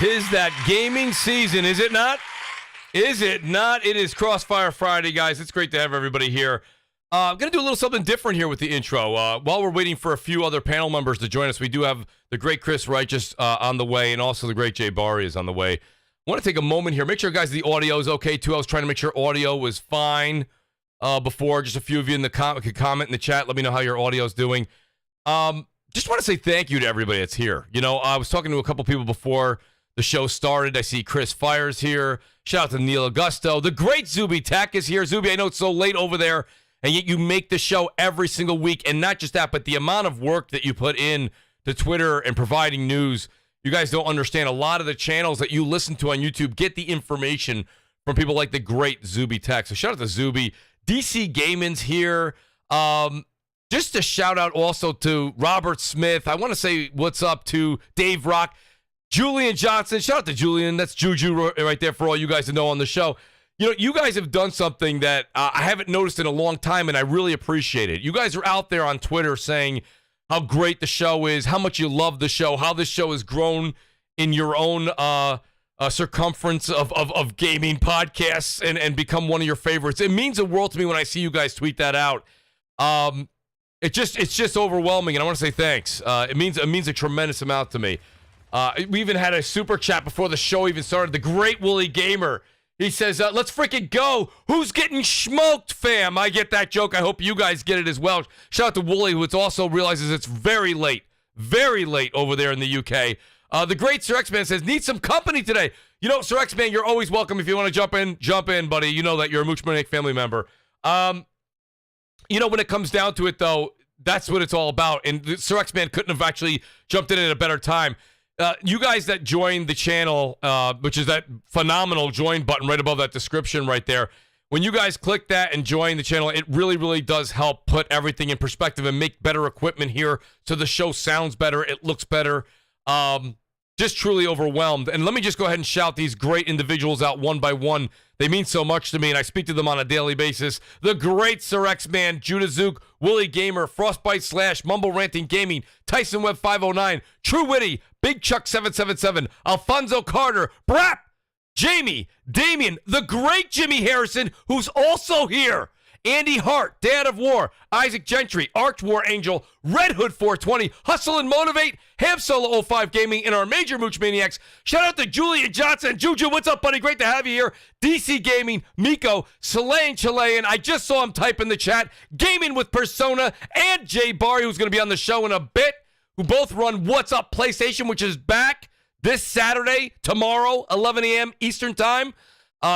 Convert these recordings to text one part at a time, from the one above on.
'Tis that gaming season, is it not? Is it not? It is CrossFire Friday, guys. It's great to have everybody here. I'm going to do a little something different here with the intro. While we're waiting for a few other panel members to join us, we do have the great Chris Righteous on the way, and also the great Jay Barry is on the way. I want to take a moment here. Make sure, guys, the audio is okay, too. I was trying to make sure audio was fine before. Just a few of you in the could comment in the chat. Let me know how your audio is doing. Just want to say thank you to everybody that's here. You know, I was talking to a couple people before the show started. I see Chris Fires here. Shout out to Neil Augusto. The great Zuby Tech is here. Zuby, I know it's so late over there, and yet you make the show every single week. And not just that, but the amount of work that you put in to Twitter and providing news. You guys don't understand. A lot of the channels that you listen to on YouTube get the information from people like the great Zuby Tech. So shout out to Zuby. DC Gaming's here. Just a shout out also to Robert Smith. I want to say what's up to Dave Rock. Julian Johnson. Shout out to Julian. That's Juju right there for all you guys to know on the show. You know, you guys have done something that I haven't noticed in a long time, and I really appreciate it. You guys are out there on Twitter saying how great the show is, how much you love the show, how this show has grown in your own circumference of gaming podcasts and become one of your favorites. It means the world to me when I see you guys tweet that out. It's just overwhelming, and I want to say thanks. It means a tremendous amount to me. We even had a super chat before the show even started. The great WoolleyGamer. He says, let's freaking go. Who's getting smoked, fam? I get that joke. I hope you guys get it as well. Shout out to Wooly, who also realizes it's very late over there in the UK. The great Sir X-Man says, need some company today. You know, Sir X-Man, you're always welcome. If you want to jump in, buddy. You know that you're a Mooch Maniac family member. You know, when it comes down to it, though, that's what it's all about. And Sir X-Man couldn't have actually jumped in at a better time. You guys that joined the channel, which is that phenomenal join button right above that description right there, when you guys click that and join the channel, it really, really does help put everything in perspective and make better equipment here so the show sounds better, it looks better. Just truly overwhelmed. And let me just go ahead and shout these great individuals out one by one. They mean so much to me, and I speak to them on a daily basis. The great Sir X-Man, JudaZuk, WoolleyGamer, Frostbite Slash, MumbleRanting Gaming, Tyson Web 509, TrueWiddy, Big Chuck 777, Alphonso Carter, Brap, Jamie, Damien, the great Jimmy Harrison, who's also here, Andy Hart, Dad of War, Isaac Gentry, Arch War Angel, Red Hood 420, Hustle and Motivate, Ham Solo 05 Gaming, and our major Mooch Maniacs. Shout out to Julian Johnson. Juju, what's up, buddy? Great to have you here. DC Gaming, Miko, Chilean. I just saw him type in the chat. Gaming with Persona, and Jay Barry, who's going to be on the show in a bit, who both run What's Up PlayStation, which is back this Saturday, tomorrow, 11 a.m. Eastern Time.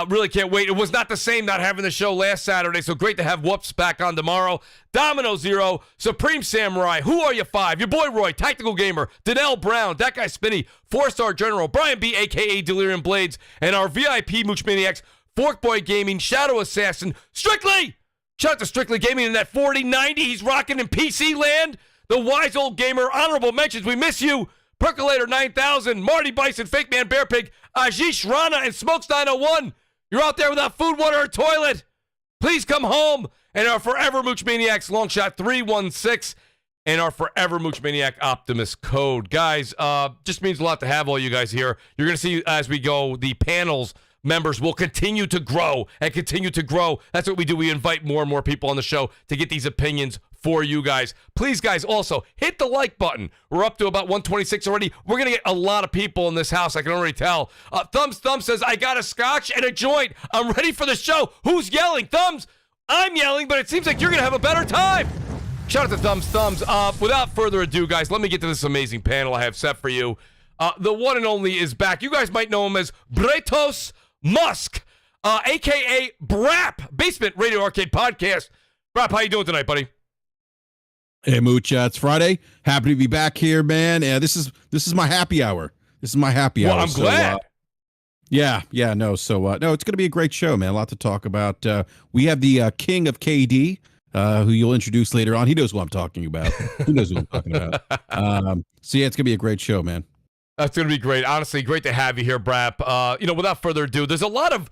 Really can't wait. It was not the same not having the show last Saturday, so great to have Whoops back on tomorrow. Domino Zero, Supreme Samurai, Who Are You 5, your boy Roy, Tactical Gamer, Danelle Brown, That Guy Spinny, 4-Star General, Brian B, a.k.a. Delirium Blades, and our VIP Mooch Maniacs, Forkboy Gaming, Shadow Assassin, Strictly! Shout out to Strictly Gaming in that 4090 he's rocking in PC land. The Wise Old Gamer, honorable mentions, we miss you. Percolator 9000, Marty Bison, Fake Man Bear Pig, Ajish Rana, and Smokes 901. You're out there without food, water, or toilet. Please come home. And our Forever Mooch Maniacs, Longshot 316, and our Forever Mooch Maniac Optimus code. Guys, just means a lot to have all you guys here. You're going to see as we go, the panels members will continue to grow and continue to grow. That's what we do. We invite more and more people on the show to get these opinions for you guys. Please, guys, also hit the like button. We're up to about 126 already. We're going to get a lot of people in this house. I can already tell. Thumbs says, I got a scotch and a joint. I'm ready for the show. Who's yelling? Thumbs, I'm yelling, but it seems like you're going to have a better time. Shout out to Thumbs. Without further ado, guys, let me get to this amazing panel I have set for you. The one and only is back. You guys might know him as Bretos Musk, a.k.a. Brap, Basement Radio Arcade Podcast. Brap, how you doing tonight, buddy? Hey, Mooch, it's Friday. Happy to be back here, man. Yeah, this is my happy hour. This is my happy hour. Well, I'm glad. No, it's going to be a great show, man. A lot to talk about. We have the king of KD, who you'll introduce later on. He knows what I'm talking about. He knows what I'm talking about. So, yeah, it's going to be a great show, man. That's going to be great. Honestly, great to have you here, Brap. Without further ado, there's a lot of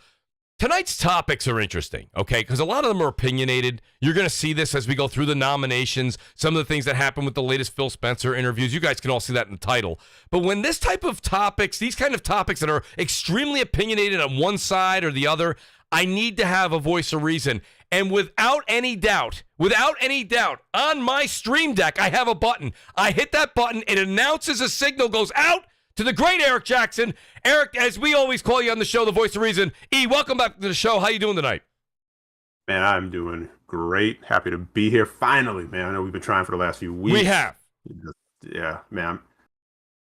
tonight's topics are interesting, okay? Because a lot of them are opinionated. You're going to see this as we go through the nominations, some of the things that happen with the latest Phil Spencer interviews. You guys can all see that in the title. But when this type of topics, these kind of topics that are extremely opinionated on one side or the other, I need to have a voice of reason. And without any doubt, on my stream deck, I have a button. I hit that button, it announces a signal goes out to the great Eric Jackson. Eric, as we always call you on the show, the voice of reason. Welcome back to the show. How you doing tonight? Man, I'm doing great. Happy to be here finally, man. I know we've been trying for the last few weeks. We have. Yeah, man.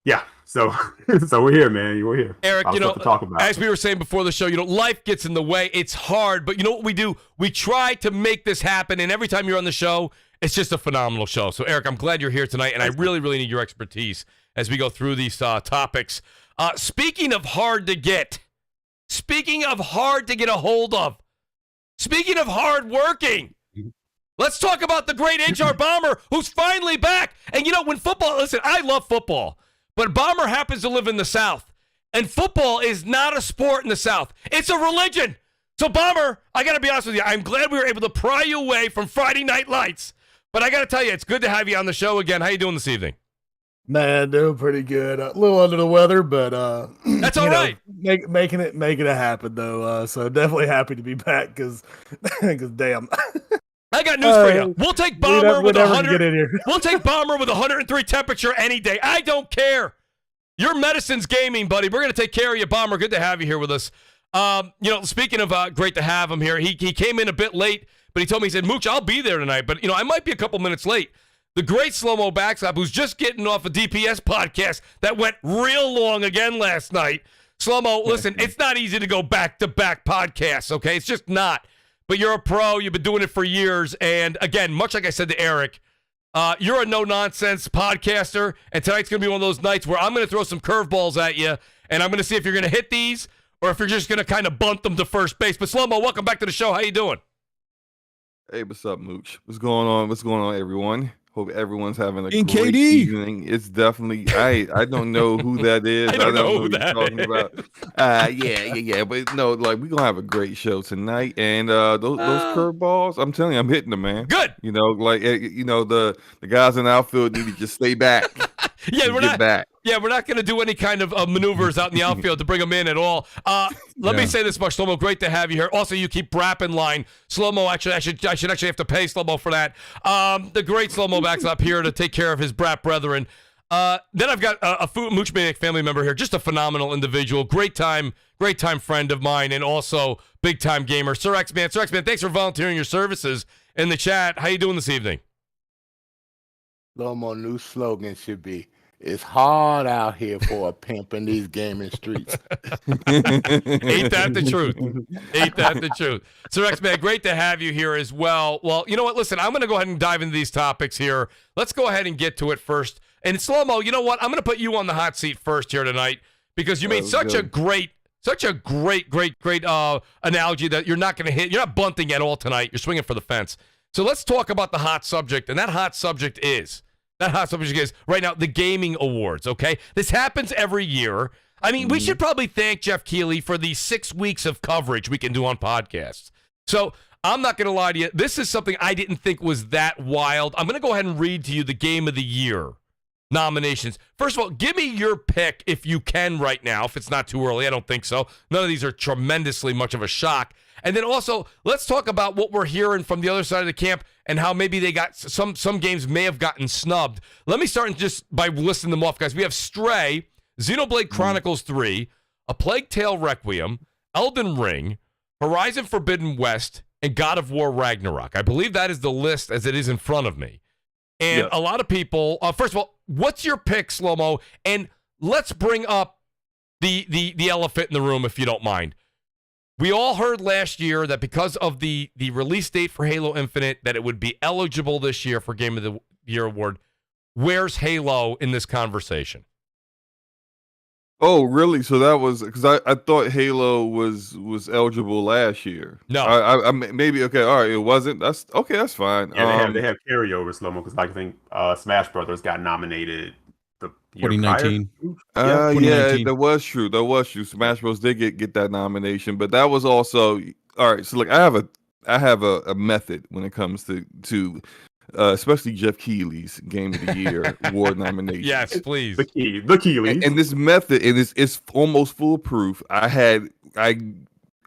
Yeah, so we're here, man. We're here. Eric, to talk about. As we were saying before the show, life gets in the way. It's hard, but you know what we do? We try to make this happen, and every time you're on the show, it's just a phenomenal show. So, Eric, I'm glad you're here tonight, and I really, really need your expertise as we go through these topics. Speaking of hard to get a hold of, speaking of hard working, let's talk about the great HR Bomber who's finally back. And when football, listen, I love football, but Bomber happens to live in the South, and football is not a sport in the South. It's a religion. So, Bomber, I got to be honest with you, I'm glad we were able to pry you away from Friday Night Lights, but I got to tell you, it's good to have you on the show again. How you doing this evening? Man, doing pretty good. A little under the weather, but that's all right. Making it happen though. So definitely happy to be back because damn. I got news for you. We'll take Bomber with 100. We'll take Bomber with 103 temperature any day. I don't care. Your medicine's gaming, buddy. We're gonna take care of you, Bomber. Good to have you here with us. Speaking of great to have him here, he came in a bit late, but he told me, he said, Mooch, I'll be there tonight, but I might be a couple minutes late. The great Slow-Mo Backslap, who's just getting off a DPS podcast that went real long again last night. Slow-Mo, listen, it's not easy to go back-to-back podcasts, okay? It's just not. But you're a pro. You've been doing it for years. And, again, much like I said to Eric, you're a no-nonsense podcaster, and tonight's going to be one of those nights where I'm going to throw some curveballs at you, and I'm going to see if you're going to hit these or if you're just going to kind of bunt them to first base. But, Slow-Mo, welcome back to the show. How you doing? Hey, what's up, Mooch? What's going on? What's going on, everyone? Hope everyone's having a In great KD. evening. It's definitely I don't know who that is. I don't know who you're that talking is. about. Yeah. But no, like we're gonna have a great show tonight. And those curveballs, I'm telling you, I'm hitting them, man. Good. The guys in the outfield need to just stay back. Yeah, we're not back. Yeah, we're not going to do any kind of maneuvers out in the outfield to bring them in at all. Let me say this much, Slow-Mo. Great to have you here. Also, you keep Brapp in line. Slow-Mo, actually, I should actually have to pay Slow-Mo for that. The great Slow-Mo backs up here to take care of his Brapp brethren. Then I've got a Mooch Maniac family member here, just a phenomenal individual, great time friend of mine, and also big time gamer. Sir X-Man, thanks for volunteering your services in the chat. How you doing this evening? Slow-Mo new slogan should be, it's hard out here for a pimp in these gaming streets. Ain't that the truth? Ain't that the truth? Sir X-Man, great to have you here as well. Well, you know what? Listen, I'm going to go ahead and dive into these topics here. Let's go ahead and get to it first. And Slow-Mo, you know what? I'm going to put you on the hot seat first here tonight because you made such a great analogy that you're not going to hit. You're not bunting at all tonight. You're swinging for the fence. So let's talk about the hot subject, and that hot subject is right now the gaming awards, okay? This happens every year. I mean, we should probably thank Jeff Keighley for the 6 weeks of coverage we can do on podcasts. So I'm not going to lie to you. This is something I didn't think was that wild. I'm going to go ahead and read to you the Game of the Year nominations. First of all, give me your pick if you can right now, if it's not too early. I don't think so. None of these are tremendously much of a shock. And then also, let's talk about what we're hearing from the other side of the camp and how maybe they got some games may have gotten snubbed. Let me start just by listing them off, guys. We have Stray, Xenoblade Chronicles 3, A Plague Tale Requiem, Elden Ring, Horizon Forbidden West, and God of War Ragnarok. I believe that is the list as it is in front of me. And a lot of people, first of all, what's your pick, Slow-Mo? And let's bring up the elephant in the room, if you don't mind. We all heard last year that because of the release date for Halo Infinite, that it would be eligible this year for Game of the Year award. Where's Halo in this conversation? Oh, really? So that was because I thought Halo was eligible last year. No, I maybe okay. All right, it wasn't. That's okay. That's fine. Yeah, they have carryover, Slow-Mo, because I think Smash Brothers got nominated the year prior. 2019. Yeah, 2019. that was true. That was true. Smash Bros did get that nomination, but that was also all right. So look, I have a method when it comes to especially Jeff Keighley's Game of the Year award nomination. Yes, please. The Keeleys. And this method, and it's almost foolproof. I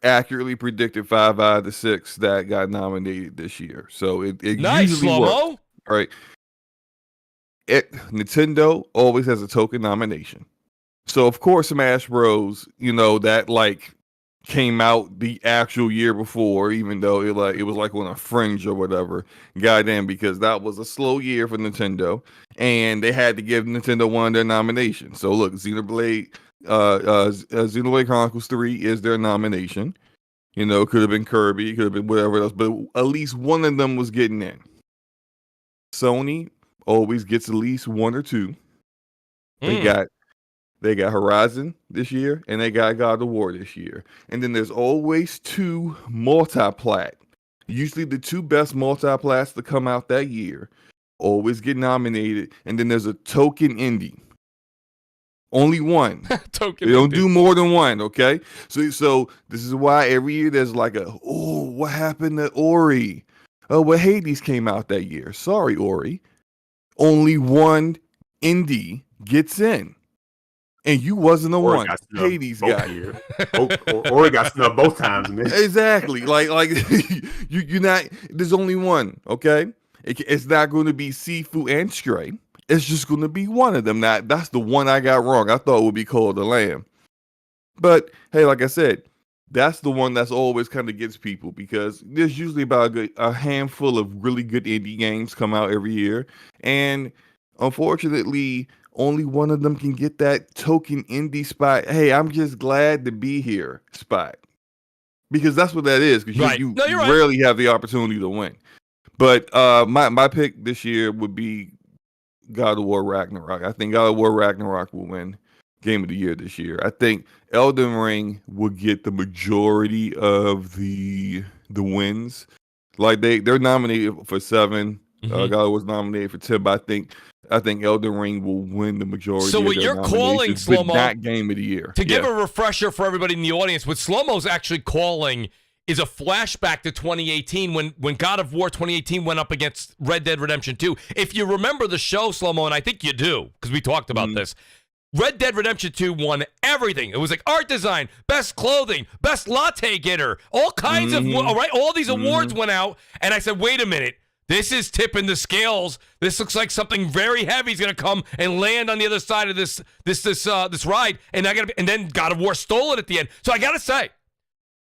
accurately predicted 5 out of the 6 that got nominated this year. So it Nice, usually Slow-mo. works. All right. Nintendo always has a token nomination. So of course Smash Bros, that like came out the actual year before, even though it was like on a fringe or whatever. Goddamn, because that was a slow year for Nintendo, and they had to give Nintendo one of their nominations. So look, Xenoblade Chronicles 3 is their nomination. Could have been Kirby, could have been whatever else, but at least one of them was getting in. Sony always gets at least 1 or 2. They got Horizon this year, and they got God of War this year. And then there's always 2 multi-plat. Usually the 2 best multi-plats to come out that year always get nominated. And then there's a token indie. Only one. Token They don't indie. do more than one, okay? So this is why every year there's like what happened to Ori? Oh, well, Hades came out that year. Sorry, Ori. Only one indie gets in. And you wasn't the one. Hades got here. Ori got snubbed both times. Man. Exactly. Like you're not. There's only one. Okay. It's not going to be Sifu and Stray. It's just going to be one of them. That's the one I got wrong. I thought it would be Call of the Lamb. But hey, like I said, that's the one that's always kind of gets people because there's usually about a handful of really good indie games come out every year, and unfortunately, only one of them can get that token indie spot. Hey, I'm just glad to be here spot. Because that's what that is. Because Right. you No, you're right. rarely have the opportunity to win. But my pick this year would be God of War Ragnarok. I think God of War Ragnarok will win Game of the Year this year. I think Elden Ring will get the majority of the wins. Like they're nominated for 7. Mhm. God was nominated for 10, but I think Elden Ring will win the majority. So of what their you're calling, nominations, but Slow-mo, not Game of the Year. To give a refresher for everybody in the audience, what Slow-mo's actually calling is a flashback to 2018 when God of War 2018 went up against Red Dead Redemption 2. If you remember the show, Slow-mo, and I think you do, because we talked about this, Red Dead Redemption 2 won everything. It was like art design, best clothing, best latte getter, all kinds of, all right, all these awards went out, and I said, wait a minute. This is tipping the scales. This looks like something very heavy is going to come and land on the other side of this ride, and and then God of War stole it at the end. So I got to say,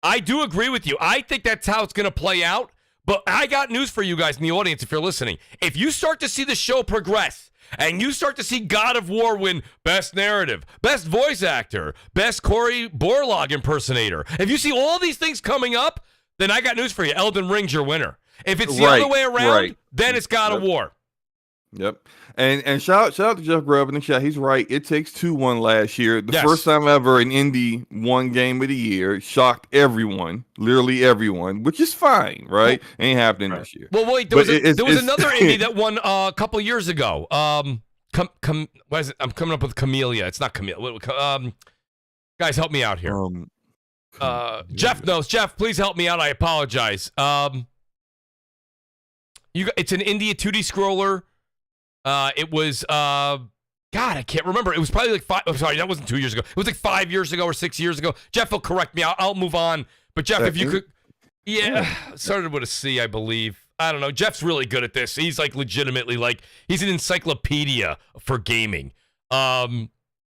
I do agree with you. I think that's how it's going to play out. But I got news for you guys in the audience if you're listening. If you start to see the show progress and you start to see God of War win Best Narrative, Best Voice Actor, Best Cory Borlaug Impersonator, if you see all these things coming up, then I got news for you. Elden Ring's your winner. If it's the other way around, then it's God of War. Yep. And shout out to Jeff Grubb in the chat. He's right. It Takes Two won last year. The Yes. first time ever an indie won Game of the Year. Shocked everyone, literally everyone, which is fine, right? Ain't happening this year. Well, wait, there was another indie that won a couple years ago. What is it? I'm coming up with Camellia. It's not Camellia. Guys, help me out here. Jeff knows. Jeff, please help me out. I apologize. It's an indie 2D scroller. It was God, I can't remember. It was probably like 5. I'm sorry, that wasn't 2 years ago. It was like 5 years ago or 6 years ago. Jeff will correct me. I'll move on. But Jeff, if you could, started with a C, I believe. I don't know. Jeff's really good at this. He's like legitimately he's an encyclopedia for gaming. Well,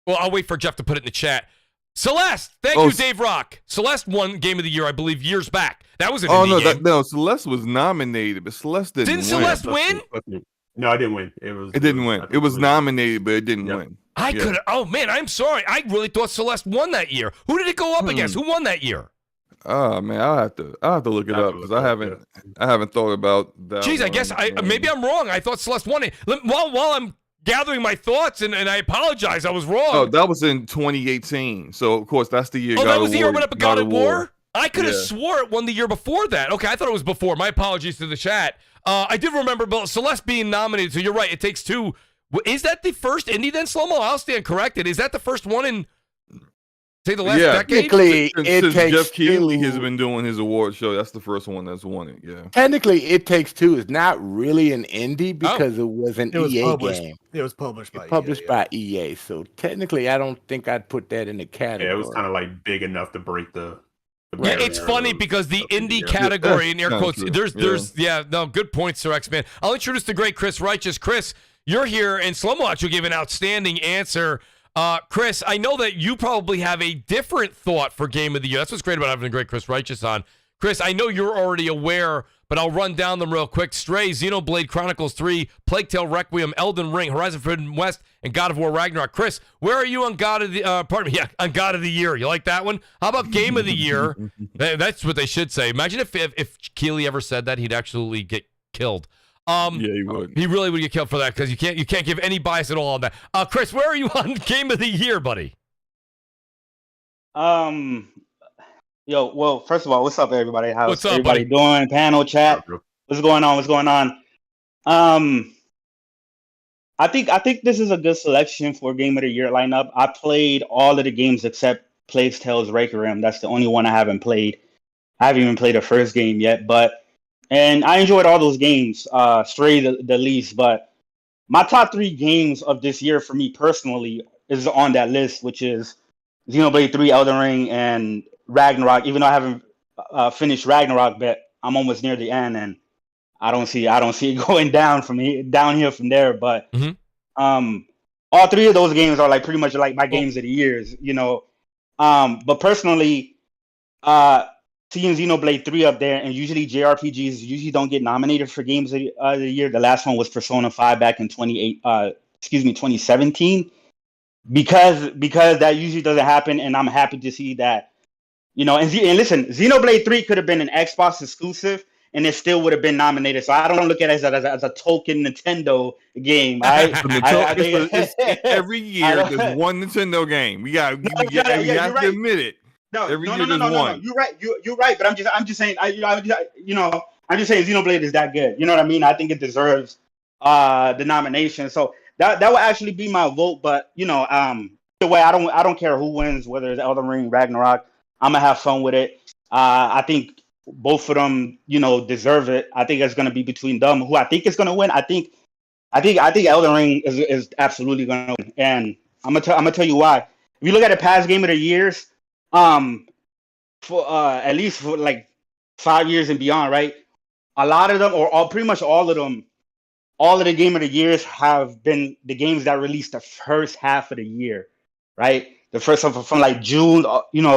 I'll wait for Jeff to put it in the chat. Celeste, thank you, Dave Rock. Celeste won Game of the Year, I believe, years back. That was an indie game. No, Celeste was nominated, but Celeste didn't win. Celeste win? No, I didn't win. It didn't win. It was nominated, but it didn't win. I could. Oh man, I'm sorry. I really thought Celeste won that year. Who did it go up against? Who won that year? Oh man, I'll have to look it up because I haven't thought about that. Jeez, I guess maybe I'm wrong. I thought Celeste won it. While I'm gathering my thoughts, and I apologize, I was wrong. Oh, that was in 2018. So of course that's the year. Oh, that was the year it went up God of War. I could have Yeah. swore it won the year before that. Okay, I thought it was before. My apologies to the chat. I did remember Celeste being nominated, so you're right. It Takes Two Is that the first indie then, Slow-Mo? I'll stand corrected. Is that the first one in, say, the last decade? Technically, Since Jeff Keighley has been doing his award show, that's the first one that's won it. Yeah. Technically, It Takes Two is not really an indie because it was an EA game. It was published by by EA. So technically, I don't think I'd put that in the category. Yeah, it was kind of like big enough to break the Yeah, it's funny because the indie category in air quotes, good point, Sir X-Man. I'll introduce the great Chris Righteous. Chris, you're here, and Slow-Mo actually gave an outstanding answer. Chris, I know that you probably have a different thought for Game of the Year. That's what's great about having the great Chris Righteous on. Chris, I know you're already aware, but I'll run down them real quick. Stray, Xenoblade Chronicles 3, Plague Tale Requiem, Elden Ring, Horizon Forbidden West, and God of War Ragnarok. Chris, where are you on God of the on God of the Year? You like that one? How about Game of the Year? That's what they should say. Imagine if Keeley ever said that, he'd actually get killed. Yeah, he would. He really would get killed for that because you can't give any bias at all on that. Chris, where are you on Game of the Year, buddy? Well, first of all, what's up, everybody? How's everybody buddy? doing? Panel chat. What's going on? I think this is a good selection for Game of the Year lineup. I played all of the games except Plague Tale's Requiem. That's the only one I haven't played. I haven't even played the first game yet, and I enjoyed all those games. Stray the least, but my top 3 games of this year for me personally is on that list, which is Xenoblade 3, Elden Ring, and Ragnarok. Even though I haven't finished Ragnarok, but I'm almost near the end, and I don't see it going downhill from there. But all 3 of those games are like pretty much like my games of the years, But personally, seeing Xenoblade 3 up there, and usually JRPGs usually don't get nominated for games of the year. The last one was Persona 5 back in 2017. Because that usually doesn't happen, and I'm happy to see that. And listen, Xenoblade 3 could have been an Xbox exclusive, and it still would have been nominated. So I don't look at it as a token Nintendo game. Every year there's one Nintendo game. We have to admit it. No, every year there's one. You're right. You're right. But I'm just saying. I'm just saying Xenoblade is that good. You know what I mean? I think it deserves the nomination. So that would actually be my vote. But the way I don't care who wins, whether it's Elden Ring, Ragnarok. I'm gonna have fun with it. I think both of them, deserve it. I think it's gonna be between them. Who I think is gonna win. I think Elden Ring is absolutely gonna win, and I'm gonna tell you why. If you look at the past Game of the Years, for at least for like 5 years and beyond, right? A lot of them, or pretty much all of them, all of the Game of the Years have been the games that released the first half of the year, right? The first from like June,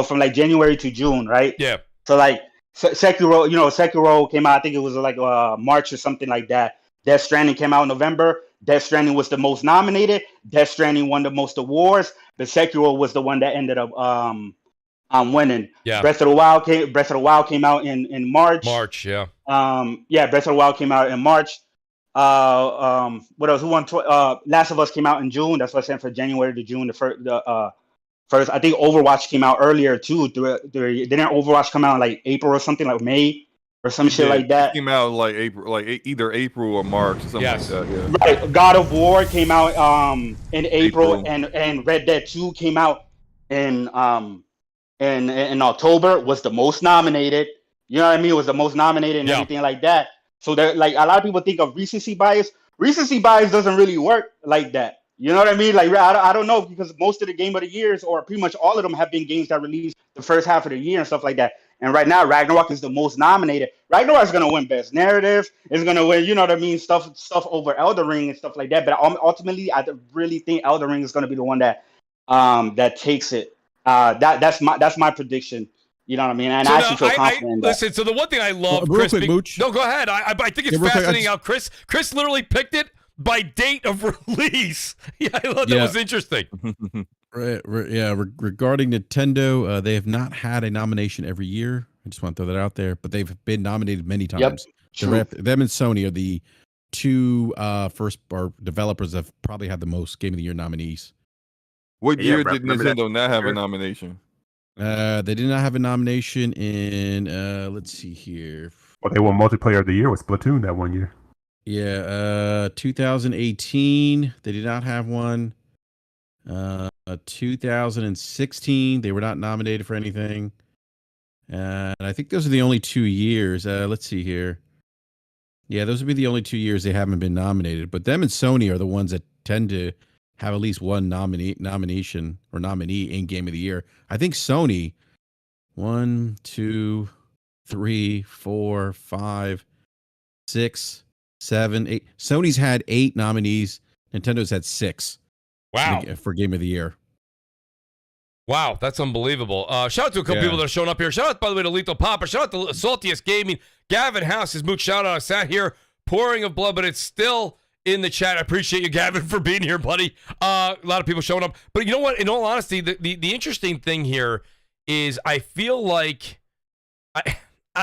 from like January to June, right? Yeah. So like Sekiro came out, I think it was like March or something like that. Death Stranding came out in November. Death Stranding was the most nominated. Death Stranding won the most awards. But Sekiro was the one that ended up winning. Yeah. Breath of the Wild came out in March. Yeah. Breath of the Wild came out in March. What else? Who won? Last of Us came out in June. That's what I'm saying, for January to June. First, I think Overwatch came out earlier too. Didn't Overwatch come out in like April or something, like May or some shit like that? It came out like April, like either April or March or something like that. Yeah. Right. God of War came out in April. and Red Dead 2 came out in October. Was the most nominated. You know what I mean? It was the most nominated and everything like that. So that, like, a lot of people think of recency bias. Recency bias doesn't really work like that. You know what I mean? Like, I don't know, because most of the Game of the Years, or pretty much all of them, have been games that released the first half of the year and stuff like that. And right now, Ragnarok is the most nominated. Ragnarok is going to win Best Narrative. It's going to win, you know what I mean, stuff over Elden Ring and stuff like that. But ultimately, I really think Elden Ring is going to be the one that takes it. That's my prediction. You know what I mean? And I actually feel confident. Listen, so the one thing I love, Chris, quick, Mooch. No, go ahead. I think it's fascinating how Chris literally picked it by date of release. Yeah, I thought that was interesting. Regarding Nintendo, they have not had a nomination every year. I just want to throw that out there, but they've been nominated many times. Yep, them and Sony are the two developers that have probably had the most Game of the Year nominees. What year did Nintendo not have a nomination? They did not have a nomination in let's see here. Well, they won multiplayer of the year with Splatoon that one year. Yeah, 2018, they did not have one. 2016, they were not nominated for anything. And I think those are the only 2 years. Let's see here. Yeah, those would be the only 2 years they haven't been nominated. But them and Sony are the ones that tend to have at least one nomination or nominee in Game of the Year. I think Sony, 1, 2, 3, 4, 5, 6, 7, 8. Sony's had 8 nominees. Nintendo's had 6. Wow. For Game of the Year. Wow, that's unbelievable. Shout out to a couple people that are showing up here. Shout out, by the way, to Lethal Papa. Shout out to Saltiest Gaming. Gavin House, his Mooch shout out. I sat here pouring of blood, but it's still in the chat. I appreciate you, Gavin, for being here, buddy. A lot of people showing up. But you know what? In all honesty, the interesting thing here is I feel like, I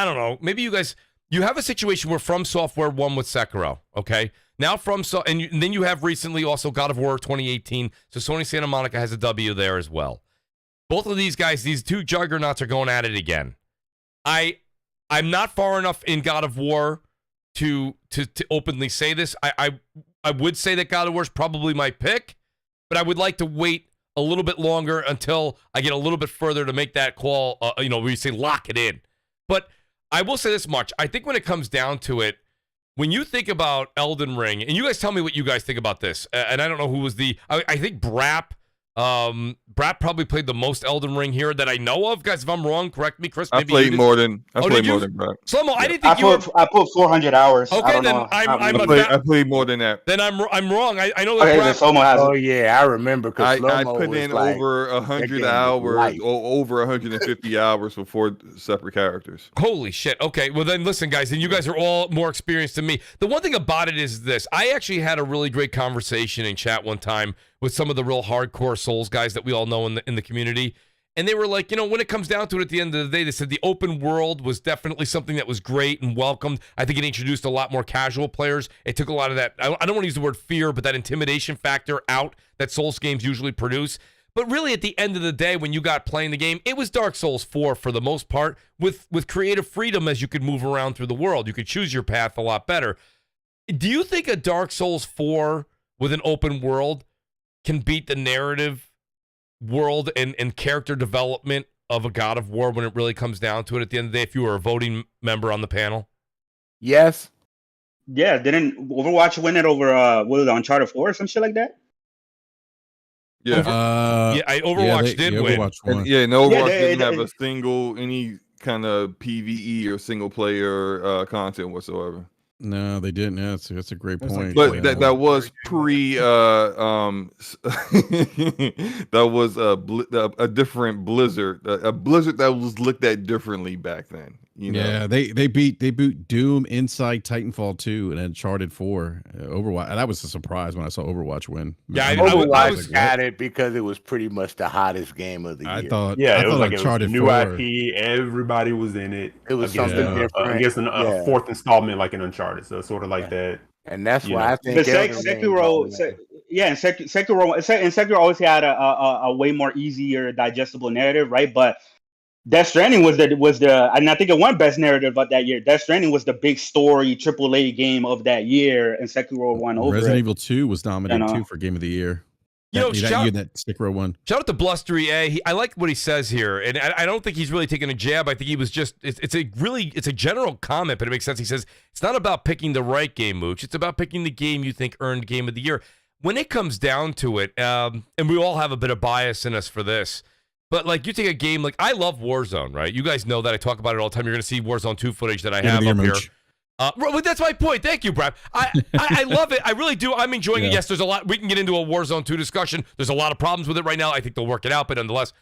don't know, maybe you guys, you have a situation where From Software won with Sekiro, okay? Now and then you have recently also God of War 2018. So Sony Santa Monica has a W there as well. Both of these guys, these two juggernauts are going at it again. I'm not far enough in God of War to openly say this. I would say that God of War is probably my pick, but I would like to wait a little bit longer until I get a little bit further to make that call, where you say lock it in. But I will say this much. I think when it comes down to it, when you think about Elden Ring, and you guys tell me what you guys think about this, and I don't know who was I think Brap probably played the most Elden Ring here that I know of. Guys, if I'm wrong, correct me, Chris. I played more than Brap. Slomo, I didn't think I put 400 hours. Okay, then I played more than that. Then I'm wrong. I know that. Okay, Brap, Slomo has I remember. I put in over 100 hours, or over 150 hours for 4 separate characters. Holy shit. Okay, well then listen, guys, and you guys are all more experienced than me. The one thing about it is this. I actually had a really great conversation in chat one time with some of the real hardcore Souls guys that we all know in the community. And they were like, when it comes down to it at the end of the day, they said the open world was definitely something that was great and welcomed. I think it introduced a lot more casual players. It took a lot of that, I don't want to use the word fear, but that intimidation factor out that Souls games usually produce. But really, at the end of the day, when you got playing the game, it was Dark Souls 4 for the most part, with creative freedom as you could move around through the world. You could choose your path a lot better. Do you think a Dark Souls 4 with an open world can beat the narrative world and character development of a God of War when it really comes down to it at the end of the day, if you were a voting member on the panel? Yes. Yeah, didn't Overwatch win it over Uncharted 4 or some shit like that? Yeah. Overwatch did win. Overwatch won. Overwatch didn't have any kind of PvE or single player content whatsoever. No, they didn't. Yeah, that's a great point. But that was pre that was a different Blizzard, a Blizzard that was looked at differently back then. Yeah, they beat Doom, Inside, Titanfall 2, and Uncharted 4. Overwatch. And that was a surprise when I saw Overwatch win. Yeah, Overwatch got it because it was pretty much the hottest game of the year. I thought Uncharted new 4. IP. Everybody was in it. It was something different against a fourth installment, like in Uncharted. So sort of like that. And that's why I think Sekiro. Sekiro always had a way more easier digestible narrative, right? But Death Stranding was the and I think it won best narrative of that year. Death Stranding was the big story AAA game of that year, and Sekiro won over. Resident Evil 2 was nominated too for Game of the Year. That Sekiro won. Shout out to Blustery A. I like what he says here, and I don't think he's really taking a jab. I think he was just it's a general comment, but it makes sense. He says it's not about picking the right game, Mooch. It's about picking the game you think earned Game of the Year. When it comes down to it, and we all have a bit of bias in us for this. But like you take a game like I love Warzone, right? You guys know that I talk about it all the time. You're going to see Warzone 2 footage that I have up here. Well, that's my point. Thank you, Brad. I love it. I really do. I'm enjoying it. Yes, there's a lot. We can get into a Warzone 2 discussion. There's a lot of problems with it right now. I think they'll work it out, but nonetheless,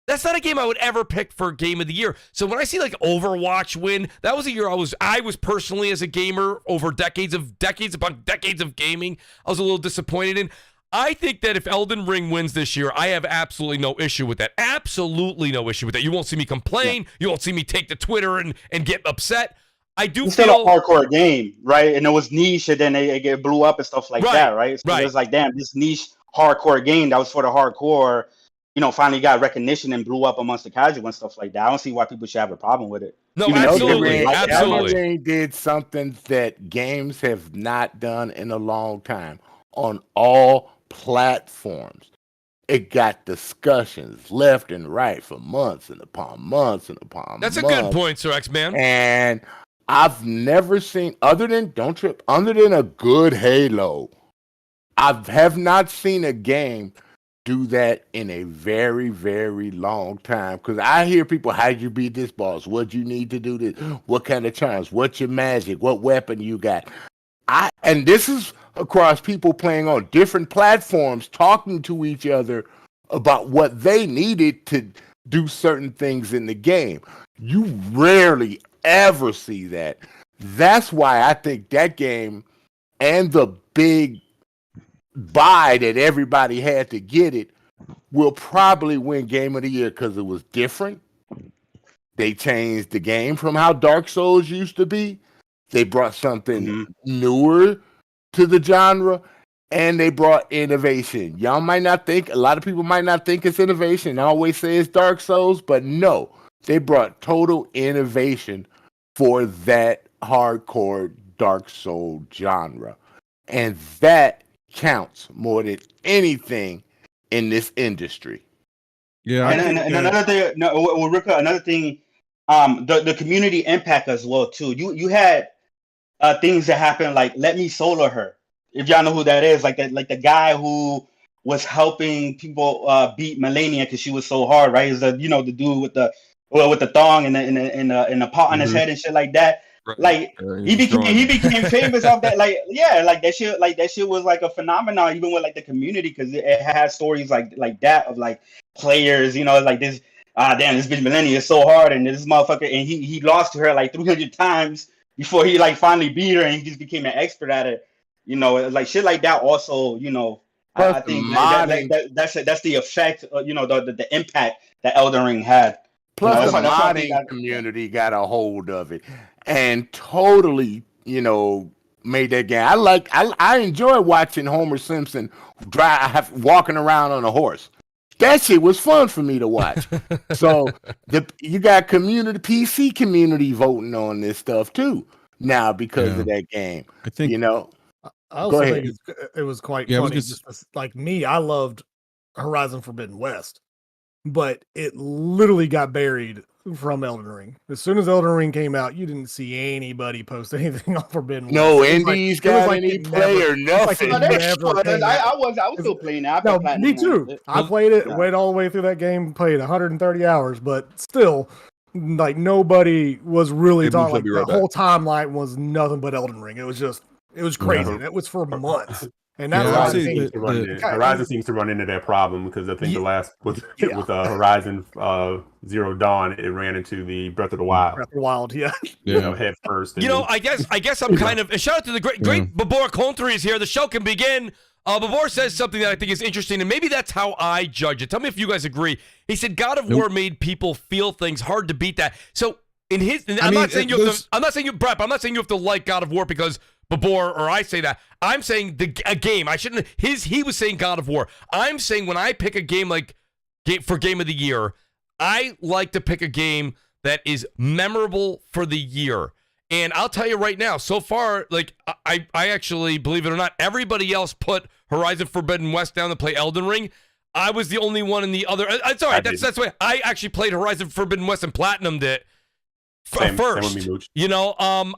that's not a game I would ever pick for Game of the Year. So when I see like Overwatch win, that was a year I was personally as a gamer over decades upon decades of gaming, I was a little disappointed in. I think that if Elden Ring wins this year, I have absolutely no issue with that. Absolutely no issue with that. You won't see me complain. You won't see me take to Twitter and get upset. I do it's feel still a hardcore game, right? And it was niche, and then it blew up and stuff like that, right? So it was like, damn, this niche hardcore game that was for the hardcore finally got recognition and blew up amongst the casual and stuff like that. I don't see why people should have a problem with it. No, Even though absolutely, absolutely. Elden Ring did something that games have not done in a long time on all platforms. It got discussions left and right for months and upon months and upon That's months. a good point, Sir X-Man. And I've never seen, other than a good Halo, I have not seen a game do that in a very, very long time. Because I hear people, how'd you beat this boss? What you need to do this? What kind of charms? What's your magic? What weapon you got? And this is across people playing on different platforms, talking to each other about what they needed to do certain things in the game. You rarely ever see that. That's why I think that game and the big buy that everybody had to get it will probably win Game of the Year because it was different. They changed the game from how Dark Souls used to be. They brought something newer to the genre, and they brought innovation. Y'all might not think, a lot of people might not think it's innovation. I always say it's Dark Souls, but no, they brought total innovation for that hardcore Dark Soul genre. And that counts more than anything in this industry. Yeah. And another thing, another thing, the community impact as well too. You had things that happened like Let Me Solo Her. If y'all know who that is, like the guy who was helping people beat Melania because she was so hard, right? Is the dude with the thong and the pot on his head and shit like that. Right. Like he became famous off that. Like that shit was like a phenomenon even with like the community because it had stories like that of like players, like this. Damn, this bitch Melania is so hard, and this motherfucker, and he lost to her like 300 times before he like finally beat her, and he just became an expert at it. Like shit like that. Also, I think that's the effect. The impact that Elden Ring had. Plus, the modding community got a hold of it and totally, made that game. I enjoy watching Homer Simpson walking around on a horse. That shit was fun for me to watch. So you got PC community voting on this stuff too now because of that game. I think I also think it was quite funny. Just like me, I loved Horizon Forbidden West, but it literally got buried from Elden Ring. As soon as Elden Ring came out, you didn't see anybody post anything on Forbidden West. No indies got any play or nothing. I was still playing that. No, me too. I played it, went all the way through that game, played 130 hours, but still, like nobody was really talking. Like the whole timeline was nothing but Elden Ring. It was crazy. That was for months. And that's Horizon seems to run into that problem because I think the last with Horizon Zero Dawn, it ran into the Breath of the Wild. Head first. I guess I'm kind of. Shout out to the great Babor Contri is here. The show can begin. Babor says something that I think is interesting, and maybe that's how I judge it. Tell me if you guys agree. He said God of War made people feel things hard to beat that. So I'm not saying you have to like God of War because Babor or I say that. I'm saying a game. I shouldn't. He was saying God of War. I'm saying when I pick a game for Game of the Year, I like to pick a game that is memorable for the year. And I'll tell you right now, so far, like I actually, believe it or not, everybody else put Horizon Forbidden West down to play Elden Ring. I was the only one in the other. It's all right. That's why I actually played Horizon Forbidden West and platinumed it. First, me, Mooch.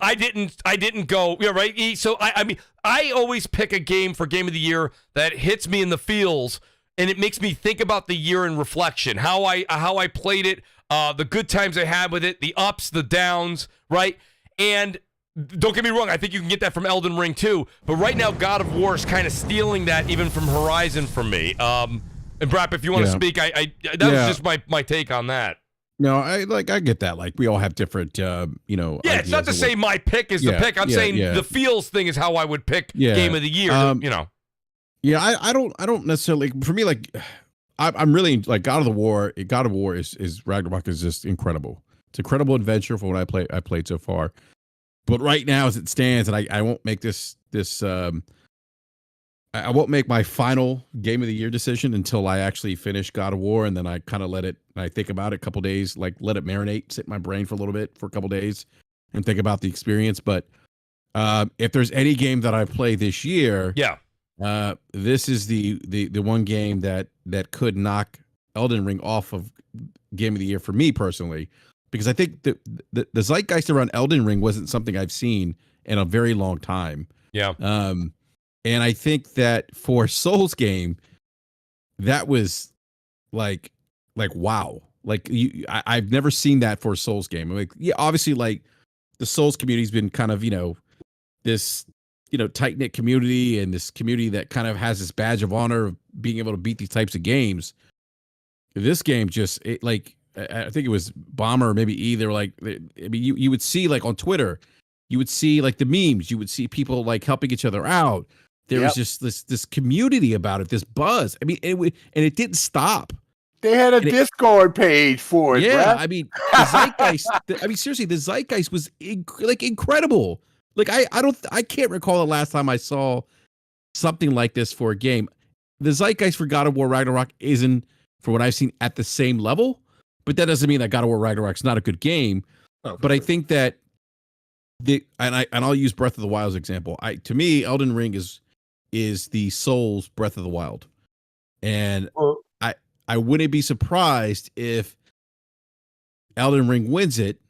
I didn't go. Yeah, right. So I always pick a game for Game of the Year that hits me in the feels, and it makes me think about the year in reflection. How I played it, the good times I had with it, the ups, the downs, right? And don't get me wrong, I think you can get that from Elden Ring too. But right now, God of War is kind of stealing that even from Horizon for me. And Brap, if you want to speak, that was just my take on that. No, I get that. Like we all have different, Yeah, it's not to say my pick is the pick. I'm saying the feels thing is how I would pick Game of the Year. Yeah, I don't necessarily. For me, like I'm really like God of War is Ragnarok is just incredible. It's an incredible adventure for what I played so far. But right now, as it stands, and I won't make this I won't make my final game of the year decision until I actually finish God of War, and then I kind of let it. I think about it a couple days, like let it marinate, sit in my brain for a little bit for a couple days, and think about the experience. But if there's any game that I play this year, this is the one game that could knock Elden Ring off of game of the year for me personally, because I think the zeitgeist around Elden Ring wasn't something I've seen in a very long time. Yeah. And I think that for Souls game, that was like wow. Like I've never seen that for a Souls game. Like, yeah, obviously, like the Souls community's been kind of, this, tight knit community, and this community that kind of has this badge of honor of being able to beat these types of games. This game just I think it was Bomber, maybe E. They were like, I mean, you would see like on Twitter, you would see like the memes, you would see people like helping each other out. There was just this community about it, this buzz. I mean, and it didn't stop. They had a Discord page for it. Yeah, bruh. I mean, the zeitgeist. Seriously, the zeitgeist was incredible. Like I can't recall the last time I saw something like this for a game. The zeitgeist for God of War Ragnarok isn't, for what I've seen, at the same level, but that doesn't mean that God of War Ragnarok's not a good game. But I think that I'll use Breath of the Wild as an example. To me, Elden Ring is the Souls Breath of the Wild, and I wouldn't be surprised if Elden Ring wins it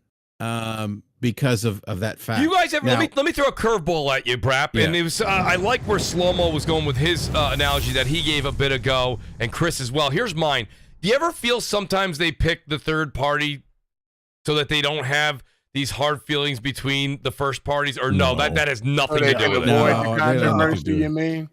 because of that fact. You guys ever, let me throw a curveball at you, Brap. And it was I like where Slow-Mo was going with his analogy that he gave a bit ago, and Chris as well. Here's mine. Do you ever feel sometimes they pick the third party so that they don't have these hard feelings between the first parties? Or no, that has nothing to do with it. The controversy, you mean?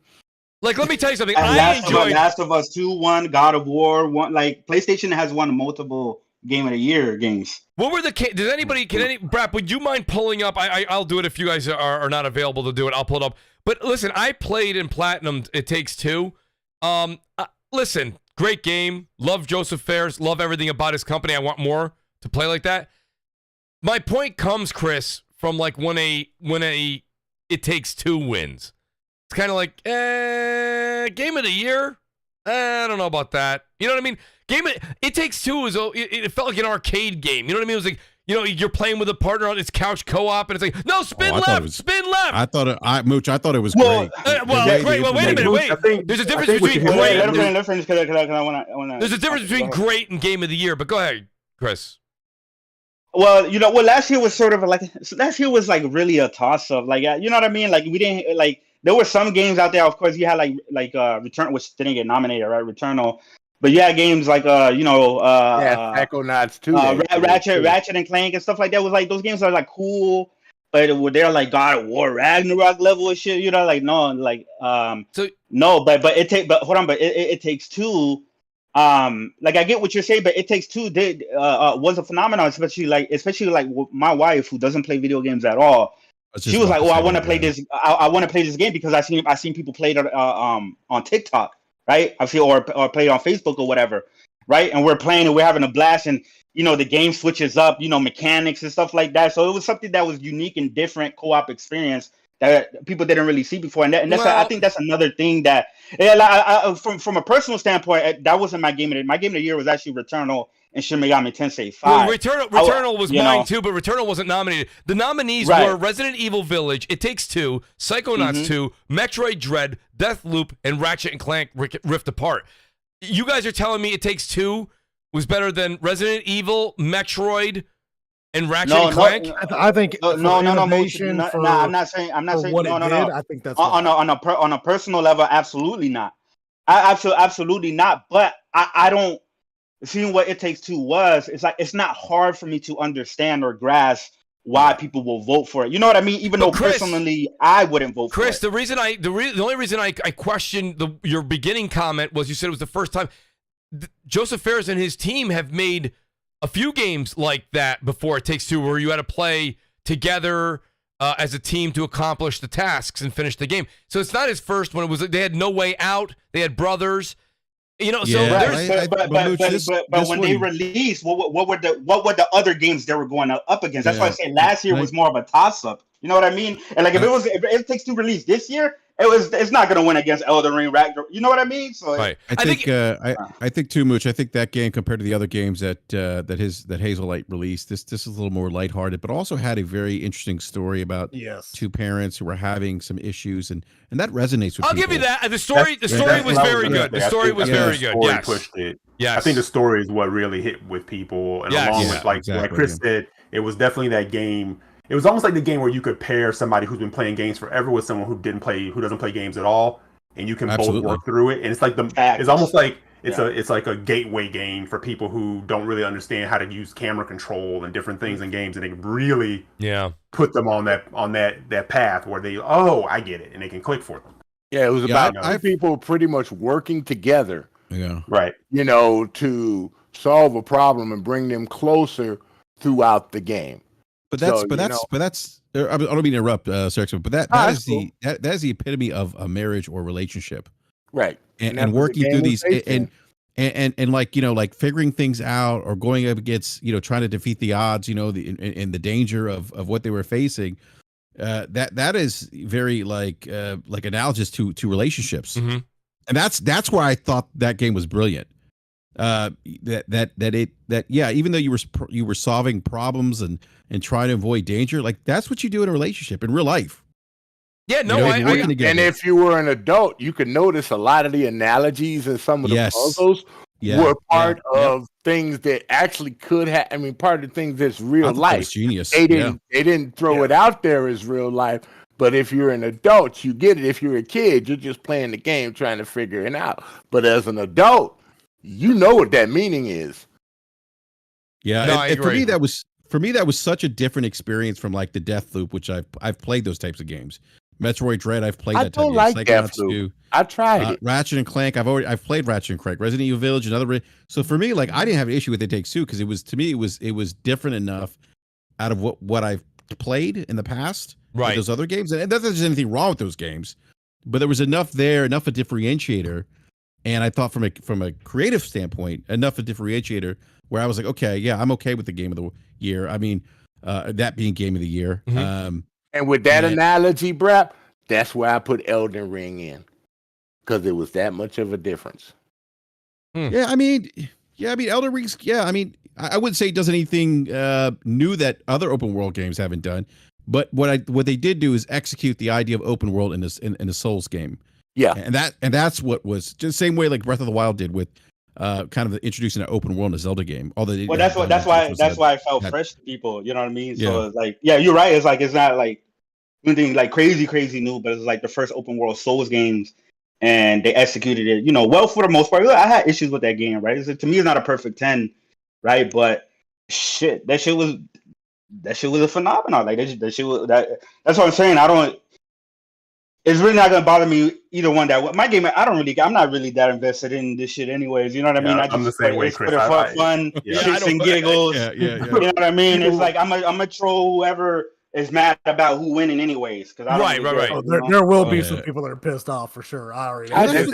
Like, let me tell you something. Last of Us 2 won, God of War won. Like, PlayStation has won multiple Game of the Year games. What were Brap, would you mind pulling up? I'll do it if you guys are not available to do it. I'll pull it up. But listen, I played in Platinum It Takes Two. Listen, great game. Love Joseph Fares. Love everything about his company. I want more to play like that. My point comes, Chris, from like when a It Takes Two wins. It's kind of like, Game of the Year? I don't know about that. You know what I mean? It Takes Two it felt like an arcade game. You know what I mean? It was like, you're playing with a partner on its couch co-op, and it's like, no, spin left. I thought Mooch, I thought it was great. Great. Well, wait a minute. Wait. There's a difference between great. There's a difference between great and Game of the Year. But go ahead, Chris. Well, last year was sort of like really a toss-up. Like, you know what I mean? Like, we didn't like. There were some games out there. Of course, you had like Returnal, which didn't get nominated, right? Returnal, but you had games like Psychonauts 2, Ratchet and Clank and stuff like that. Was like those games are like cool, but they're like God of War Ragnarok level of shit. But it takes two. Like I get what you're saying, but It Takes Two was a phenomenon, especially like my wife who doesn't play video games at all. She was like, "Oh, I want to play this. I want to play this game because I seen people play it on TikTok, right? I feel or play it on Facebook or whatever, right? And we're playing and we're having a blast, and the game switches up, mechanics and stuff like that. So it was something that was unique and different co-op experience that people didn't really see before, I think that's another thing that from a personal standpoint, that wasn't my game of the year. My game of the year was actually Returnal and Shin Megami Tensei 5. Well, Returnal was mine too, but Returnal wasn't nominated. The nominees were Resident Evil Village, It Takes Two, Psychonauts 2, Metroid Dread, Deathloop, and Ratchet and Clank Rift Apart. You guys are telling me It Takes Two was better than Resident Evil, Metroid, and Ratchet and Clank? I think I'm not saying I think that's on a personal level, absolutely not. Absolutely not. But I don't. Seeing what It Takes Two was, it's not hard for me to understand or grasp why people will vote for it. You know what I mean? Even though personally I wouldn't vote for it. Chris, the only reason I questioned your beginning comment was you said it was the first time. Joseph Fares and his team have made a few games like that before It Takes Two, where you had to play together as a team to accomplish the tasks and finish the game. So it's not his first one. They had No Way Out. They had Brothers. When they released, what were the other games they were going up against? That's why I say last year was more of a toss-up. You know what I mean? And like if It Takes Two released this year, it's not gonna win against Elden Ring, Ragnarok. You know what I mean? So right. I think too, Mooch. I think that game compared to the other games that Hazelight released, this is a little more lighthearted, but also had a very interesting story about two parents who were having some issues, and that resonates with. I'll give you that. The story was very good. The story was very good. Yes. Pushed it. Yes. I think the story is what really hit with people, and along with like Chris said, it was definitely that game. It was almost like the game where you could pair somebody who's been playing games forever with someone who doesn't play games at all, and you can both work through it. And it's like it's almost like it's like a gateway game for people who don't really understand how to use camera control and different things in games, and they really put them on that path where I get it, and they can click for them. Yeah, it was about two people pretty much working together. Yeah. Right. To solve a problem and bring them closer throughout the game. But that's I don't mean to interrupt, Sergio, but that is the epitome of a marriage or relationship, right? And working through these and like like figuring things out or going up against trying to defeat the odds, and the danger of what they were facing. That is very like analogous to relationships, and that's why I thought that game was brilliant. Even though you were solving problems and trying to avoid danger, like that's what you do in a relationship in real life. Yeah, no, and if you were an adult, you could notice a lot of the analogies and some of the puzzles were part of things that actually could have. I mean, part of the things that's real life. Genius. They didn't throw it out there as real life. But if you're an adult, you get it. If you're a kid, you're just playing the game, trying to figure it out. But as an adult, you know what that meaning is. Yeah, no, I agree. For me that was such a different experience from like the Deathloop, which I've played those types of games. Metroid Dread, I've played that type of game. I don't like Deathloop. I tried it. Ratchet and Clank, I've played Ratchet and Clank. Resident Evil Village, so for me, like I didn't have an issue with It Takes Two because it was different enough out of what I've played in the past. Right. Those other games, and not that there's anything wrong with those games, but there was enough a differentiator. And I thought from a creative standpoint, enough a differentiator where I was like, okay, yeah, I'm okay with the game of the year. I mean, that being game of the year. And with that analogy, Brap, that's where I put Elden Ring in because it was that much of a difference. Yeah, I mean, Elden Ring's. Yeah, I mean, I wouldn't say it does anything new that other open world games haven't done. But what they did do is execute the idea of open world in a Souls game. Yeah, and that's what was just the same way like Breath of the Wild did with kind of introducing an open world in a Zelda game. Although that's why it felt fresh to people. You know what I mean? So it's like, yeah, you're right. It's like it's not like anything like crazy new, but it's like the first open world Souls games, and they executed it, well for the most part. I had issues with that game, right? To me, it's not a perfect 10, right? But shit, that shit was a phenomenon. Like that shit was that's what I'm saying. It's really not gonna bother me either one. That my game, I'm not really that invested in this shit, anyways. You know what I mean? I'm the same way, Chris. Fun, shits and giggles. You know what I mean? It's like I'm a troll whoever is mad about who winning, anyways. Because right. Oh, there will be some people that are pissed off for sure. I already. The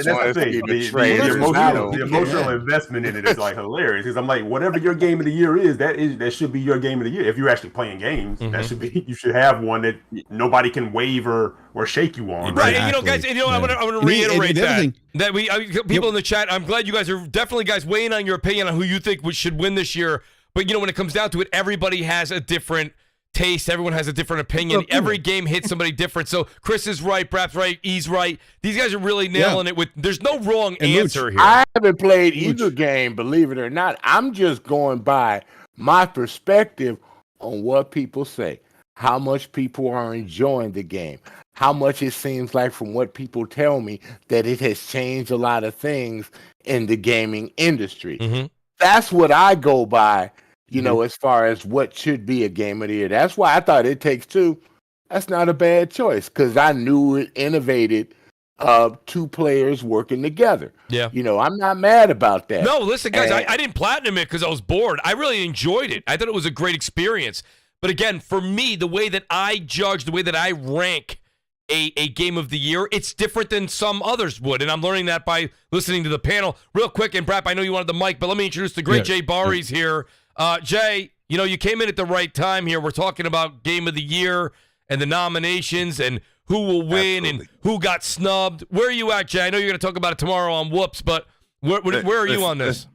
emotional investment in it is like hilarious because I'm like, whatever your game of the year is, that should be your game of the year. If you're actually playing games, you should have one that nobody can waver or shake you on. Right, guys. I want to reiterate that we people in the chat. I'm glad you guys are definitely weighing on your opinion on who you think should win this year. But when it comes down to it, everybody has a different taste. Everyone has a different opinion. Every game hits somebody different. So Chris is right, Brap's right, E's right. These guys are really nailing it. There's no wrong answer here. I haven't played either game, believe it or not. I'm just going by my perspective on what people say, how much people are enjoying the game, how much it seems like from what people tell me that it has changed a lot of things in the gaming industry. That's what I go by. As far as what should be a game of the year. That's why I thought It Takes Two. That's not a bad choice because I knew it innovated two players working together. Yeah. I'm not mad about that. No, listen, guys, I didn't platinum it because I was bored. I really enjoyed it. I thought it was a great experience. But again, for me, the way that I judge, the way that I rank a game of the year, it's different than some others would. And I'm learning that by listening to the panel. Real quick, and Brap, I know you wanted the mic, but let me introduce the great Jay Barry's here. Jay, you came in at the right time here. We're talking about game of the year and the nominations, and who will win and who got snubbed. Where are you at, Jay? I know you're going to talk about it tomorrow on Whoops, but where are you on this?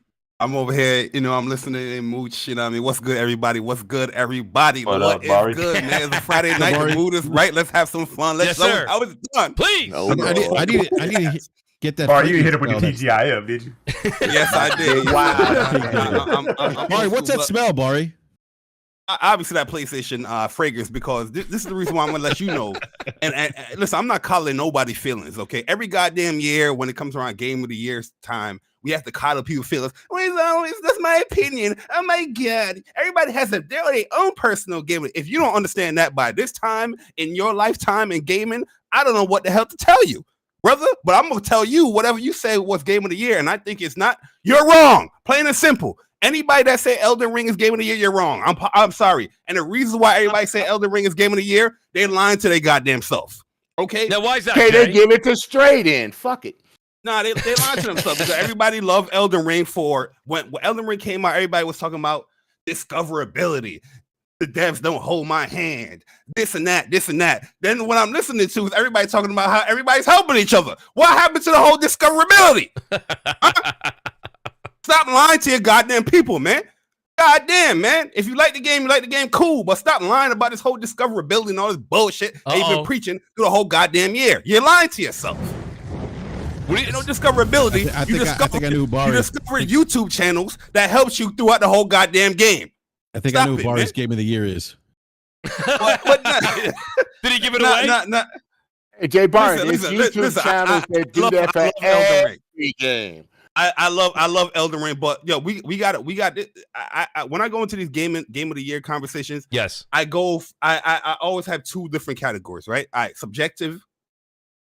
I'm over here, I'm listening to Mooch, you know what I mean? What's good, everybody? What's good, everybody? What is good, man? It's a Friday night. The mood is right. Let's have some fun. Let's sir. I was done. Please. I need to get that. Bar, you hit it with your TGIF, did you? Yes, I did. Wow. Barry, what's that smell, Barry? Obviously, that PlayStation fragrance, because this is the reason why I'm going to let you know. And listen, I'm not coddling nobody's feelings, okay? Every goddamn year when it comes around Game of the Year's time, we have to coddle people's feelings. That's my opinion. Oh, my God. Everybody has their own personal game. If you don't understand that by this time in your lifetime in gaming, I don't know what the hell to tell you, brother. But I'm going to tell you whatever you say was Game of the Year, and I think it's not. You're wrong. Plain and simple. Anybody that say Elden Ring is Game of the Year, you're wrong. I'm sorry. And the reason why everybody say Elden Ring is Game of the Year, they lying to their goddamn self. Okay? Now, why is that? Okay, they give it to straight in. Fuck it. Nah, they lying to themselves because everybody loved Elden Ring for when Elden Ring came out. Everybody was talking about discoverability. The devs don't hold my hand. This and that. Then what I'm listening to is everybody talking about how everybody's helping each other. What happened to the whole discoverability? Stop lying to your goddamn people, man. Goddamn, man. If you like the game, cool. But stop lying about this whole discoverability and all this bullshit that you've been preaching through the whole goddamn year. You're lying to yourself. You know, discoverability. You discover YouTube channels that helps you throughout the whole goddamn game. I think I know who Barry's Game of the Year is. What Did he give it away? Hey, Jay Barnes, it's YouTube channels that do that for every game. I love Elden Ring, but yo, we got it. When I go into these game of the year conversations, yes, I always have two different categories, right? All right, subjective,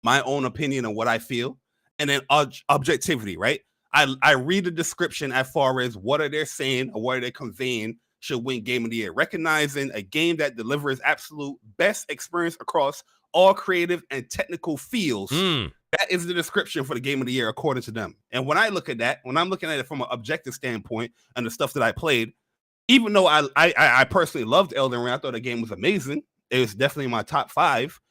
my own opinion on what I feel, and then objectivity, right? I read the description as far as what are they saying or what are they conveying should win Game of the Year, recognizing a game that delivers absolute best experience across all creative and technical fields. That is the description for the Game of the Year, according to them. And when I look at that, when I'm looking at it from an objective standpoint and the stuff that I played, even though I personally loved Elden Ring, I thought the game was amazing. It was definitely in my top 5.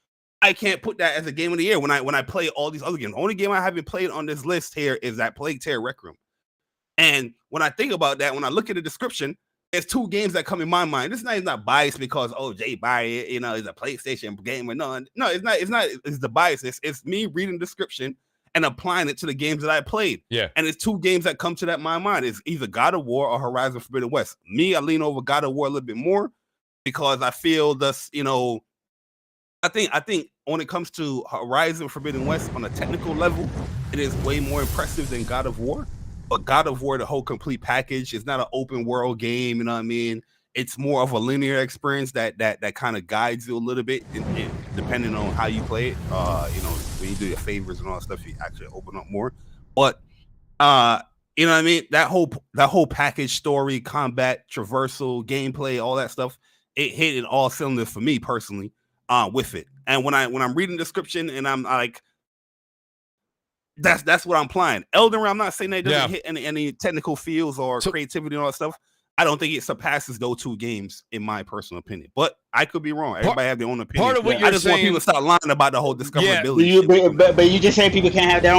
I can't put that as a Game of the Year when I play all these other games. The only game I haven't played on this list here is that Plague Tale Requiem. And when I think about that, when I look at the description, there's two games that come in my mind. This is not biased because Jay Barry, is a PlayStation game or none. No, it's not. It's the bias. It's me reading the description and applying it to the games that I played. Yeah. And it's two games that come to my mind. It's either God of War or Horizon Forbidden West. Me, I lean over God of War a little bit more because I feel this. I think when it comes to Horizon Forbidden West on a technical level, it is way more impressive than God of War. But God of War, the whole complete package, is not an open world game. You know what I mean? It's more of a linear experience that kind of guides you a little bit, depending on how you play it. When you do your favors and all that stuff, you actually open up more. But you know what I mean? That whole package, story, combat, traversal, gameplay, all that stuff, it hit in all cylinders for me personally. With it, and when I'm reading the description and I'm like, that's what I'm applying. Elden Ring, I'm not saying that it doesn't hit any technical fields or creativity and all that stuff. I don't think it surpasses those two games in my personal opinion, but I could be wrong. Everybody have their own opinion. Part of what you're I just want people to stop lying about the whole discoverability. Yeah, but you just saying people can't have their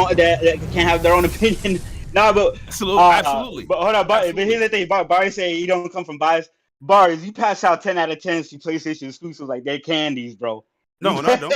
own opinion. No, but absolutely. But hold on, but here's the thing. Barry say you don't come from bias. Bars, you pass out 10 out of 10s to PlayStation exclusives like they're candies, bro. No, I don't.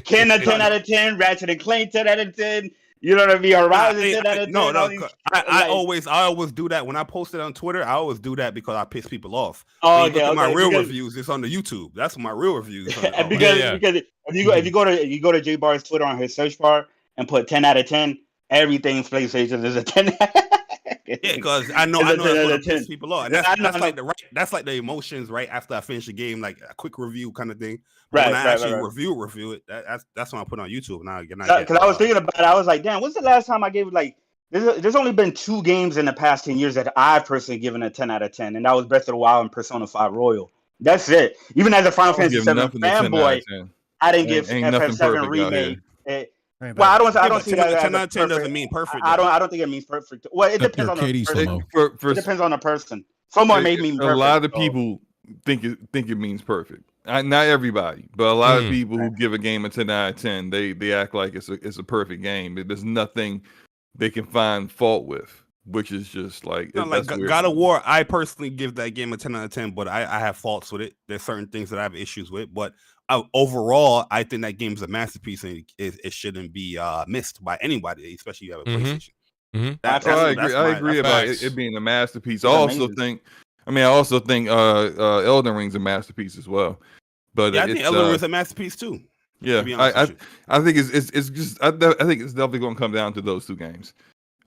Ken 10 out of 10, Ratchet and Clank 10 out of 10. You know what I mean? Horizon 10 out of 10. No. I always do that. When I post it on Twitter, I always do that because I piss people off. Oh, okay. My real reviews, it's on the YouTube. That's my real reviews. Because if you go to J Bar's Twitter on his search bar and put 10 out of 10, everything PlayStation is a 10. Yeah, because I know it's gonna piss people off. That's like the emotions right after I finish the game, like a quick review kind of thing. But when I actually review it, that's when I put on YouTube. Now, because I was thinking about it, I was like, damn, when's the last time I gave like? There's only been 2 games in the past 10 years that I've personally given a 10 out of 10, and that was Breath of the Wild and Persona 5 Royal. That's it. Even as a Final Fantasy 7 fanboy, I didn't give FF7 remake. Well, I don't see that. 10 out of 10 doesn't mean perfect. I don't think it means perfect. Well, it depends on the person. It depends on the person. Someone made me perfect. A lot of people think it means perfect. Not everybody, but a lot of people who give a game a 10 out of 10, they act like it's a perfect game. There's nothing they can find fault with, which is just like like God of War. I personally give that game a 10 out of 10, but I have faults with it. There's certain things that I have issues with, but overall, I think that game is a masterpiece, and it shouldn't be missed by anybody, especially if you have a PlayStation. I agree about it being a masterpiece. I also think Elden Ring's a masterpiece as well. But yeah, I think Elden Ring's a masterpiece too. Yeah, I think it's just I think it's definitely going to come down to those two games.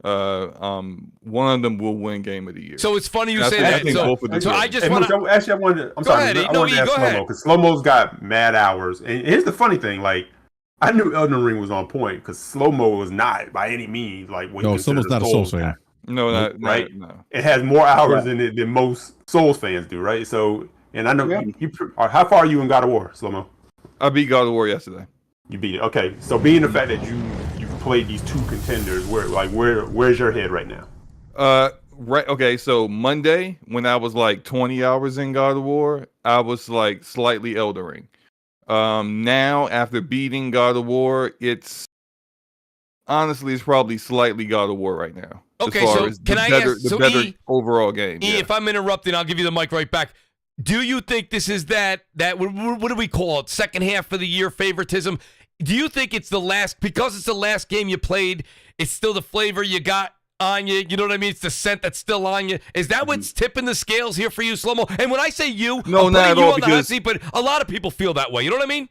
One of them will win Game of the Year. So it's funny you say that. So I just want to actually I wanted to ask Slow-Mo, because Slow-Mo's got mad hours. And here's the funny thing, like I knew Elden Ring was on point because Slow-Mo was not by any means like what Slow-Mo's not a Souls fan. No, right? No. It has more hours in it than most Souls fans do, right? So, and I know how far are you in God of War, Slow-Mo? I beat God of War yesterday. You beat it. Okay. So being the fact that you've played these two contenders, where's your head right now? Right. Okay. So Monday, when I was like 20 hours in God of War, I was like slightly Elden Ring. Now after beating God of War, it's probably slightly God of War right now. Okay, so can I ask? The better overall game. E, if I'm interrupting, I'll give you the mic right back. Do you think this is that what do we call it? Second half of the year favoritism? Do you think it's the last because it's the last game you played? It's still the flavor you got on you. You know what I mean? It's the scent that's still on you. Is that what's tipping the scales here for you, Slow-Mo? And when I say you, no, I'm not putting at you all. on the hot seat, but a lot of people feel that way. You know what I mean?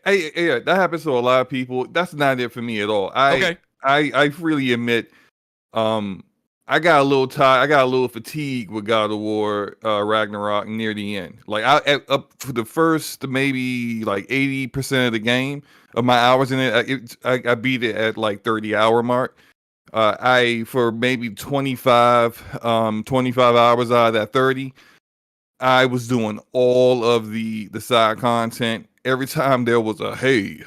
Yeah, that happens to a lot of people. That's not it for me at all. I freely admit, I got a little tired. I got a little fatigued with God of War Ragnarok near the end. Like up for the first maybe like 80% of the game of my hours in it, I beat it at like 30-hour mark. For maybe 25 hours out of that 30, I was doing all of the side content. Every time there was a hey,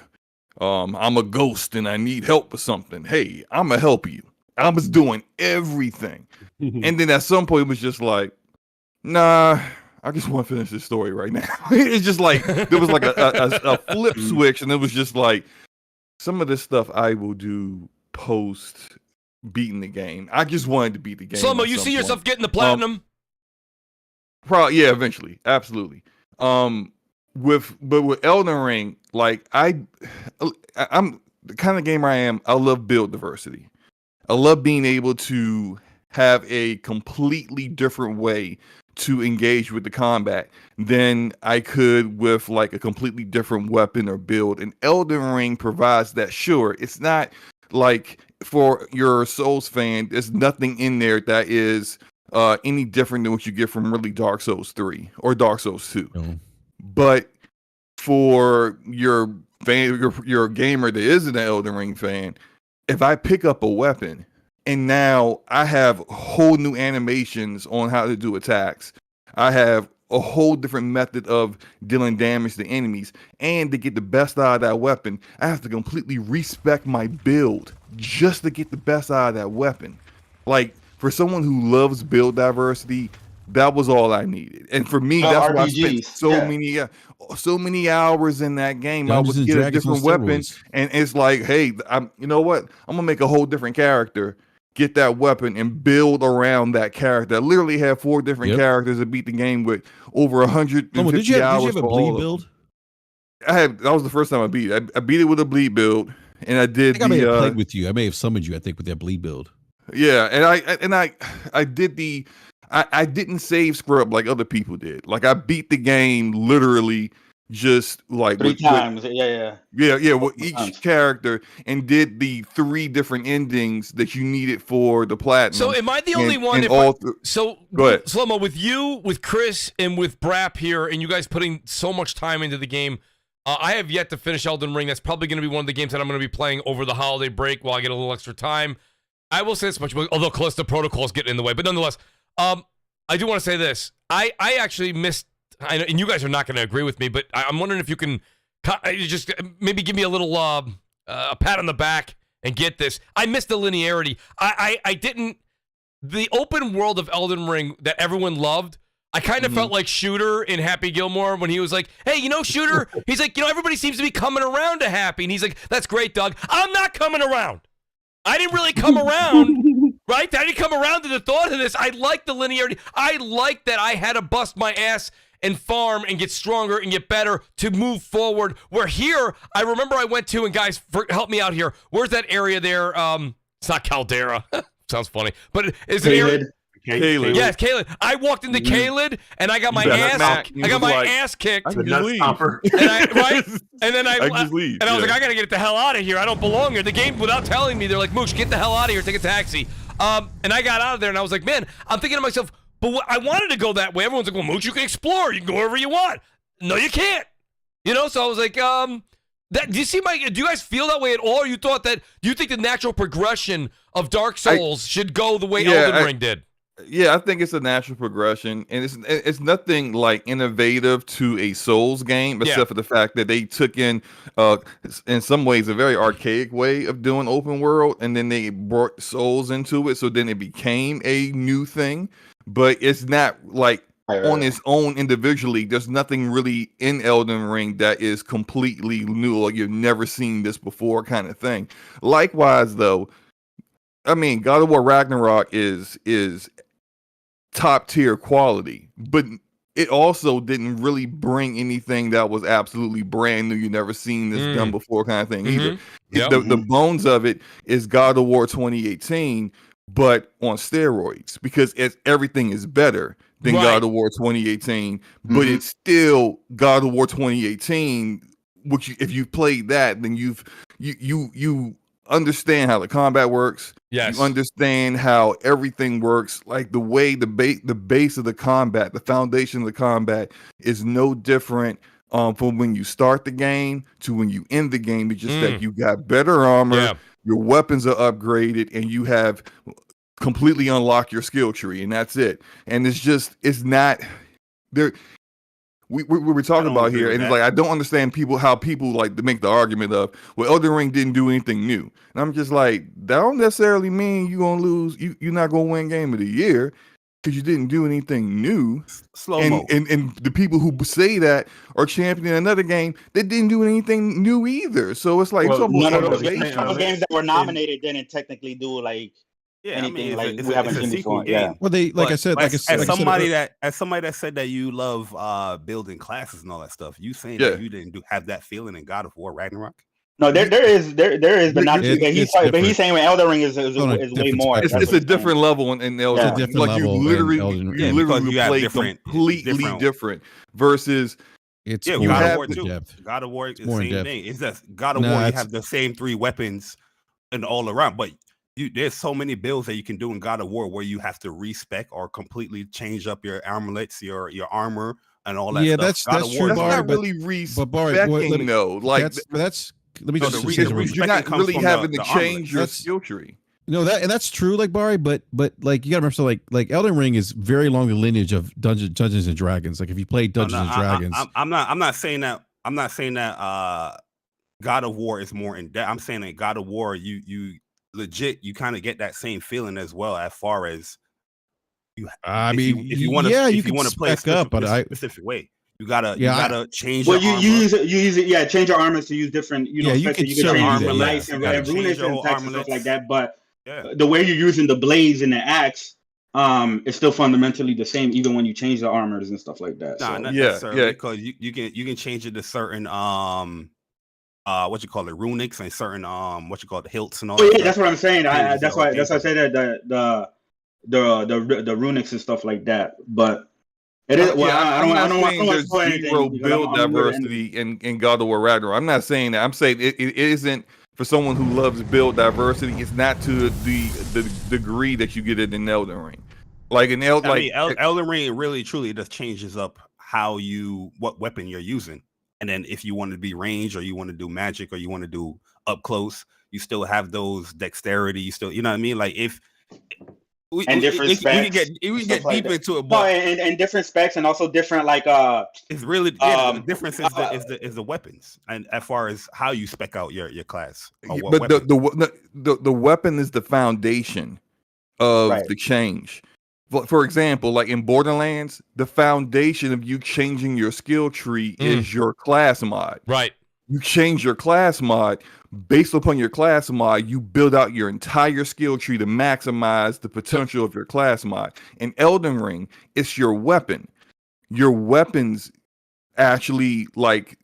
I'm a ghost and I need help with something. Hey, I'm gonna help you. I was doing everything. And then at some point it was just like, nah, I just want to finish this story right now. It's just like there was like a flip switch, and it was just like some of this stuff I will do post beating the game. I just wanted to beat the game. Slow-Mo, you see yourself getting the platinum? Probably, yeah, eventually. Absolutely. With Elden Ring, like I'm the kind of gamer I am, I love build diversity. I love being able to have a completely different way to engage with the combat than I could with like a completely different weapon or build. And Elden Ring provides that. Sure, it's not like for your Souls fan, there's nothing in there that is any different than what you get from really Dark Souls 3 or Dark Souls 2. No. But for your fan, your gamer that isn't an Elden Ring fan, if I pick up a weapon and now I have whole new animations on how to do attacks, I have a whole different method of dealing damage to enemies, and to get the best out of that weapon, I have to completely respec my build just to get the best out of that weapon. Like, for someone who loves build diversity, that was all I needed. And for me, that's why I spent so many hours in that game. I would get a different weapon, and it's like, hey, you know what? I'm gonna make a whole different character, get that weapon, and build around that character. I literally have 4 different characters to beat the game with over 150 hours. Did you have a bleed build? That was the first time I beat it. I beat it with a bleed build, and I did. I may have played with you. I may have summoned you, I think, with that bleed build. Yeah, and I did the. I didn't save scrub like other people did. Like, I beat the game literally just like 3 times. With each character, and did the 3 different endings that you needed for the platinum. So am I the only one? So go ahead. Slow-Mo, with you, with Chris, and with Brap here, and you guys putting so much time into the game, I have yet to finish Elden Ring. That's probably going to be one of the games that I'm going to be playing over the holiday break while I get a little extra time. I will say this much, although Callisto Protocol is getting in the way, but nonetheless, I do want to say this. I actually missed, and you guys are not going to agree with me, but I'm wondering if you can just maybe give me a little a pat on the back and get this. I missed the linearity. I didn't, the open world of Elden Ring that everyone loved, I kind of felt like Shooter in Happy Gilmore when he was like, hey, Shooter, he's like, everybody seems to be coming around to Happy. And he's like, that's great, Doug. I'm not coming around. I didn't really come around, right? I didn't come around to the thought of this. I like the linearity. I like that I had to bust my ass and farm and get stronger and get better to move forward. Where here, I remember I went to, and guys, help me out here. Where's that area there? It's not Caldera. Sounds funny. But is it area? Caelid. Yes, Caelid. I walked into Caelid and I got my ass kicked. The nut stomper. And then I was like, I gotta get the hell out of here. I don't belong here. The game, without telling me, they're like, Mooch, get the hell out of here. Take a taxi. And I got out of there and I was like, man, I'm thinking to myself, but I wanted to go that way. Everyone's like, well, Mooch, you can explore. You can go wherever you want. No, you can't. So I was like, do you guys feel that way at all? Or you thought that? Do you think the natural progression of Dark Souls should go the way Elden Ring did? Yeah, I think it's a natural progression, and it's nothing like innovative to a Souls game, except for the fact that they took in some ways, a very archaic way of doing open world, and then they brought Souls into it, so then it became a new thing. But it's not like on its own individually. There's nothing really in Elden Ring that is completely new, or you've never seen this before, kind of thing. Likewise, though, I mean, God of War Ragnarok is top tier quality, but it also didn't really bring anything that was absolutely brand new. You never seen this done before, kind of thing either. Yep. The bones of it is God of War 2018, but on steroids, because everything is better than God of War 2018, but it's still God of War 2018. Which, if you played that, then you understand how the combat works. Yes. You understand how everything works. Like the way the base of the combat, the foundation of the combat is no different from when you start the game to when you end the game. It's just that you got better armor, your weapons are upgraded, and you have completely unlocked your skill tree, and that's it. And it's not there. We were talking about here, and it's like I don't understand how people like to make the argument of, well, Elden Ring didn't do anything new, and I'm just like, that don't necessarily mean you're gonna lose. You're not gonna win Game of the Year because you didn't do anything new. Slow-mo. And the people who say that are championing another game that didn't do anything new either. So it's like none of those games that were nominated didn't technically do like. Yeah, anything I mean, we haven't seen before. Yeah. Well, as somebody that said that you love building classes and all that stuff, you saying that you didn't have that feeling in God of War Ragnarok? No, there is, but not. But he's saying Elden Ring is way more. It's a different level in Elden Ring. Like you literally play completely different versus. It's God of War too. God of War is the same thing. It's just God of War. You have the same 3 weapons and all around, but. There's so many builds that you can do in God of War where you have to respec or completely change up your armlets, your armor, and all that. Yeah, stuff. that's true. That's not really respecting though. Like that's let me just say you're not really having to change your skill tree. No, that's true, like Barry, but like you gotta remember, so like Elden Ring is very long the lineage of Dungeons and Dragons. Like if you play Dungeons and Dragons, I'm not saying that. I'm not saying that God of War is more in depth. I'm saying that God of War, you legit, you kind of get that same feeling as well, as far as you. If you want to play a specific way, you gotta change. Well, you use it. Yeah, change your armors to use different. You can change armor lights and runics and stuff like that. But the way you're using the blades and the axe, it's still fundamentally the same, even when you change the armors and stuff like that. Not necessarily, because you can change it to certain what you call it, runics, and certain what you call the hilts and all. Oh yeah, that's what I'm saying. That's why I say that the runics and stuff like that. But it is. Well, I don't want to zero build diversity in God of War Ragnarok. I'm not saying that. I'm saying it isn't for someone who loves build diversity. It's not to the degree that you get it in Elden Ring. Like in Elden Ring, really truly just changes up what weapon you're using. And then if you want to be range, or you want to do magic, or you want to do up close, you still have those dexterity. You still, you know what I mean? Like we can get deep into it, but and different specs, and also different it's really the difference is the weapons, and as far as how you spec out your class. But the weapon is the foundation of the change. For example, like in Borderlands, the foundation of you changing your skill tree is your class mod. Right. You change your class mod. Based upon your class mod, you build out your entire skill tree to maximize the potential of your class mod. In Elden Ring, it's your weapon. Your weapons actually, like,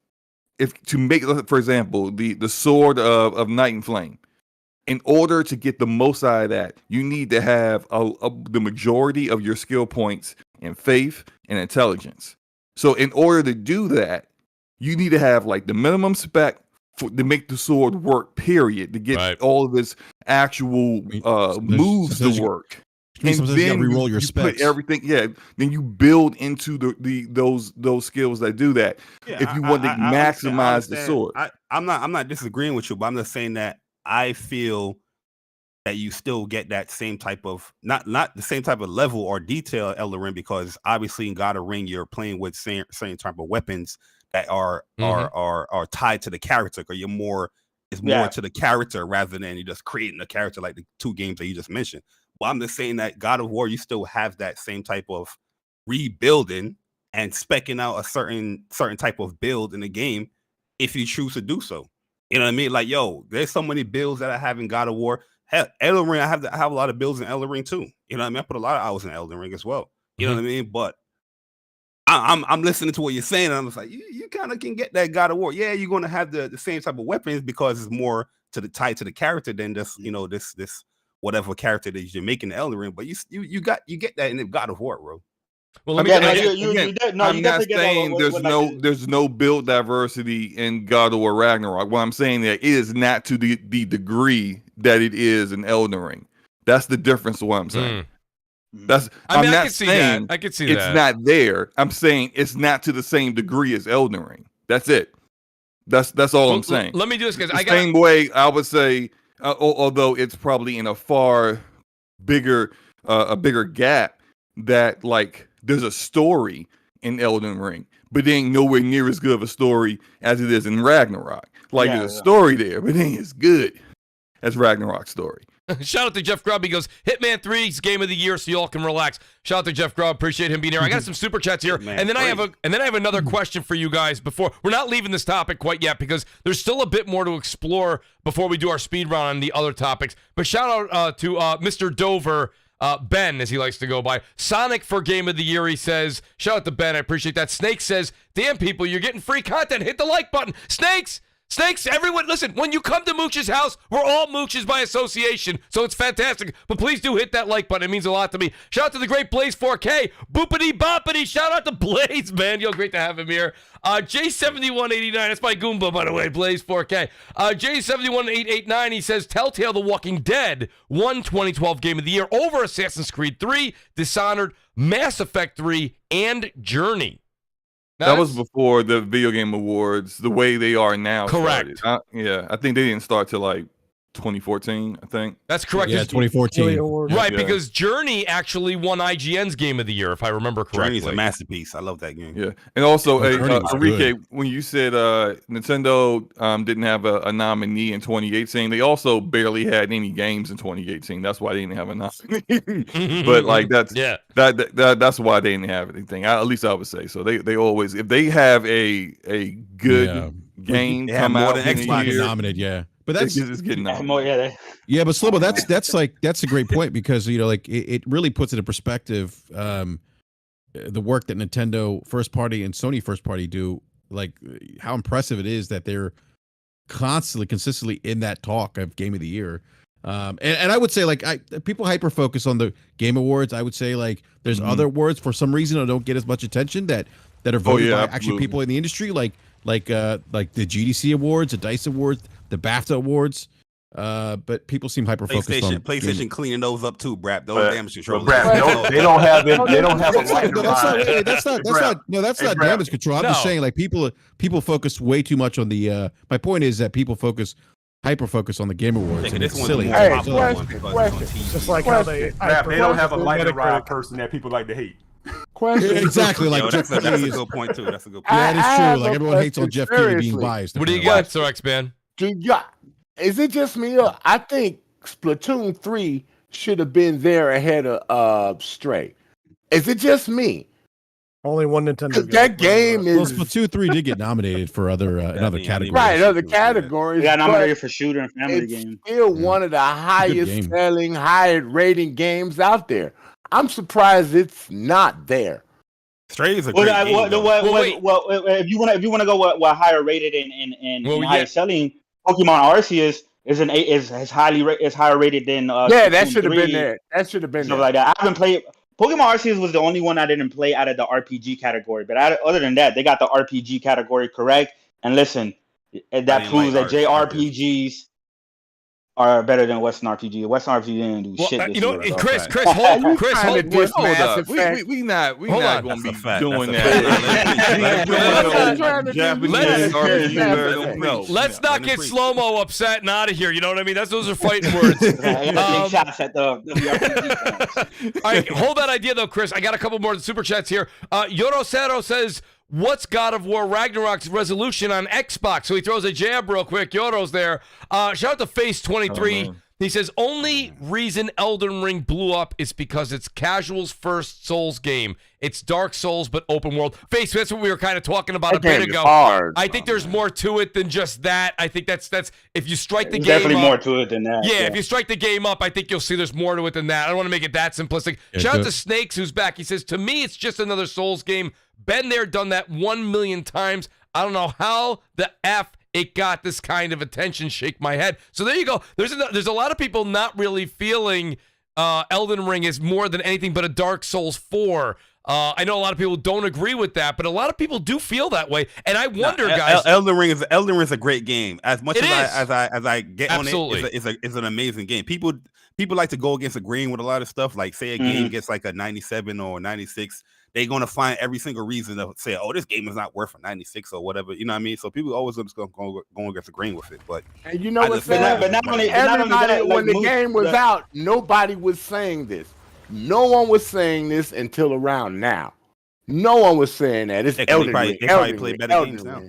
if to make, for example, the sword of Night and Flame. In order to get the most out of that, you need to have the majority of your skill points in faith and intelligence. So in order to do that, you need to have like the minimum spec to make the sword work, period, to get all of its actual moves to work. And then re-roll your specs. Put everything, then you build into those skills that do that. Yeah, if you want to maximize the sword. I'm not disagreeing with you, but I'm just saying that I feel that you still get that same type of not the same type of level or detail Elden Ring, because obviously in God of Ring you're playing with same type of weapons that are tied to the character, or you're more to the character rather than you just creating a character like the two games that you just mentioned. But I'm just saying that God of War, you still have that same type of rebuilding and specking out a certain type of build in the game if you choose to do so. You know what I mean? Like, yo, there's so many builds that I have in God of War. Hell, Elden Ring, I have a lot of builds in Elden Ring too. You know what I mean? I put a lot of hours in Elden Ring as well. You know what I mean? But I'm listening to what you're saying, and I'm just like, you kind of can get that God of War. Yeah, you're going to have the same type of weapons because it's more tied to the character than just this whatever character that you're making in Elden Ring. But you get that in the God of War, bro. Well, let me I'm not saying there's no build diversity in God of War Ragnarok. What I'm saying that it is not to the degree that it is in Elden Ring. That's the difference to what I'm saying. I'm not saying I can see it's that. not there. I'm saying it's not to the same degree as Elden Ring. That's it. That's all I'm saying. Let me do this, because I got same way I would say, although it's probably in a far bigger gap, that like there's a story in Elden Ring, but it ain't nowhere near as good of a story as it is in Ragnarok. Like there's a story there, but it ain't as good as Ragnarok's story. Shout out to Jeff Grubb. He goes, Hitman 3's game of the year, so y'all can relax. Shout out to Jeff Grubb. Appreciate him being here. I got some super chats here, and then I have another question for you guys. Before we're not leaving this topic quite yet, because there's still a bit more to explore before we do our speed run on the other topics. But shout out to Mr. Dover, Ben, as he likes to go by. Sonic for game of the year, he says. Shout out to Ben. I appreciate that. Snake says, damn people, you're getting free content. Hit the like button. Snakes, everyone, listen, when you come to Mooch's house, we're all Mooches by association, so it's fantastic. But please do hit that like button. It means a lot to me. Shout out to the great Blaze 4K. Boopity boppity. Shout out to Blaze, man. Yo, great to have him here. J7189, that's my Goomba, by the way, Blaze 4K. J71889, he says, Telltale The Walking Dead won 2012 Game of the Year over Assassin's Creed 3, Dishonored, Mass Effect 3, and Journey. That was before the video game awards, the way they are now. Correct. I think they didn't start till like 2014, I think. That's correct. Yeah, 2014. Right, because Journey actually won IGN's Game of the Year, if I remember correctly. Journey's a masterpiece. I love that game. Yeah, and also, Enrique, when you said Nintendo didn't have a nominee in 2018, they also barely had any games in 2018. That's why they didn't have a nominee. But like that's why they didn't have anything. At least I would say so. They always, if they have a good game come out in a year, nominated, but that's just getting but Slobo, that's a great point, because it really puts into perspective the work that Nintendo first party and Sony first party do, like how impressive it is that they're consistently in that talk of Game of the Year. And I would say people hyper focus on the Game Awards. I would say there's other awards for some reason that don't get as much attention that are voted by actually people in the industry, like the GDC Awards, the DICE Awards, the BAFTA Awards. But people seem hyper focused on PlayStation cleaning those up too, Brap. Those damage controllers. They don't have it. They don't have a light. That's not damage control. I'm just saying people focus way too much on the. My point is that people hyper focus on the Game Awards, and it's silly. Just like how they don't have a light ride person that people like to hate. Question. Exactly, that's a good point too. That's a good point. Yeah, that is true. Everyone hates on Jeff Keighley being biased. What do you got, Sir X-Man? Is it just me, or I think Splatoon 3 should have been there ahead of Stray. Is it just me? Only one Nintendo. That game is. Well, Splatoon 3 did get nominated for other in other categories. Right, other categories. They got nominated for shooter and family game. Still one of the highest selling, highest rating games out there. I'm surprised it's not there. Stray is a great game. Well, if you want to go what higher rated and higher selling, Pokemon Arceus is higher rated than that should have been there. That should have been there. Like that. I haven't played. Pokemon Arceus was the only one I didn't play out of the RPG category. But other than that, they got the RPG category correct. And listen, that proves that JRPGs are better than Western RPG. Western RPG didn't do shit. You know, Chris, hold up. We not going to be doing that. Let's not get Slow-Mo upset and out of here. You know what I mean? Those are fighting words. Shots at the RPG. All right, hold that idea though, Chris. I got a couple more super chats here. Yorosero says, what's God of War Ragnarok's resolution on Xbox? So he throws a jab real quick. Yoro's there. Shout out to Face23. He says, only reason Elden Ring blew up is because it's casual's first Souls game. It's Dark Souls, but open world. Face, that's what we were kind of talking about a bit ago. I think there's more to it than just that. I think that's if you strike the game definitely more to it than that. Yeah, if you strike the game up, I think you'll see there's more to it than that. I don't want to make it that simplistic. Shout out to Snakes, who's back. He says, to me, it's just another Souls game. Been there, done that 1 million times. I don't know how the F it got this kind of attention. Shake my head. So there you go. There's a lot of people not really feeling Elden Ring is more than anything but a Dark Souls 4. I know a lot of people don't agree with that, but a lot of people do feel that way. And I wonder, guys, Elden Ring is a great game. As much as I get on it, it's an amazing game. People like to go against agreeing with a lot of stuff. Like say a game gets like a 97 or 96. They're going to find every single reason to say, oh, this game is not worth a 96 or whatever. You know what I mean? So people always just going against agreeing with it. But and you know what's sad? But not only that, when the game was out, nobody was saying this. No one was saying this until around now. No one was saying that. It's Elden Ring. They probably play better games now.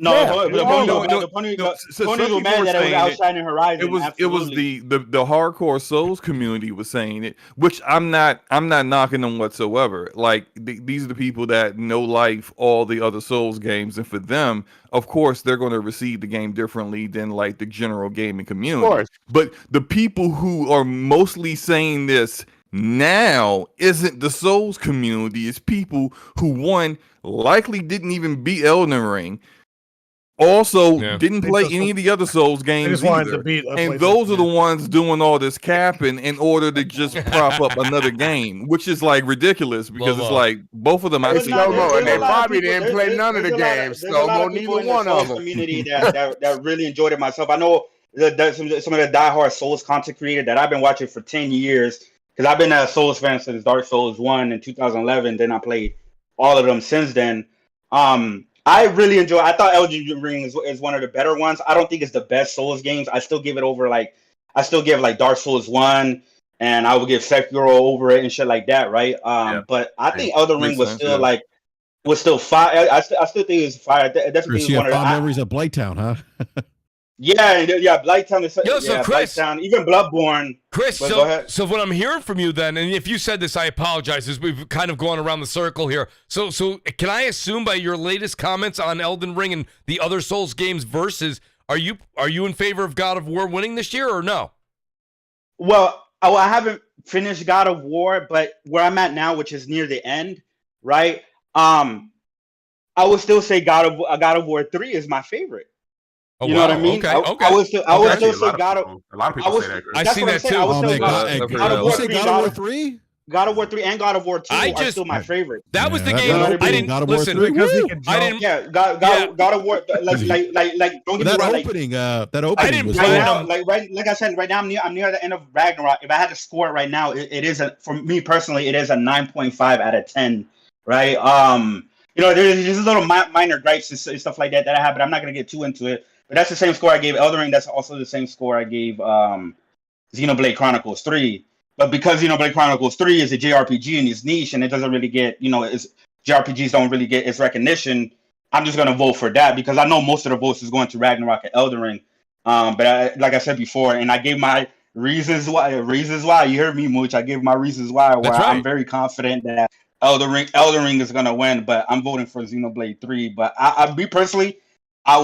The Pony was mad that it was outshining Horizon. It was the hardcore Souls community was saying it, which I'm not knocking them whatsoever. Like these are the people that know life all the other Souls games, and for them, of course, they're going to receive the game differently than like the general gaming community. Of course. But the people who are mostly saying this now isn't the Souls community. It's people who likely didn't even beat Elden Ring. Also, didn't play any of the other Souls games either. And those are the ones doing all this capping in order to just prop up another game, which is like ridiculous because it's like both of them. And they probably didn't play none of the games. So neither one of them. Community that really enjoyed it myself. I know that some of the diehard Souls content creators that I've been watching for 10 years because I've been a Souls fan since Dark Souls 1 in 2011. Then I played all of them since then. I really enjoy. I thought Elden Ring is one of the better ones. I don't think it's the best Souls games. I still give it over I still give like Dark Souls 1, and I would give Sekiro over it and shit like that, right? But I think Elden Ring was still fire. I still think it's fire. Definitely Chris, you have fond memories of Blighttown, huh? Yeah, Blighttown is. So Chris, Blighttown, even Bloodborne. Chris, so what I'm hearing from you then, and if you said this, I apologize, is we've kind of gone around the circle here. So can I assume by your latest comments on Elden Ring and the other Souls games versus, are you in favor of God of War winning this year or no? Well, I haven't finished God of War, but where I'm at now, which is near the end, right? I would still say God of War 3 is my favorite. You know what I mean? Okay. I would still say God of War. A lot of people say that. I see that too. God of War 3. God of War 3? God of War 3 and God of War 2 are still my favorite. That was the game I didn't listen because he can jump. I didn't. Yeah, God of War like don't get me wrong. That opening was right now, like I said, right now I'm near the end of Ragnarok. If I had to score it right now, it is for me personally, it is a 9.5 out of 10. Right? You know, there's just little minor gripes and stuff like that I have, but I'm not gonna get too into it. But that's the same score I gave Elden Ring. That's also the same score I gave Xenoblade Chronicles 3. But because Xenoblade Chronicles 3 is a JRPG and it's niche and it doesn't really get, JRPGs don't really get its recognition, I'm just going to vote for that because I know most of the votes is going to Ragnarok and Elden Ring. But like I said before, and I gave my reasons why. You heard me, Mooch. I gave my reasons why. Where That's right. I'm very confident that Elden Ring is gonna win, but I'm voting for Xenoblade 3. But me personally, I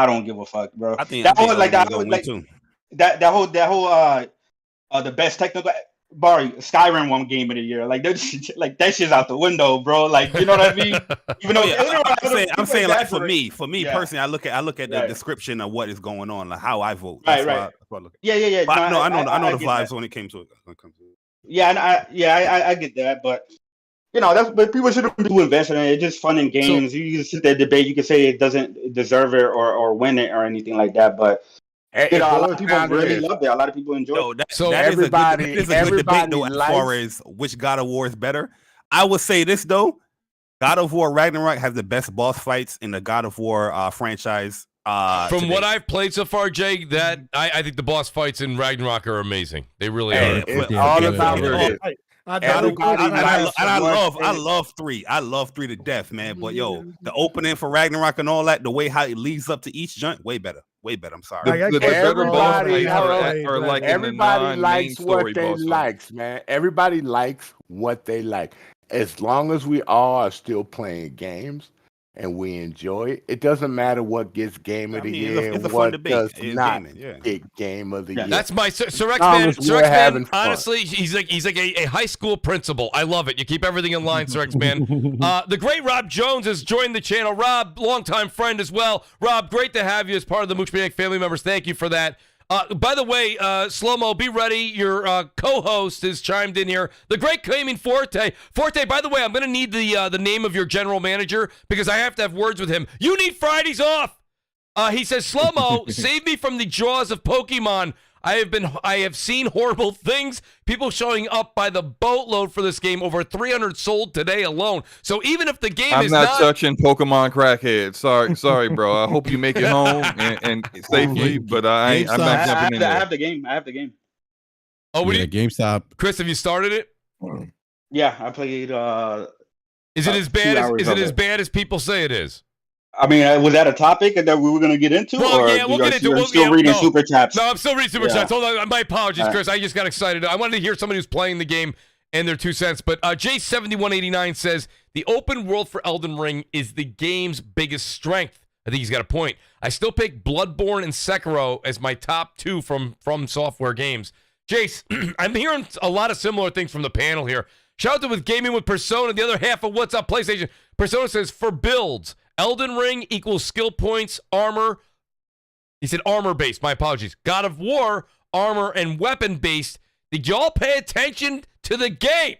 don't give a fuck, bro. I think that I think was like that. Elden Ring's gonna win too. That whole the best technical. Skyrim won Game of the Year. Like that shit's out the window, bro. Like, you know what I mean? Even though I'm saying like for me personally, I look at the description of what is going on, like how I vote. That's why I look at. Yeah. But I know the vibes when it came to it. Yeah, and I get that, but but people shouldn't be too invested in it. It's just fun in games. You can sit there debate. You can say it doesn't deserve it or win it or anything like that, but. A lot of people really loved it. A lot of people enjoyed it. So everybody is a good debate though, as far as which God of War is better. I would say this though: God of War Ragnarok has the best boss fights in the God of War franchise. From what I've played so far, Jay, that I think the boss fights in Ragnarok are amazing. They really are. It's all about it. I love 3. I love 3 to death, man. But the opening for Ragnarok and all that, the way how it leads up to each joint, way better. I'm sorry. The better boss fights are like everybody likes what they likes, man. Everybody likes what they like. As long as we all are still playing games and we enjoy it, it doesn't matter what gets Game of the Year and what does not get Game of the Year. That's my Surex man. Honestly, he's like a high school principal. I love it. You keep everything in line, Surex man. The great Rob Jones has joined the channel. Rob, longtime friend as well. Rob, great to have you as part of the Mooch Maniac family members. Thank you for that. By the way, Slow-Mo, be ready. Your co-host has chimed in here. The great Gaming Forte. Forte, by the way, I'm going to need the name of your general manager because I have to have words with him. You need Fridays off. He says, Slow-Mo, save me from the jaws of Pokemon. I have seen horrible things. People showing up by the boatload for this game. Over 300 sold today alone. So even if the game is not... I'm not touching Pokemon crackhead. Sorry, bro. I hope you make it home and safely, but I'm not jumping in there. I have the game. Oh, GameStop. Chris, have you started it? Yeah, I played... Is it as bad as people say it is? I mean, was that a topic that we were going to get into? Well, yeah, we'll get into it. Still reading super chats. No, I'm still reading super chats. Hold on. My apologies, Chris. I just got excited. I wanted to hear somebody who's playing the game and their 2 cents. But J7189 says, the open world for Elden Ring is the game's biggest strength. I think he's got a point. I still pick Bloodborne and Sekiro as my top 2 from Software games. Jace, I'm hearing a lot of similar things from the panel here. Shout out to With Gaming with Persona, the other half of What's Up PlayStation. Persona says, for builds, Elden Ring equals skill points, armor. He said armor-based. My apologies. God of War, armor and weapon-based. Did y'all pay attention to the game?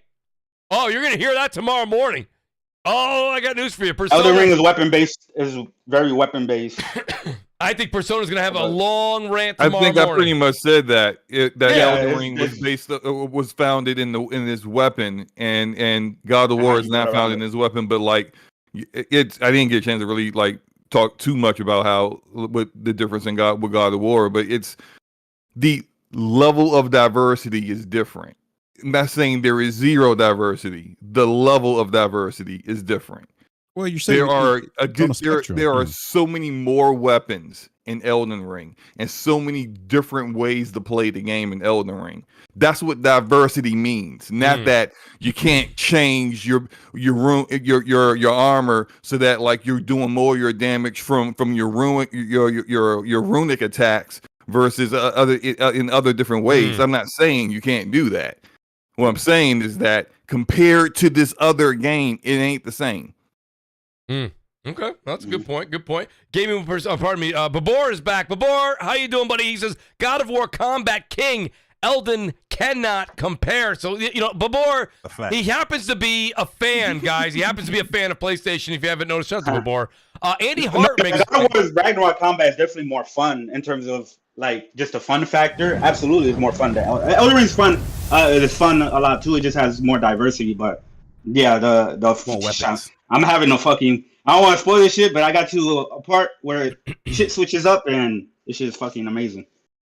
Oh, you're going to hear that tomorrow morning. Oh, I got news for you. Persona. Elden Ring is weapon-based. Is very weapon-based. I think Persona's going to have a long rant tomorrow morning. I pretty much said that. Elden Ring was founded in this weapon, and God of War is not founded in this weapon, but like, I didn't get a chance to really like talk too much about what the difference in God of War, but it's the level of diversity is different. I'm not saying there is zero diversity. The level of diversity is different. Well, you're saying there are so many more weapons in Elden Ring and so many different ways to play the game in Elden Ring. That's what diversity means. Not that you can't change your armor so that like you're doing more of your damage from your runic attacks versus in other different ways. I'm not saying you can't do that. What I'm saying is that compared to this other game, it ain't the same. Okay, that's a good point. Good point. Gaming person, pardon me. Babor is back. Babor, how you doing, buddy? He says, God of War Combat King, Elden cannot compare. So, Babor, he happens to be a fan, guys. He happens to be a fan of PlayStation, if you haven't noticed. Shout out to Babor. Andy Hart makes... God of War's Ragnarok Combat is definitely more fun in terms of, like, just a fun factor. Absolutely, it's more fun. Elden Ring's fun. It's fun a lot, too. It just has more diversity, but, yeah, the more weapons. I'm having no fucking... I don't want to spoil this shit, but I got to a part where shit switches up, and this shit is fucking amazing.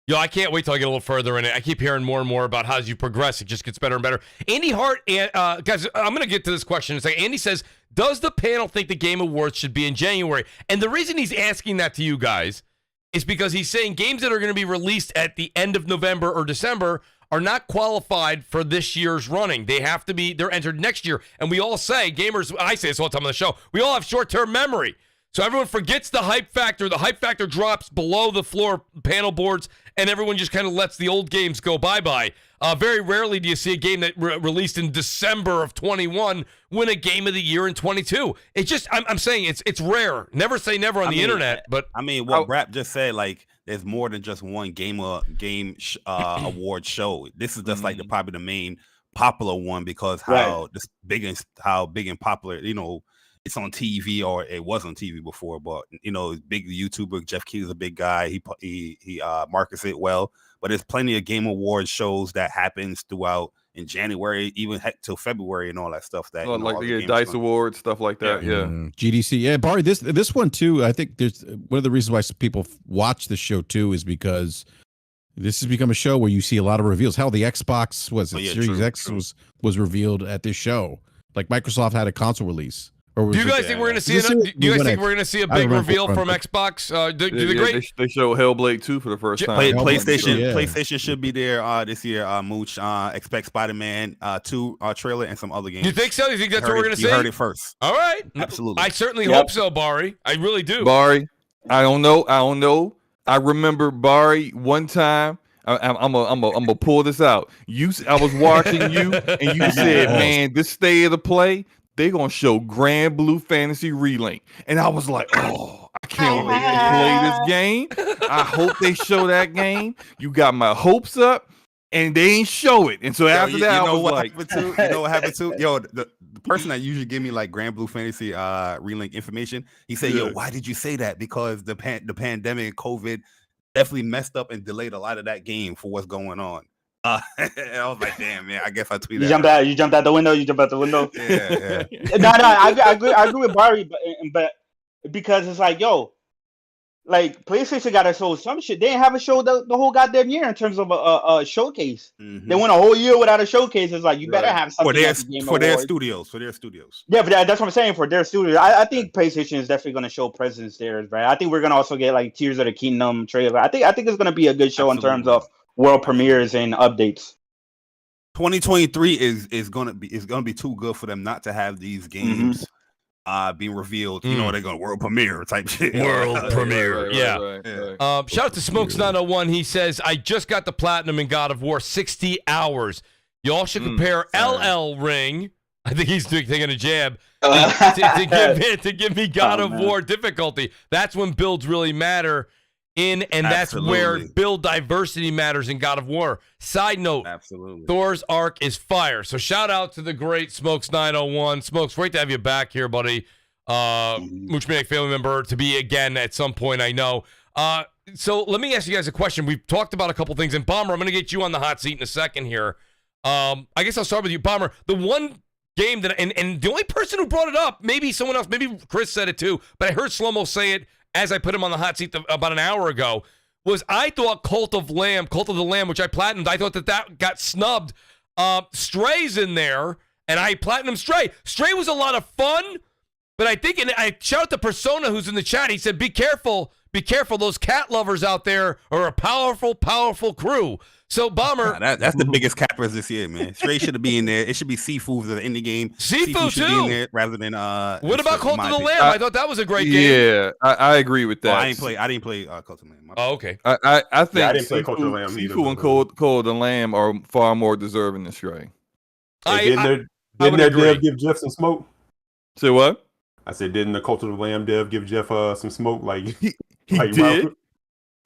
Yo, I can't wait till I get a little further in it. I keep hearing more and more about how as you progress, it just gets better and better. Andy Hart, guys, I'm going to get to this question in a second. Andy says, does the panel think the Game Awards should be in January? And the reason he's asking that to you guys is because he's saying games that are going to be released at the end of November or December are not qualified for this year's running. They have to be, they're entered next year. And we all say, gamers, I say this all the time on the show, we all have short-term memory. So everyone forgets the hype factor. The hype factor drops below the floor panel boards, and everyone just kind of lets the old games go bye-bye. Very rarely do you see a game that released in December of 21 win a game of the year in 22. It's just, I'm saying it's rare. Never say never on the internet, but I mean, what Rap just said, like, there's more than just one game award show. This is just like probably the main popular one because how big and popular, you know, it's on TV, or it was on TV before, but you know, big YouTuber Jeff Keighley is a big guy. He markets it well, but there's plenty of Game Awards shows that happens throughout in January, even till February, and all that stuff. That like the Dice Awards, stuff like that. Yeah. GDC. Yeah, Barry. This one too. I think there's one of the reasons why people watch the show too is because this has become a show where you see a lot of reveals. Hell, the Xbox Series X was revealed at this show. Like Microsoft had a console release. Do you guys think we're going to see? Do you guys think we're going to see a big reveal from Xbox? They show Hellblade 2 for the first time. PlayStation should be there this year. Mooch, expect Spider-Man 2 trailer and some other games. You think so? You think that's what we're going to see? You heard it first. All right, absolutely. I certainly hope so, Barry. I really do. Barry, I don't know. I remember Barry one time. I'm gonna pull this out. I was watching you, and you said, "Man, this state of the play." They're going to show Grand Blue Fantasy Relink. And I was like, oh, I can't wait to play this game. I hope they show that game. You got my hopes up, and they ain't show it. And so after that, I was like... you know what happened to? Yo, the person that usually give me like Grand Blue Fantasy Relink information, he said, yo, why did you say that? Because the pandemic and COVID definitely messed up and delayed a lot of that game for what's going on. I was like, damn, man, I guess I tweeted. You jumped out the window. Yeah. No, I agree with Barry, but because it's like, yo, like PlayStation got to show some shit. They didn't have a show the whole goddamn year in terms of a showcase. They went a whole year without a showcase. It's like you better have something for their studios. Yeah, but that's what I'm saying, for their studios. I think PlayStation is definitely going to show presence there, right? I think we're going to also get like Tears of the Kingdom trailer. I think it's going to be a good show in terms of world premieres and updates. 2023 is gonna be too good for them not to have these games being revealed. You know, they're gonna world premiere type shit. World premiere, shout out to Smokes901. He says, I just got the platinum in God of War, 60 hours. Y'all should compare LL Ring. I think he's taking a jab to give me God of War difficulty. That's when builds really matter. That's where build diversity matters in God of War. Side note, Thor's Ark is fire. So shout out to the great Smokes901. Smokes, great to have you back here, buddy. Mooch Maniac family member to be again at some point, I know. So let me ask you guys a question. We've talked about a couple things, and Bomber, I'm going to get you on the hot seat in a second here. I guess I'll start with you, Bomber. The one game that, and the only person who brought it up, maybe someone else, maybe Chris said it too, but I heard Slow-Mo say it as I put him on the hot seat about an hour ago, was I thought Cult of the Lamb, which I platinumed, I thought that got snubbed. Stray's in there, and I platinumed Stray. Stray was a lot of fun, but I think, and I shout out to Persona who's in the chat, he said, be careful, those cat lovers out there are a powerful, powerful crew. So, Bomber. That's the biggest cappers this year, man. Stray should be in there. It should be Sifu in the game. Sifu should be in there rather than What about Cult of the Lamb? I thought that was a great game. Yeah, I agree with that. I didn't play Cult of the Lamb. Oh, okay. I think I didn't play Cult of the Lamb either. Sifu and Cult of the Lamb are far more deserving than Stray. Didn't their dev give Jeff some smoke? Say what? I said, didn't the Cult of the Lamb dev give Jeff some smoke? Like he did.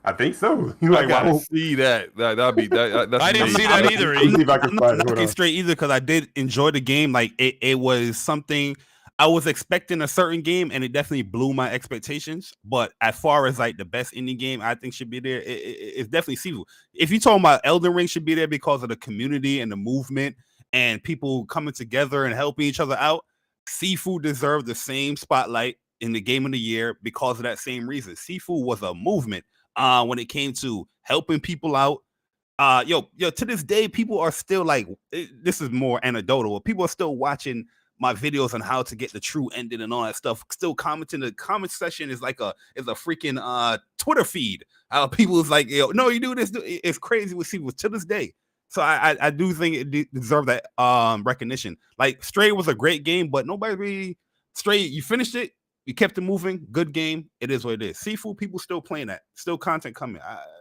I think so. I gotta see that. That'd be that. That's I didn't see that either. I'm not looking straight either because I did enjoy the game. Like it was something I was expecting a certain game, and it definitely blew my expectations. But as far as like the best indie game, I think should be there. It's definitely Sifu. If you're talking about Elden Ring, should be there because of the community and the movement and people coming together and helping each other out. Sifu deserved the same spotlight in the game of the year because of that same reason. Sifu was a movement. When it came to helping people out, yo, to this day, people are still like, this is more anecdotal. People are still watching my videos on how to get the true ending and all that stuff. Still commenting. The comment section is like a freaking Twitter feed. People is like, yo, no, you do this. It's crazy with people to this day. So I do think it deserves that recognition. Like Stray was a great game, but nobody really Stray. You finished it. You kept it moving. Good game. It is what it is. Sifu, people still playing that. Still content coming.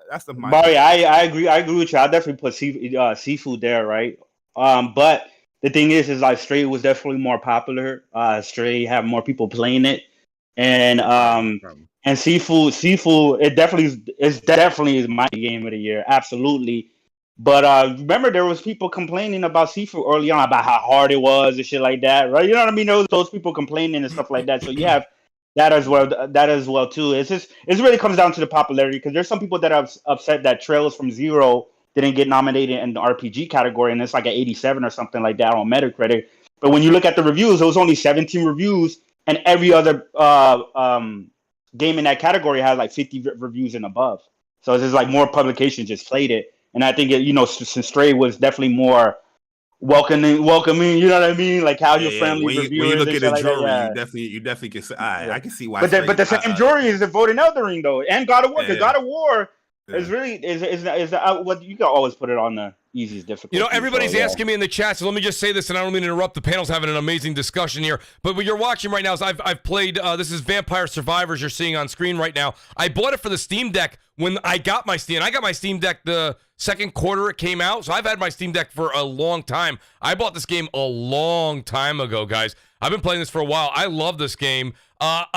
That's the mind. Barry, I agree. I agree with you. I definitely put Sifu there, right? But the thing is like Stray was definitely more popular. Stray had more people playing it, and Sifu, it definitely is my game of the year, absolutely. But remember, there was people complaining about Sifu early on about how hard it was and shit like that, right? You know what I mean? Those people complaining and stuff like that. So you have that as well. That as well too. It really comes down to the popularity, because there's some people that are upset that Trails from Zero didn't get nominated in the RPG category, and it's like an 87 or something like that on Metacritic. But when you look at the reviews, it was only 17 reviews, and every other game in that category has like 50 reviews and above. So it's just like more publications just played it. And I think, since Stray was definitely more welcoming, you know what I mean? Like how your friendly reviewers. When you look at the like jury, that, you definitely can say, I can see why. But the same jury is voting Elden Ring though, and God of War. Because God of War is really is what you can always put it on the easiest difficulty. Everybody's asking me in the chat, so let me just say this, and I don't mean to interrupt. The panel's having an amazing discussion here. But what you're watching right now is I've played. This is Vampire Survivors. You're seeing on screen right now. I bought it for the Steam Deck when I got my Steam. I got my Steam Deck the second quarter it came out, so I've had my Steam Deck for a long time. I bought this game a long time ago, guys. I've been playing this for a while. I love this game. And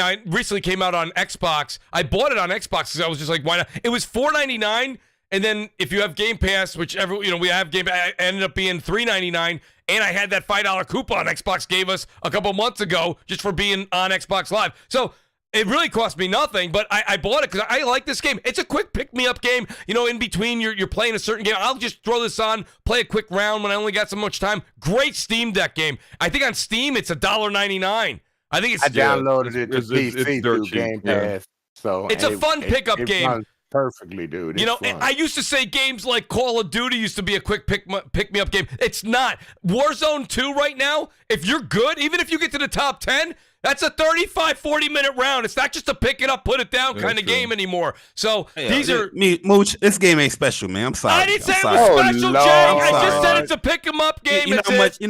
I recently came out on Xbox. I bought it on Xbox because I was just like, why not? It was $4.99, and then if you have Game Pass, whichever we have Game Pass, ended up being $3.99. And I had that $5 coupon Xbox gave us a couple months ago just for being on Xbox Live. So it really cost me nothing, but I bought it because I like this game. It's a quick pick-me-up game. In between you're playing a certain game. I'll just throw this on, play a quick round when I only got so much time. Great Steam Deck game. I think on Steam it's $1.99. I think it's. I downloaded it to PC through Game Pass, so it's a fun pickup game. Runs perfectly, dude. I used to say games like Call of Duty used to be a quick pick-me-up game. It's not. Warzone 2 right now, if you're good, even if you get to the top 10, that's a 35, 40-minute round. It's not just a pick it up, put it down kind of game anymore. So these are Mooch. This game ain't special, man. I'm sorry. I didn't say it was special, Jay. I just said it's a pick 'em up game. You know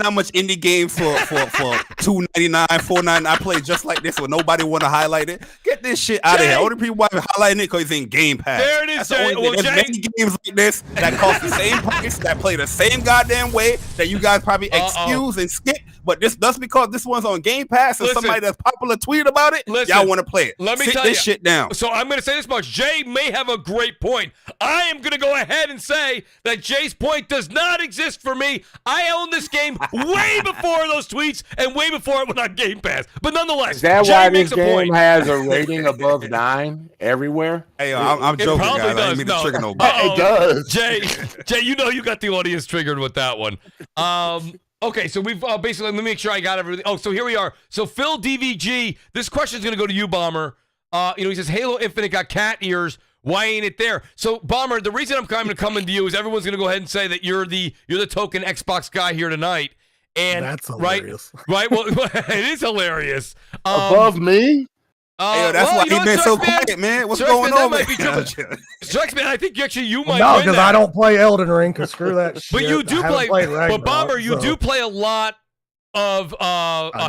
how much indie games for $2.99, $4.99 I play just like this where nobody want to highlight it. Get this shit out of here. Only people highlighting it because it's in Game Pass. There it is, Jay. There's many games like this that cost the same price, that play the same goddamn way, that you guys probably excuse and skip. But just because this one's on Game Pass and somebody that's popular tweet about it, y'all want to play it. Let me Sit tell this you. shit down. So I'm going to say this much. Jay may have a great point. I am going to go ahead and say that Jay's point does not exist for me. I own this game way before those tweets and way before it went on Game Pass. But nonetheless, is that Jay why makes this a game point. has a rating above 9 everywhere? Hey, I'm joking, probably guys. does. I didn't mean to trigger nobody. It does. Jay, you know you got the audience triggered with that one. Okay, so we've basically, let me make sure I got everything. Oh, so here we are. So Phil DVG, this question is going to go to you, Bomber. He says, Halo Infinite got cat ears. Why ain't it there? So, Bomber, the reason I'm coming to you is everyone's going to go ahead and say that you're the token Xbox guy here tonight. And that's hilarious. Right? Well, it is hilarious. Above me? Hey, that's why he's been so quiet, man. What's going on? Strixman, I think you might. No, because I don't play Elden Ring. Because screw that shit. But you do play. Ragnarok, but Bomber, you do play a lot of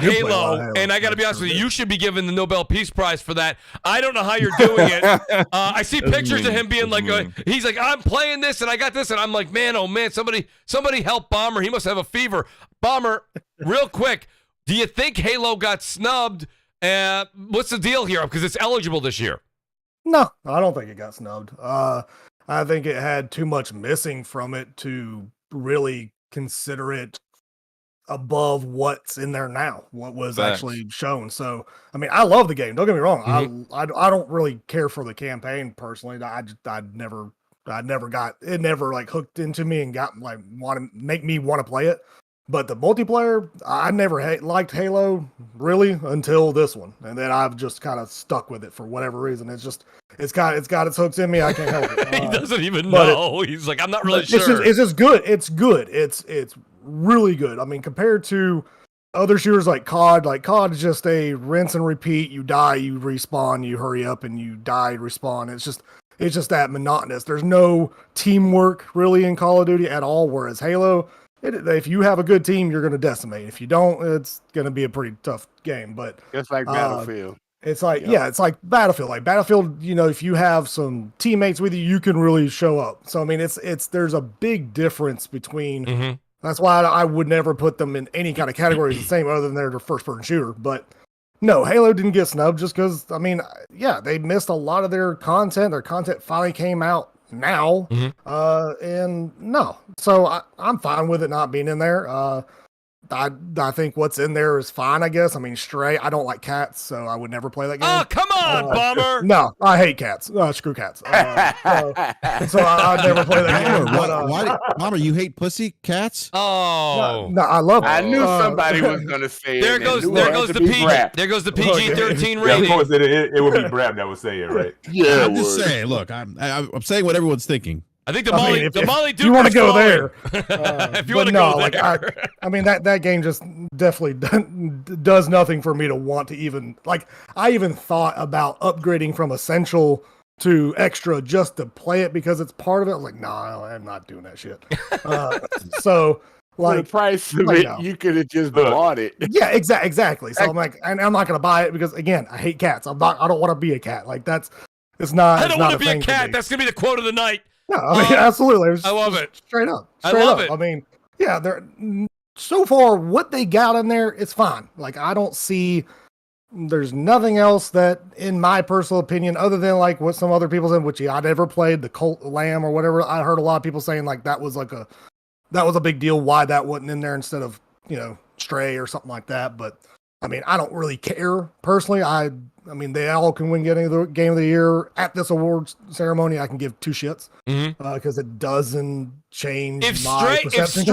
Halo, and I got to be honest with you. You should be given the Nobel Peace Prize for that. I don't know how you're doing it. I see pictures of him being like, he's like, I'm playing this, and I got this, and I'm like, man, oh man, somebody help Bomber. He must have a fever. Bomber, real quick, do you think Halo got snubbed? What's the deal here? Because it's eligible this year. No, I don't think it got snubbed. I think it had too much missing from it to really consider it above what's in there now, what was actually shown. So, I mean, I love the game. Don't get me wrong. Mm-hmm. I don't really care for the campaign personally. I never got it. Never like hooked into me and got like want to make me want to play it. But the multiplayer, I never liked Halo really until this one, and then I've just kind of stuck with it for whatever reason. It's got its hooks in me. I can't help it. He doesn't even know. He's like, I'm not really sure. It's just good. It's good. It's really good. I mean, compared to other shooters like COD is just a rinse and repeat. You die, you respawn, you hurry up, and you die, respawn. It's just that monotonous. There's no teamwork really in Call of Duty at all. Whereas Halo, if you have a good team, you're going to decimate. If you don't, it's going to be a pretty tough game. But it's like Battlefield. It's like it's like Battlefield. Like Battlefield, if you have some teammates with you, you can really show up. So I mean, there's a big difference between. Mm-hmm. That's why I would never put them in any kind of category the same, other than they're the first-person shooter. But no, Halo didn't get snubbed just because, I mean, they missed a lot of their content. Their content finally came out now, and no. So I'm fine with it not being in there. I think what's in there is fine, I guess. I mean, Stray, I don't like cats, so I would never play that game. Oh, come on, Bomber! No, I hate cats. Screw cats. So I'd never play that game. Bomber, you hate pussy cats? Oh, no, I love it. I knew somebody was going to say there it. Goes the PG-13 rating. Yeah, of course, it would be Brad that would say it, right? Yeah, I'm just saying. Look, I'm saying what everyone's thinking. I think the Molly Duke. You want to go there? If you want to go there, I mean that game just definitely does nothing for me to want to even like. I even thought about upgrading from essential to extra just to play it because it's part of it. I was like, nah, I'm not doing that shit. So like, the price of it, you could have just bought it. Yeah, exactly. So I'm like, and I'm not gonna buy it because again, I hate cats. I don't want to be a cat. Like it's not. I don't want to be a cat. That's gonna be the quote of the night. No, I mean, absolutely. I love it. Straight up. I love it. I mean, yeah, they're so far what they got in there, it's fine. Like I don't see there's nothing else that, in my personal opinion, other than like what some other people said, which I never played, the Cult Lamb or whatever. I heard a lot of people saying like that was a big deal. Why that wasn't in there instead of Stray or something like that. But I mean, I don't really care personally. I mean, they all can win game of the year at this awards ceremony. I can give two shits because it doesn't change my perception.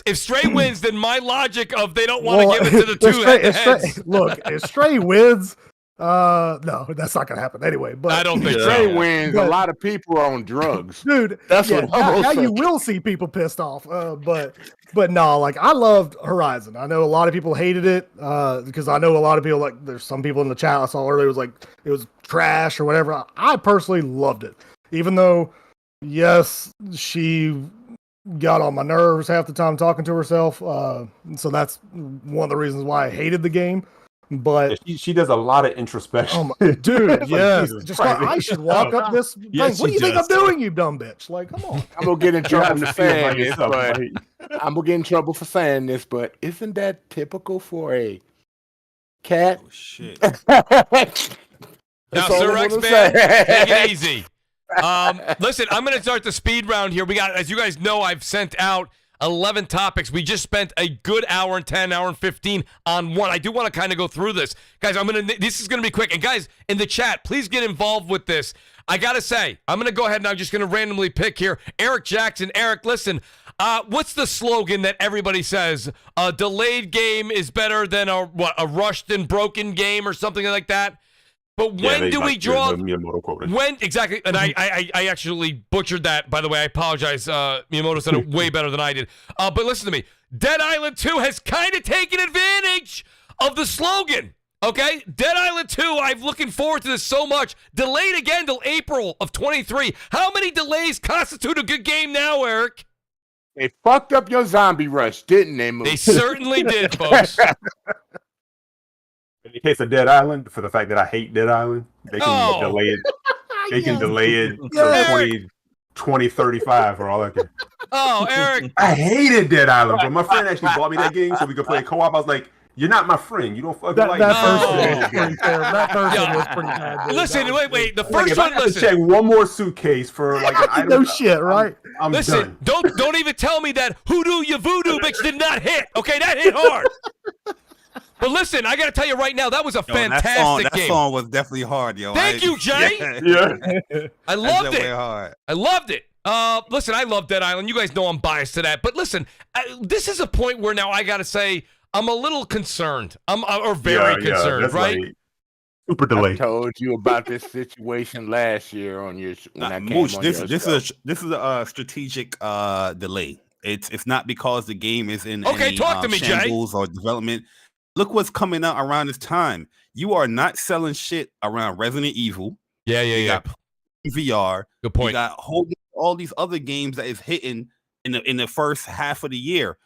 If Stray wins, then my logic of they don't want to give it to the two heads. Look, if Stray wins, no, that's not gonna happen anyway. But I don't think Stray wins. A lot of people are on drugs, dude. That's what now you will see people pissed off. But no, like I loved Horizon. I know a lot of people hated it because I know a lot of people like. There's some people in the chat I saw earlier was like it was trash or whatever. I personally loved it, even though yes, she got on my nerves half the time talking to herself. So that's one of the reasons why I hated the game. But she does a lot of introspection. Oh my, dude, yes. I should walk up this thing. What do you think I'm doing, you dumb bitch? Like, come on. I'm gonna get in trouble for saying this, but I'm gonna get in trouble for saying this, but isn't that typical for a cat? Oh shit. Now, Sir Rex, man, take it easy. Listen, I'm gonna start the speed round here. We got, as you guys know, I've sent out 11 topics. We just spent a good hour and 10, hour and 15 on one. I do want to kind of go through this. Guys, this is going to be quick. And guys, in the chat, please get involved with this. I got to say, I'm going to go ahead and I'm just going to randomly pick here. Eric Jackson. Eric, listen, what's the slogan that everybody says? A delayed game is better than a rushed and broken game or something like that? But when do we draw? When exactly? And I actually butchered that. By the way, I apologize. Miyamoto said it way better than I did. But listen to me. Dead Island 2 has kind of taken advantage of the slogan. Okay, Dead Island 2. I'm looking forward to this so much. Delayed again till April of 23. How many delays constitute a good game now, Eric? They fucked up your zombie rush, didn't they, Mooch? They certainly did, folks. In the case of Dead Island, for the fact that I hate Dead Island, they can delay it. They can delay it to 2035 for all I care. Oh, Eric. I hated Dead Island, but my friend actually bought me that game so we could play co-op. I was like, you're not my friend. You don't fucking like me. That person was pretty bad. Dude. Listen, wait. The first one, listen. Check one more suitcase for like an item. No shit, right? I'm listen, done. don't even tell me that hoodoo ya voodoo bitch did not hit. Okay, that hit hard. But listen, I got to tell you right now, that was a fantastic game. That song was definitely hard, yo. Thank you, Jay. Yeah. I loved it. Hard. I loved it. Listen, I love Dead Island. You guys know I'm biased to that. But listen, this is a point where now I got to say I'm a little concerned. Or very concerned, right? Like super delayed. I told you about this situation last year on your when I came Mooch, on this your is show. this is a strategic delay. It's not because the game is in any, talk to me, shambles or development. Look what's coming out around this time. You are not selling shit around Resident Evil. Yeah. VR. Good point. You got all these other games that is hitting in the first half of the year.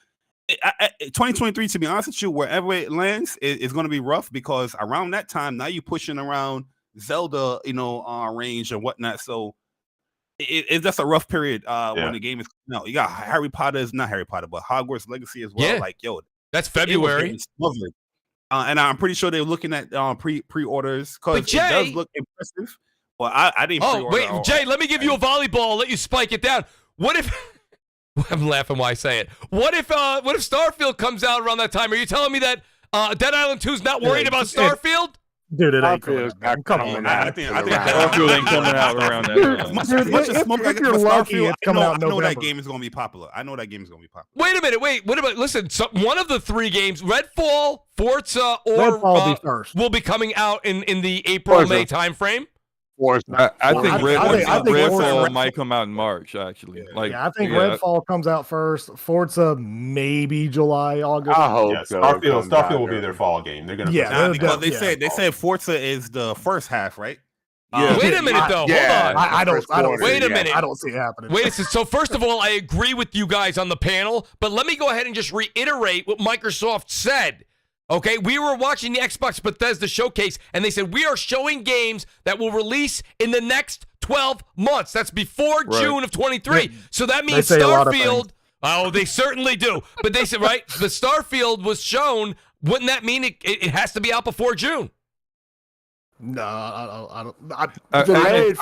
2023, to be honest with you, wherever it lands, is going to be rough because around that time, now you're pushing around Zelda, range and whatnot. So it's just a rough period when the game is coming out. You got not Harry Potter, but Hogwarts Legacy as well. Yeah. Like, yo, that's February. And I'm pretty sure they're looking at pre-orders because it does look impressive. Well, I didn't. Oh, wait, Jay, let me give you a volleyball. Let you spike it down. What if? I'm laughing while I say it. What if Starfield comes out around that time? Are you telling me that Dead Island 2 is not worried about Starfield? Dude, it ain't coming out. I think Starfield ain't coming out around that. If you're lucky, it's coming out in November. I know that game is going to be popular. Wait a minute. What about? Listen, one of the 3 games, Redfall, Forza, or Redfall will be coming out in the April-May timeframe. I think Redfall might come out in March, actually. I think Redfall comes out first. Forza maybe July, August. I hope so. Starfield will be their fall game. They're gonna because they said Forza is the first half, right? Wait a minute, though. Hold on. I don't. Wait a minute. I don't see it happening. Wait a second. So first of all, I agree with you guys on the panel, but let me go ahead and just reiterate what Microsoft said. Okay, we were watching the Xbox Bethesda showcase, and they said, we are showing games that will release in the next 12 months. That's before June of 23. Yeah. So that means Starfield. Oh, they certainly do. But they said, right, the Starfield was shown. Wouldn't that mean it has to be out before June? No, I don't. I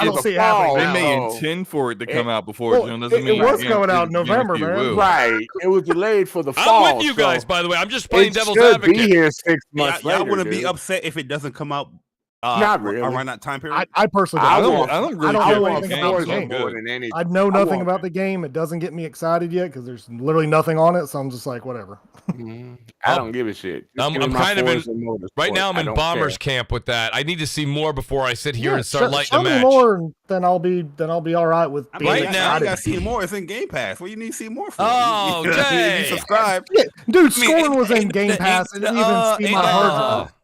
don't see it happening. They may intend for it to come out before June. Doesn't mean it was coming out in November, man. Right. It was delayed for the fall. I'm with you guys, by the way. I'm just playing devil's advocate. It should be here 6 months later. I wouldn't be upset if it doesn't come out not really around that time period. I personally don't. I don't really care about anything about the game. More than anything. I know nothing about the game. It doesn't get me excited yet because there's literally nothing on it. So I'm just like, whatever. I don't give a shit. I'm kind of in right now. I'm in Bombers camp with that. I need to see more before I sit here and start lighting a match. More, then I'll be all right with. Right now, I gotta see more. It's in Game Pass. What do you need to see more for? Oh, Jay, subscribe, dude. Scorn was in Game Pass. It didn't even see my hard drive.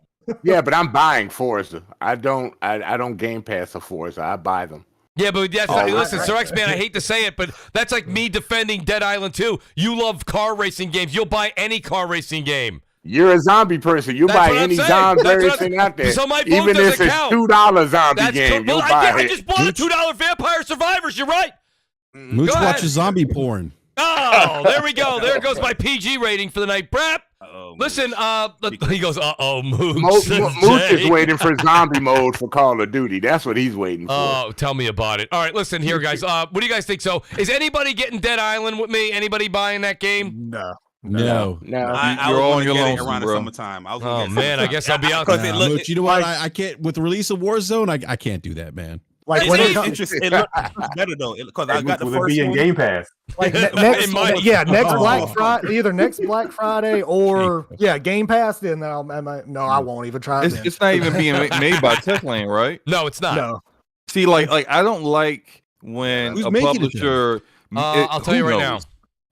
Yeah, but I'm buying Forza. I don't Game Pass a Forza. I buy them. Yeah, but that's listen, Sir X Man, I hate to say it, but that's like me defending Dead Island 2. You love car racing games. You'll buy any car racing game. You're a zombie person. You buy any zombie racing out there. So my vote even if it's $2 zombie game, you'll buy I just bought a $2 Vampire Survivors. You're right. Mooch watches zombie porn. Oh, there we go. There goes my PG rating for the night. Brap. Listen, he goes, Mooch. Mooch is waiting for zombie mode for Call of Duty. That's what he's waiting for. Oh, tell me about it. All right, listen here, guys. What do you guys think? So, is anybody getting Dead Island with me? Anybody buying that game? No. You're all on your lonesome, around bro. The summertime. Oh man, I guess I'll be out there. Mooch, you know what? I can't with the release of Warzone. I can't do that, man. Like when it looks better though, because I got the first one. In Game Pass. Like next Black Friday, either next Black Friday or Game Pass. Then I won't even try. It's not even being made by Techland, right? No, it's not. No. See, like I don't like when a publisher. I'll tell you right now.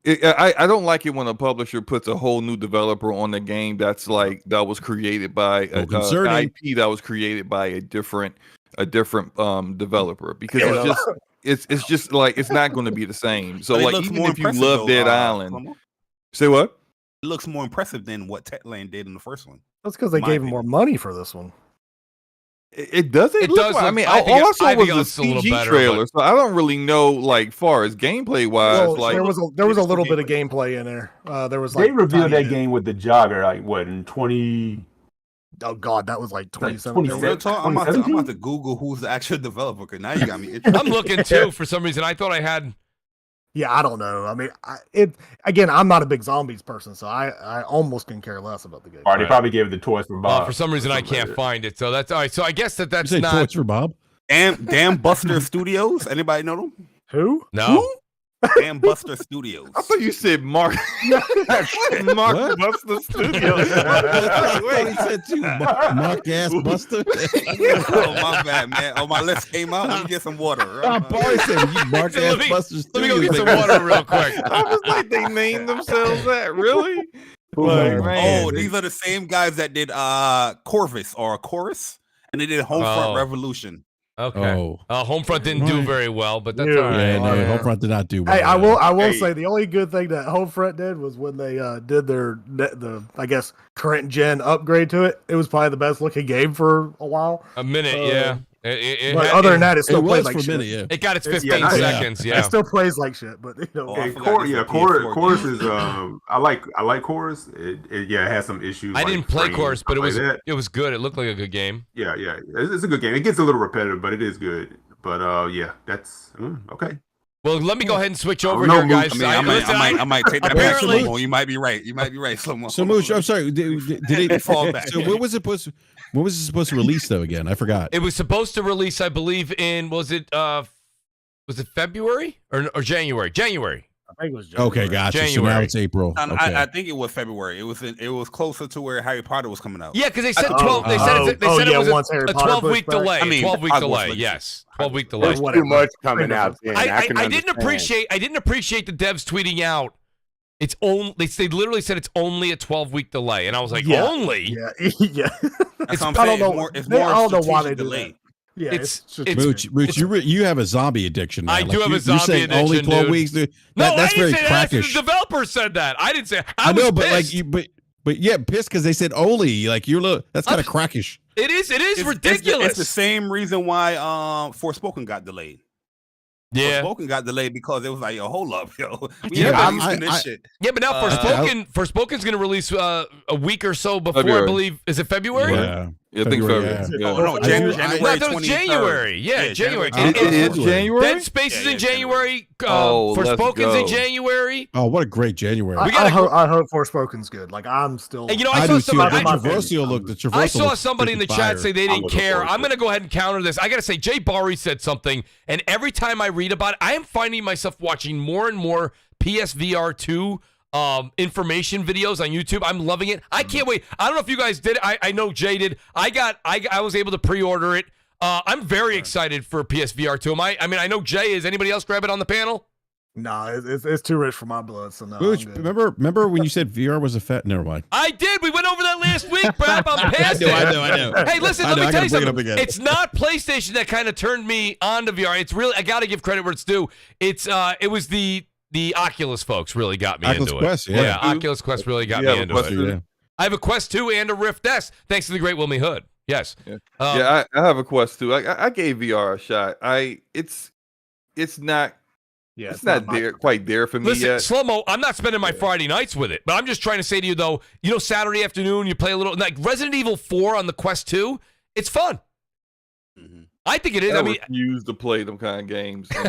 I don't like it when a publisher puts a whole new developer on the game that was created by an IP that was created by a different developer, because it's just like it's not going to be the same. So like even if you love Dead Island, say what? It looks more impressive than what Techland did in the first one. That's because they gave him more money for this one. It does. It does. I mean, all I saw was a CG trailer, so I don't really know, like, far as gameplay wise. Like, there was a little bit of gameplay in there. There was they revealed that game with the jogger, like what in 20. Oh God, that was like 2017. I'm about to Google who's the actual developer. Because now you got me. I'm looking too for some reason. I thought I had. Yeah, I don't know. I mean, I'm not a big zombies person, so I almost can care less about the game. They probably gave it the Toys for Bob. For some reason, I can't find it. So that's all right. So I guess that's not Toys for Bob. Damn Buster Studios. Anybody know them? Who? No. Damn Buster Studios. I thought you said Mark. Mark Buster Studios. He said too. Mark Ass Buster. Oh, my bad, man. Oh, my lips came out. Let me get some water. Barry said Mark Ass Buster Studios. Let me go get some water real quick. I was like, they named themselves that. Really? Oh, these are the same guys that did Corvus or Chorus, and they did Homefront Revolution. Okay. Homefront didn't do very well, but that's all right. Yeah, no, Homefront did not do well. Hey, I will say the only good thing that Homefront did was when they did the I guess current gen upgrade to it. It was probably the best looking game for a while. A minute, yeah. But other than that, it still plays like for a shit. minute, yeah. It got its 15 seconds. Yeah. It still plays like shit, but you know. Chorus is I like Chorus. It has some issues. I didn't play Chorus, but it was good. It looked like a good game. Yeah, it's a good game. It gets a little repetitive, but it is good. But that's okay. Well, let me go ahead and switch over here, guys. I might take that back, Slow-Mo. You might be right. Slow-Mo. So, Mooch, I'm sorry. Did it fall back? So, when was it supposed to release though? Again, I forgot. It was supposed to release, I believe, in was it February or January? January. I think it was January. Okay, gotcha. January. So now it's April. Okay. I think it was February. It was closer to where Harry Potter was coming out. Yeah, because they said 12. They said it was a 12-week delay. I mean, 12-week delay. Yes, 12-week delay. There's too much coming out. I didn't appreciate the devs tweeting out. It's only they literally said it's only a 12-week delay, and I was like, only? Yeah. That's what I'm saying. It's more I don't know why they strategic do delay. that. Yeah, it's Mooch, you have a zombie addiction. Man. I do have a zombie addiction. Only 12 dude. weeks. That's very say crackish. The developer said that. I didn't say. I know, but pissed. but yeah, pissed because they said only. Like that's kind of crackish. It is. It is ridiculous. It's the same reason why Forspoken got delayed. Yeah, Forspoken got delayed because it was like, yo, hold up, yo. This shit. Yeah, but now Forspoken's going to release a week or so before. February. I believe is it February? Yeah. I think February. Oh, no, January. That was January. Yeah, January. It is January? Dead Space is in January. Forspoken's in January. Oh, what a great January. I hope Forspoken's good. Like, I'm still... And, I saw somebody... I saw somebody in the chat say they didn't care. I'm going to go ahead and counter this. I got to say, Jay Barry said something, and every time I read about it, I am finding myself watching more and more PSVR 2 information videos on YouTube. I'm loving it. I can't wait. I don't know if you guys did. I know Jay did. I was able to pre-order it. I'm very excited for PSVR 2. I mean, I know Jay is. Anybody else grab it on the panel? No, it's too rich for my blood. So no. Mooch, remember when you said VR was a fat? Never mind. I did. We went over that last week, Brad. I'm past it. I know. Hey, listen. Let me tell you something. It's not PlayStation that kind of turned me on to VR. It's really. I got to give credit where it's due. It was the Oculus folks really got me into Quest, it. Yeah, Oculus Quest really got me into it. Yeah. I have a Quest 2 and a Rift S, thanks to the great Wilmy Hood. Yes. I have a Quest 2. I gave VR a shot. It's not quite there for me yet. Slow-Mo, I'm not spending my Friday nights with it, but I'm just trying to say to you, though, Saturday afternoon, you play a little, like Resident Evil 4 on the Quest 2, it's fun. Mm-hmm. I think it is. I refuse to play them kind of games. It's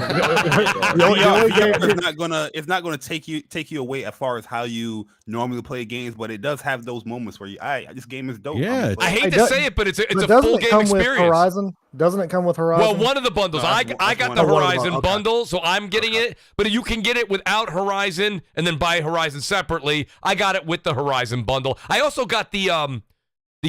not gonna take you away as far as how you normally play games, but it does have those moments where this game is dope. Yeah, I hate to say it, but it's a full game experience. Horizon? Doesn't it come with Horizon? Well, one of the bundles. I got the Horizon bundle, so I'm getting it. But you can get it without Horizon and then buy Horizon separately. I got it with the Horizon bundle. I also got the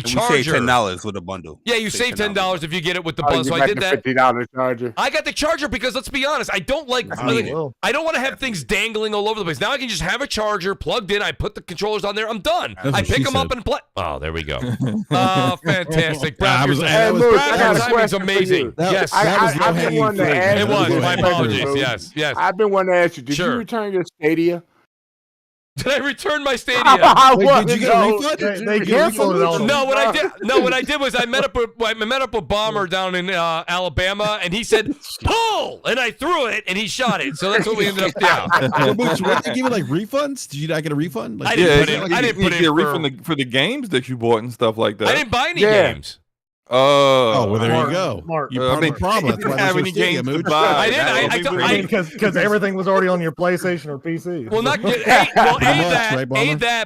charger. You save $10 with a bundle. Yeah, you save $10 if you get it with the bundle. So I did that. $50 charger. I got the charger because let's be honest, I don't want to have things dangling all over the place. Now I can just have a charger plugged in. I put the controllers on there. I'm done. I pick them up and play. Oh, there we go. Fantastic. Brad, timing's amazing. Yes, I've been wanting to ask you. It was. My apologies. Yes. I've been wanting to ask you. Did you return your Stadia? Did I return my Stadia? Did you get a refund? They canceled it all. No, what I did was I met up with Bomber down in Alabama, and he said pull, and I threw it, and he shot it. So that's what we ended up doing. What did they give you, like refunds? Did you not get a refund? I didn't put in a refund for the games that you bought and stuff like that. I didn't buy any games. Oh, well, there you go. Mark. You problem. Didn't have any games to buy. I didn't. Because everything was already on your PlayStation or PC. Well, that.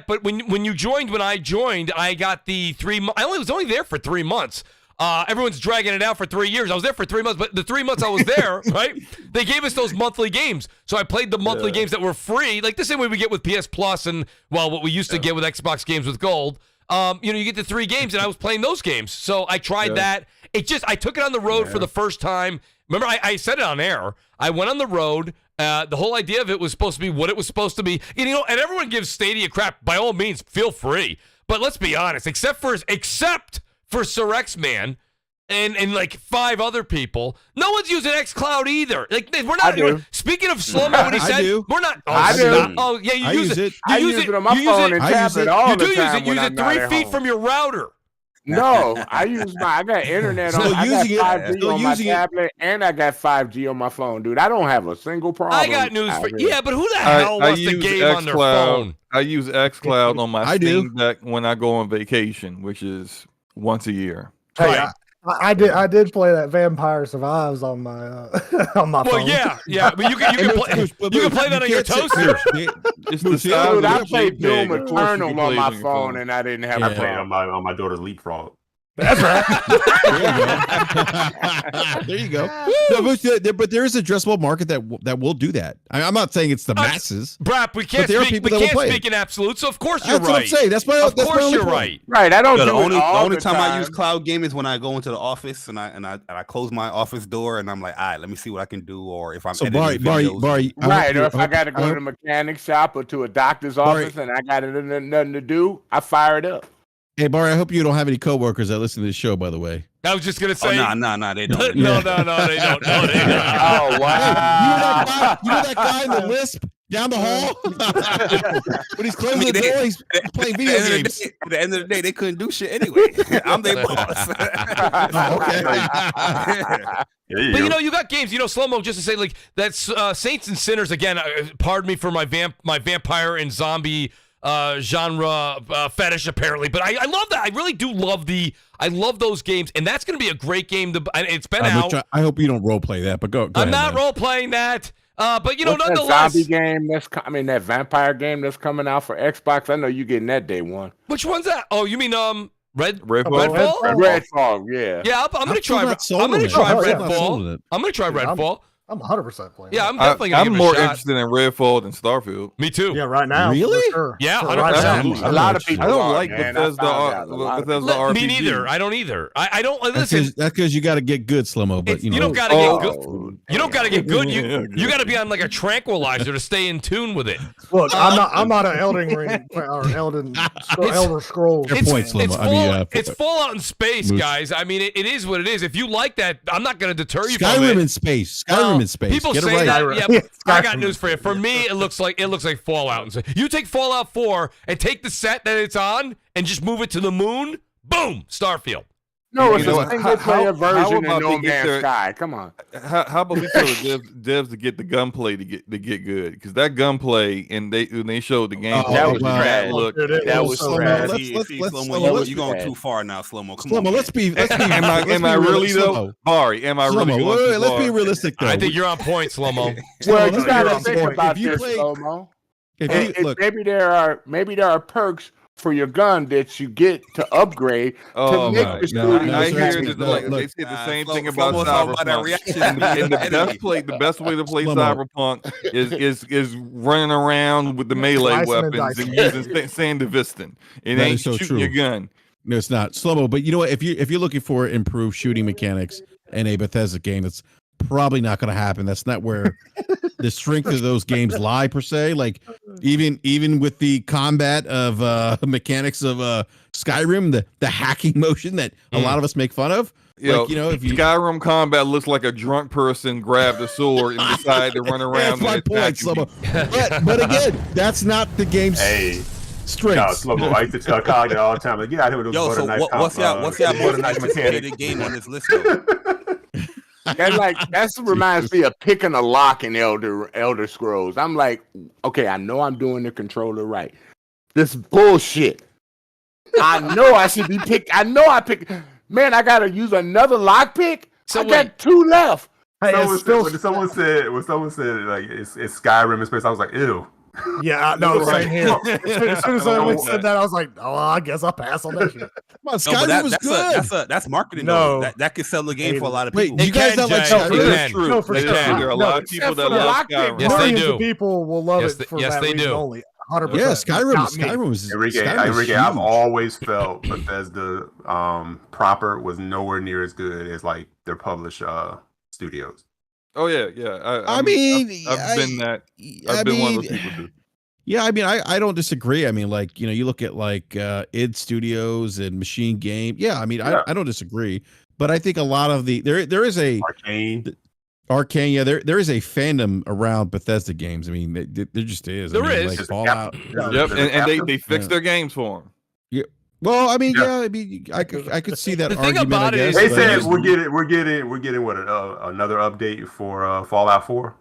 But when I joined, I got the 3 months. I was only there for 3 months. Everyone's dragging it out for 3 years. I was there for 3 months, but the 3 months I was there, right? They gave us those monthly games, so I played the monthly games that were free, like the same way we get with PS Plus and what we used to get with Xbox games with Gold. You get the 3 games, and I was playing those games. So I tried that. I took it on the road for the first time. Remember, I said it on air. I went on the road. The whole idea of it was supposed to be what it was supposed to be. And everyone gives Stadia crap. By all means, feel free. But let's be honest, except for Sir X-Man and like 5 other people, no one's using xCloud either. Like we're not. Speaking of slow-mo, what he said, we're not. I do. Oh yeah, you use it. I use it on my phone and tablet all the time. You use it 3 feet from your router. No, I got internet on. I got 5G on my tablet, and I got 5G on my phone, dude. I don't have a single problem. I got news for you. Yeah, but who the hell wants to game on their phone? I use xCloud on my Steam Deck when I go on vacation, which is once a year. Hey, I did play that Vampire Survives on my on my phone. Well, yeah, but you can play that on your toaster. I played Doom Eternal on my phone, and I didn't have a problem. on my daughter's Leapfrog. That's right. There you go. No, but there is an addressable market that will do that. I'm not saying it's the masses. Brap, we can't speak in absolute, so of course you're right. What I'm saying. That's my of course you're right. Right. I don't. The only time I use cloud game is when I go into the office and I close my office door and I'm like, all right, let me see what I can do, or if I'm Barry, right, or if I got to go to the mechanic shop or to a doctor's office and I got nothing to do, I fire it up. Hey, Barry, I hope you don't have any coworkers that listen to this show, by the way. I was just going to say. Oh, no, they don't. No, they don't. Oh, wow. You know that guy in the Lisp down the hall? When he's closing the door, he's playing video games. At the end of the day, they couldn't do shit anyway. I'm their boss. But you got games, slow-mo, just to say, like, that's Saints and Sinners, again, pardon me for my vampire and zombie genre fetish, apparently, but I love that. I really do love I love those games, and that's going to be a great game. It's been out. I hope you don't role play that, but go I'm ahead, not role playing that. But nonetheless, that zombie game that vampire game that's coming out for Xbox. I know you getting that day one. Which one's that? Oh, you mean Redfall? Redfall, yeah. Yeah, I'm going to try. I'm going to try Redfall. I'm going to try Redfall. I'm 100% playing. Yeah, I'm definitely going to give it a shot. I'm more interested in Redfall than Starfield. Me too. Yeah, right now. Really? Sure. Yeah, 100%. Right, a lot of people. I don't like Bethesda RPG. Me neither. I don't either. I don't listen. That's because you got to get good, Slow-mo. But you don't got to get good. You don't got to get good. You got to be on like a tranquilizer to stay in tune with it. Look, I'm not an Elden Ring or Elder Scrolls. It's Fallout in space, guys. I mean, it is what it is. If you like that, I'm not going to deter you from it. Skyrim in space. In space. People say that, yeah, I got news for you. For me, it looks like Fallout. You take Fallout 4 and take the set that it's on and just move it to the moon. Boom, Starfield. No, it's a single player version of No Man's Sky. Come on. How about we tell the devs to get the gunplay to get good? Because that gunplay and when they showed the game, that was bad. Look, that was bad. You're going too far now, Slow-mo. Come on, let's be. Am I really though, Barry? Am I really? Let's be realistic though. I think you're on point, Slow-mo. Well, you gotta think about this, Slow-mo. Maybe there are perks for your gun that you get to upgrade to make the studio. I hear they say the same thing about Cyberpunk. The best way to play Cyberpunk is running around with the melee weapons and using Sandevistan. It ain't shooting your gun. No, it's not. Slow-mo, but you know what? If you're looking for improved shooting mechanics in a Bethesda game, that's probably not going to happen. That's not where the strength of those games lie per se. Like even with the combat of mechanics of Skyrim, the hacking motion that a lot of us make fun of. If Skyrim combat looks like a drunk person grabbed a sword and decided to run around. That's my point, Slow-mo. But again, that's not the game's strength. No, Slow-mo. I used to tell Cog that all the time. Like, get out here with those what's your most anticipated game on this list? That reminds me of picking a lock in Elder Scrolls. I'm like, okay, I know I'm doing the controller right. This bullshit. I know I should be picked. I know I picked. Man, I gotta use another lock pick. So I got 2 left. When someone said like it's Skyrim in space, I was like, ew. Yeah, no, same here. As soon as I said that, I was like, "Oh, I guess I'll pass on that shit." Come on, Skyrim was good. That's marketing. No. Though. That could sell the game for a lot of Wait, people. you guys not like Skyrim? That's true. No, for sure. There are a lot of people that love Skyrim. Yes, they Millions do. of people will love it for yes, that they reason do. only. 100%. Yeah, Skyrim was. Enrique, I've always felt Bethesda proper was nowhere near as good as like their published studios. Oh yeah. I've been one of those people too. Yeah, I mean, I don't disagree. I mean, like, you know, you look at like id Studios and Machine Game. Yeah, I mean, I don't disagree. But I think a lot of the there is a Arcane. Yeah, there is a fandom around Bethesda games. I mean, there just is. There is like Fallout. Yep, and they fix their games for them. Yeah. Well, I mean, I mean, I could see that. The thing argument, about I it guess, is They but said just- we're getting what another update for Fallout 4.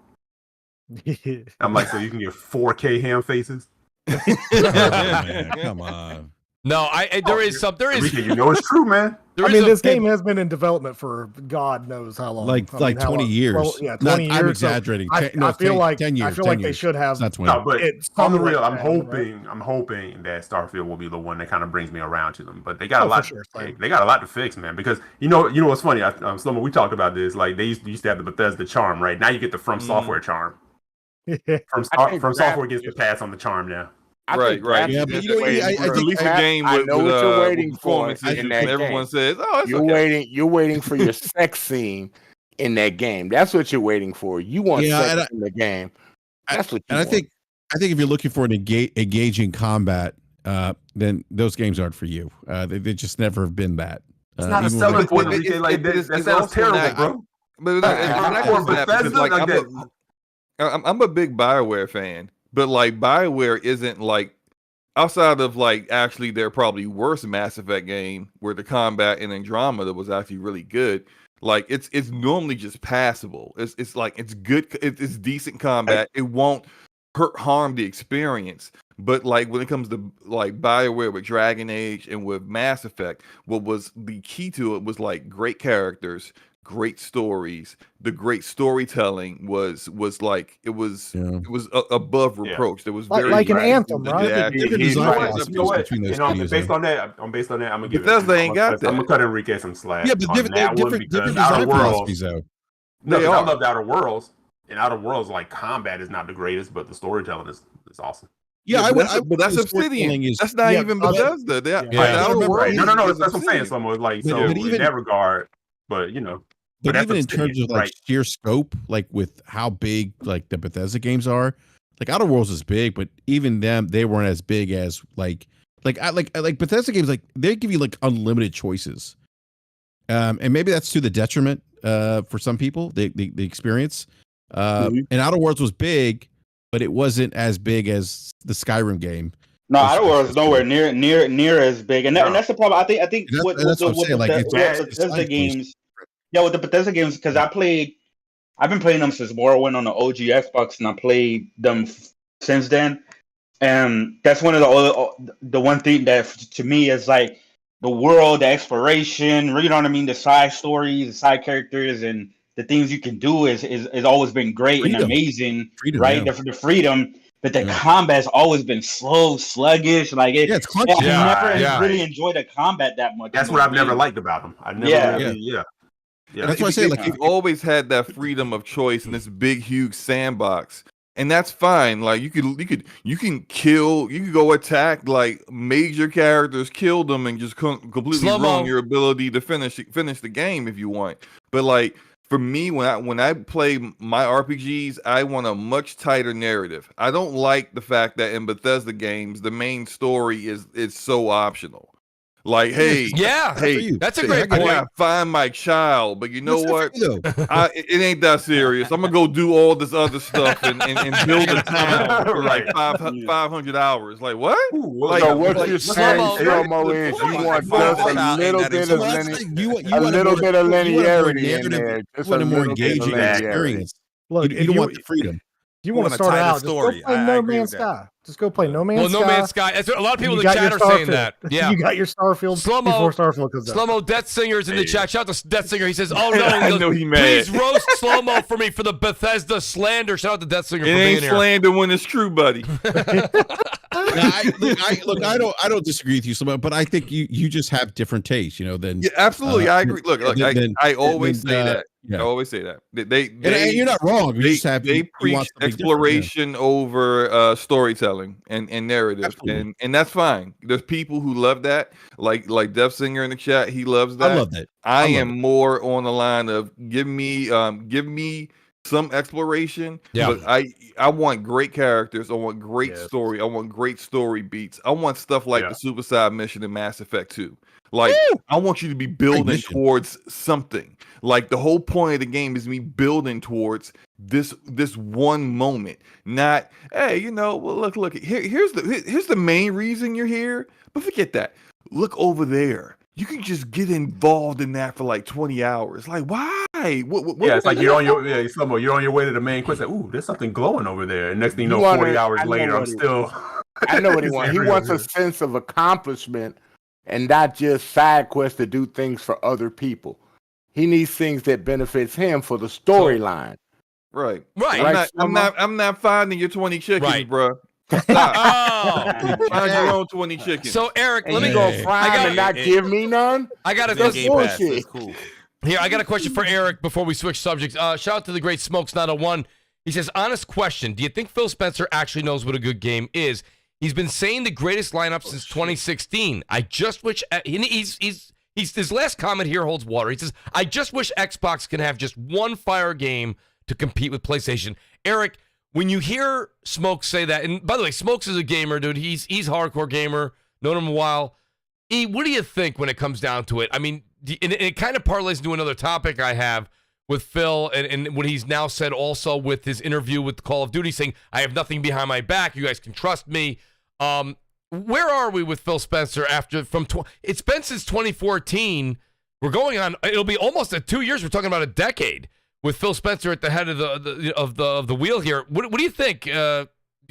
I'm like, so you can get 4K ham faces. Oh, man, come on. No, there is Enrique, you know it's true, man. I mean, this game has been in development for God knows how long. Like 20 years. Well, yeah, 20 years. I'm exaggerating. I feel like 10 years. I feel like they should have. Not 20. No, but It's on the something real, like I'm hoping that Starfield will be the one that kind of brings me around to them. But they got a lot. They got a lot to fix, man. Because you know what's funny? Slomo, we talked about this. Like they used to have the Bethesda charm, right? Now you get the From Software charm. From Software gets the pass on the charm now. Right. Yeah, but you know, I think release a game with know what you're waiting for performances, in and that everyone game. says, "Oh, it's You're okay." You're waiting for your sex scene in that game. That's what you're waiting for. You want sex in the game. That's what. You want. I think if you're looking for an engaging combat, then those games aren't for you. They just never have been that. It's not a selling point. That sounds terrible, bro. But I'm a big BioWare fan, but like BioWare isn't like outside of like actually their probably worst Mass Effect game where the combat in Andromeda was actually really good. Like it's normally just passable. It's like it's good. It's decent combat. It won't harm the experience. But like when it comes to like BioWare with Dragon Age and with Mass Effect, what was the key to it was like great characters, great stories. The great storytelling was like it was above reproach. There was like an Anthem, right? Based on that, I'm gonna give Bethesda ain't got that. I'm gonna cut Enrique some slack. Yeah, but different design philosophies though. No, I love Outer Worlds, and Outer Worlds like combat is not the greatest, but the storytelling is awesome. Yeah, but that's Obsidian. That's not even Bethesda. No, that's what I'm saying. Someone like in that regard, but you know. But even in terms of like sheer scope, like with how big like the Bethesda games are, like Outer Worlds is big, but even they weren't as big as like Bethesda games. Like they give you like unlimited choices, and maybe that's to the detriment for some people. The experience, and Outer Worlds was big, but it wasn't as big as the Skyrim game. No, Outer Worlds is nowhere near as big, and that's the problem. I think with the games. Yeah, with the Bethesda games, because I've been playing them since Morrowind on the OG Xbox, and I played them since then. And that's one of the one thing that to me is like the world, the exploration, you know what I mean, the side stories, the side characters, and the things you can do is always been great and amazing, right? The freedom, but the combat's always been slow, sluggish. Like it's clunky. I've never really enjoyed the combat that much. That's what I've never liked about them. I never Yeah, that's what I say. Like you've always had that freedom of choice in this big, huge sandbox, and that's fine. Like you can go attack like major characters, kill them, and just completely ruin your ability to finish the game if you want. But like for me, when I play my RPGs, I want a much tighter narrative. I don't like the fact that in Bethesda games the main story is so optional. Like, hey, that's a great point. I gotta find my child, but you know what? It ain't that serious. I'm gonna go do all this other stuff and build a town for like 500 hours. Like what? So what you're saying, Slomo, is you want just a little bit of linearity in there, just a more engaging experience. Look, you don't want the freedom. You want to start out, just go play No Man's Sky. Just go play No Man's Sky. Well, No Man's Sky. That's what, a lot of people in the chat are saying that. Yeah. You got your Starfield before Starfield comes out. Slow-Mo Death Singer's in the chat. Shout out to Death Singer. He says, oh, no. I know he mad. Please roast Slow-Mo for me for the Bethesda slander. Shout out to Death Singer for being here. It ain't slander when it's true, buddy. I don't disagree with you, Slow-Mo, but I think you just have different tastes, than absolutely. I agree. Look, I always say that. Yeah. I always say that. And you're not wrong. They preach exploration over storytelling and narrative, and that's fine. There's people who love that, like Death Singer in the chat. He loves that. I love that. I am more on the line of give me some exploration. Yeah. But I want great characters. I want great story. I want great story beats. I want stuff like the Suicide Mission in Mass Effect 2. Like, I want you to be building towards something. Like, the whole point of the game is me building towards this one moment. Not, hey, well, look. Here's the main reason you're here. But forget that. Look over there. You can just get involved in that for like 20 hours. Like, why? It's like you're on your way to the main quest. Like, ooh, there's something glowing over there. And next thing you know, 40 hours later, I'm still. I know what he wants. He wants a sense of accomplishment and not just side quests to do things for other people. He needs things that benefits him for the storyline. Right. I'm not finding your 20 chickens, bro. Stop. Find your own 20 chickens. So Eric, let me go find and not give me none. I got bullshit. Cool. Here, I got a question for Eric before we switch subjects. Shout out to the great Smokes 901. He says, honest question. Do you think Phil Spencer actually knows what a good game is? He's been saying the greatest lineup since 2016. I just wish his last comment here holds water. He says, I just wish Xbox can have just one fire game to compete with PlayStation. Eric, when you hear Smokes say that, and by the way, Smokes is a gamer, dude. He's hardcore gamer. Known him a while. What do you think when it comes down to it? I mean, and it kind of parlays into another topic I have with Phil and what he's now said also with his interview with Call of Duty, saying, I have nothing behind my back. You guys can trust me. Where are we with Phil Spencer it's been since 2014. We're going on, it'll be almost 2 years. We're talking about a decade with Phil Spencer at the head of the wheel here. What do you think? Can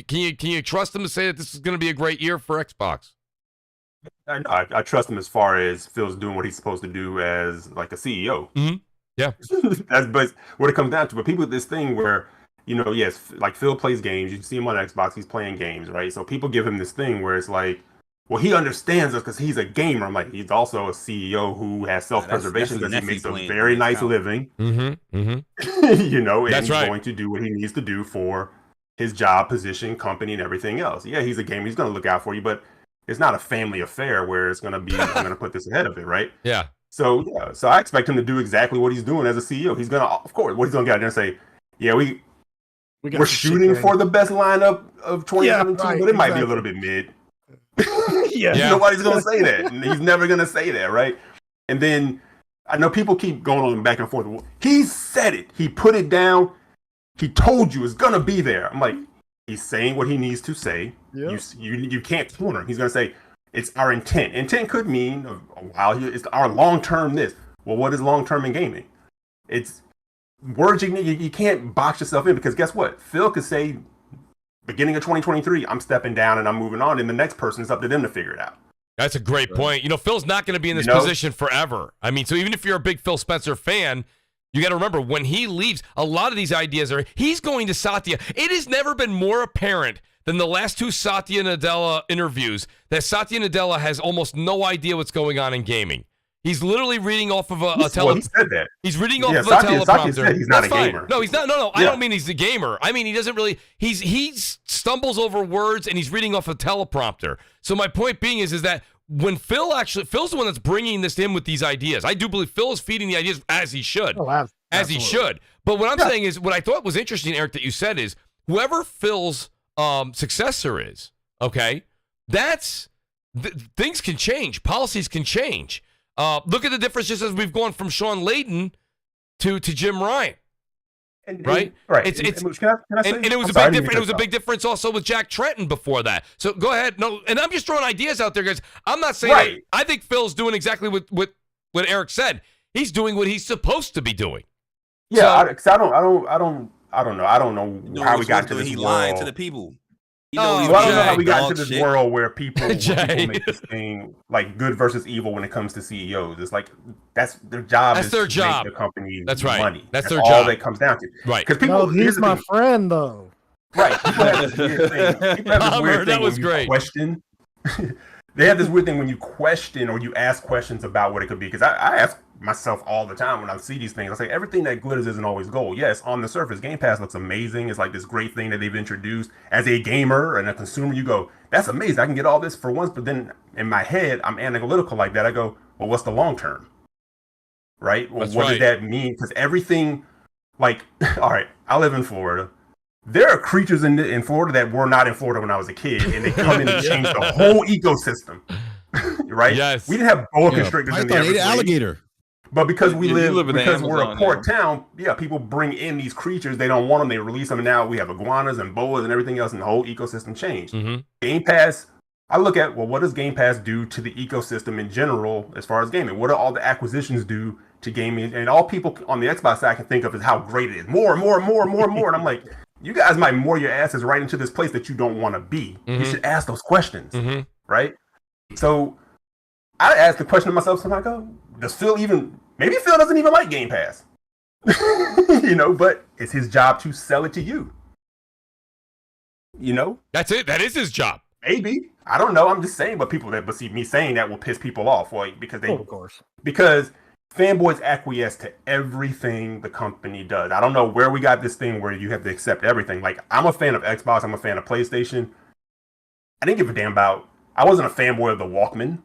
you trust him to say that this is going to be a great year for Xbox? I trust him as far as Phil's doing what he's supposed to do as like a CEO. Mm-hmm. Yeah. But what it comes down to, but people this thing where, yes, like Phil plays games. You can see him on Xbox. He's playing games, right? So people give him this thing where it's like, well, he understands us because he's a gamer. I'm like, he's also a CEO who has self-preservation because he makes a very nice living. Mm-hmm. Mm-hmm. And That's he's going to do what he needs to do for his job, position, company, and everything else. Yeah, he's a gamer. He's going to look out for you, but it's not a family affair where it's going to be, I'm going to put this ahead of it, right? Yeah. So I expect him to do exactly what he's doing as a CEO. He's going to, of course, what he's going to get out there and say, yeah, we're shooting for the best lineup of 2022, but it might be a little bit mid. Nobody's going to say that. He's never going to say that, right? And then I know people keep going on back and forth. He said it. He put it down. He told you it's going to be there. I'm like, he's saying what he needs to say. Yep. You can't corner him. He's going to say, it's our intent. Intent could mean a while. It's our long-term this. Well, what is long-term in gaming? It's words you can't box yourself in because guess what? Phil could say, beginning of 2023, I'm stepping down and I'm moving on, and the next person, it's up to them to figure it out. That's a great point. Phil's not going to be in this position forever. I mean, so even if you're a big Phil Spencer fan, you got to remember when he leaves, a lot of these ideas he's going to Satya. It has never been more apparent than the last two Satya Nadella interviews that Satya Nadella has almost no idea what's going on in gaming. He's literally reading off of a teleprompter. Well, he said that. He's reading off of a teleprompter. Satya said he's not a gamer. No, he's not. No. I don't mean he's a gamer. I mean he doesn't really. He stumbles over words and he's reading off a teleprompter. So my point being is that when Phil's the one that's bringing this in with these ideas. I do believe Phil is feeding the ideas as he should. As he should. But what I'm saying is, what I thought was interesting, Eric, that you said is whoever Phil's successor is, okay, things can change. Policies can change. Look at the difference just as we've gone from Sean Layden to Jim Ryan. Right. It's and it was a big difference. It was a big difference also with Jack Trenton before that. So go ahead. No, and I'm just throwing ideas out there, guys. I'm not saying that, I think Phil's doing exactly what Eric said. He's doing what he's supposed to be doing. Yeah, so, I I don't know how we got into this world. Lying to the people. I don't know how we got into this world where people make this thing like good versus evil when it comes to CEOs. It's like that's their job. That's their job. Make the company money. That's their job. All that comes down to. Right. Because people, he's my friend though. Right. People have this weird thing. People have this weird thing when you question. They have this weird thing when you question or you ask questions about what it could be. Because I ask myself all the time when I see these things. I say everything that glitters isn't always gold. Yes, on the surface, Game Pass looks amazing. It's like this great thing that they've introduced. As a gamer and a consumer, you go, that's amazing. I can get all this for once. But then in my head, I'm analytical like that. I go, well, what's the long term? Right? Well, what does that mean? Because everything, like, all right, I live in Florida. There are creatures in Florida that were not in Florida when I was a kid, and they come in and change the whole ecosystem. Right? Yes. We didn't have boa constrictors in the alligator. But because because we're a port town, people bring in these creatures. They don't want them. They release them. And now we have iguanas and boas and everything else, and the whole ecosystem changed. Mm-hmm. Game Pass, I look at, well, what does Game Pass do to the ecosystem in general as far as gaming? What do all the acquisitions do to gaming? And all people on the Xbox side can think of is how great it is. More. And I'm like, you guys might moor your asses right into this place that you don't want to be. Mm-hmm. You should ask those questions, right? So I ask the question to myself, so I go, does Phil even, maybe Phil doesn't even like Game Pass, but it's his job to sell it to you. That's it. That is his job. Maybe. I don't know. I'm just saying, but see me saying that will piss people off, because of course. Because fanboys acquiesce to everything the company does. I don't know where we got this thing where you have to accept everything. Like, I'm a fan of Xbox. I'm a fan of PlayStation. I didn't give a damn about. I wasn't a fanboy of the Walkman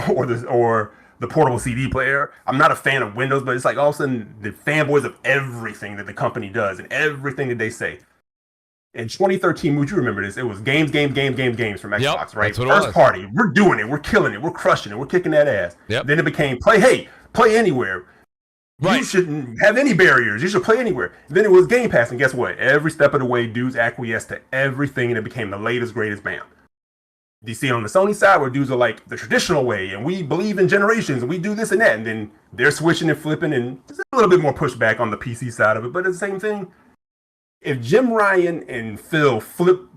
or the portable CD player. I'm not a fan of Windows, but it's like all of a sudden the fanboys of everything that the company does and everything that they say. In 2013, Mooch, you remember this? It was games from Xbox, right? First party, we're doing it, we're killing it, we're crushing it, we're kicking that ass. Yep. Then it became play anywhere. Right. You shouldn't have any barriers. You should play anywhere. Then it was Game Pass, and guess what? Every step of the way, dudes acquiesced to everything, and it became the latest, greatest bam. Do you see on the Sony side where dudes are like the traditional way, and we believe in generations, and we do this and that, and then they're switching and flipping, and there's a little bit more pushback on the PC side of it, but it's the same thing. If Jim Ryan and Phil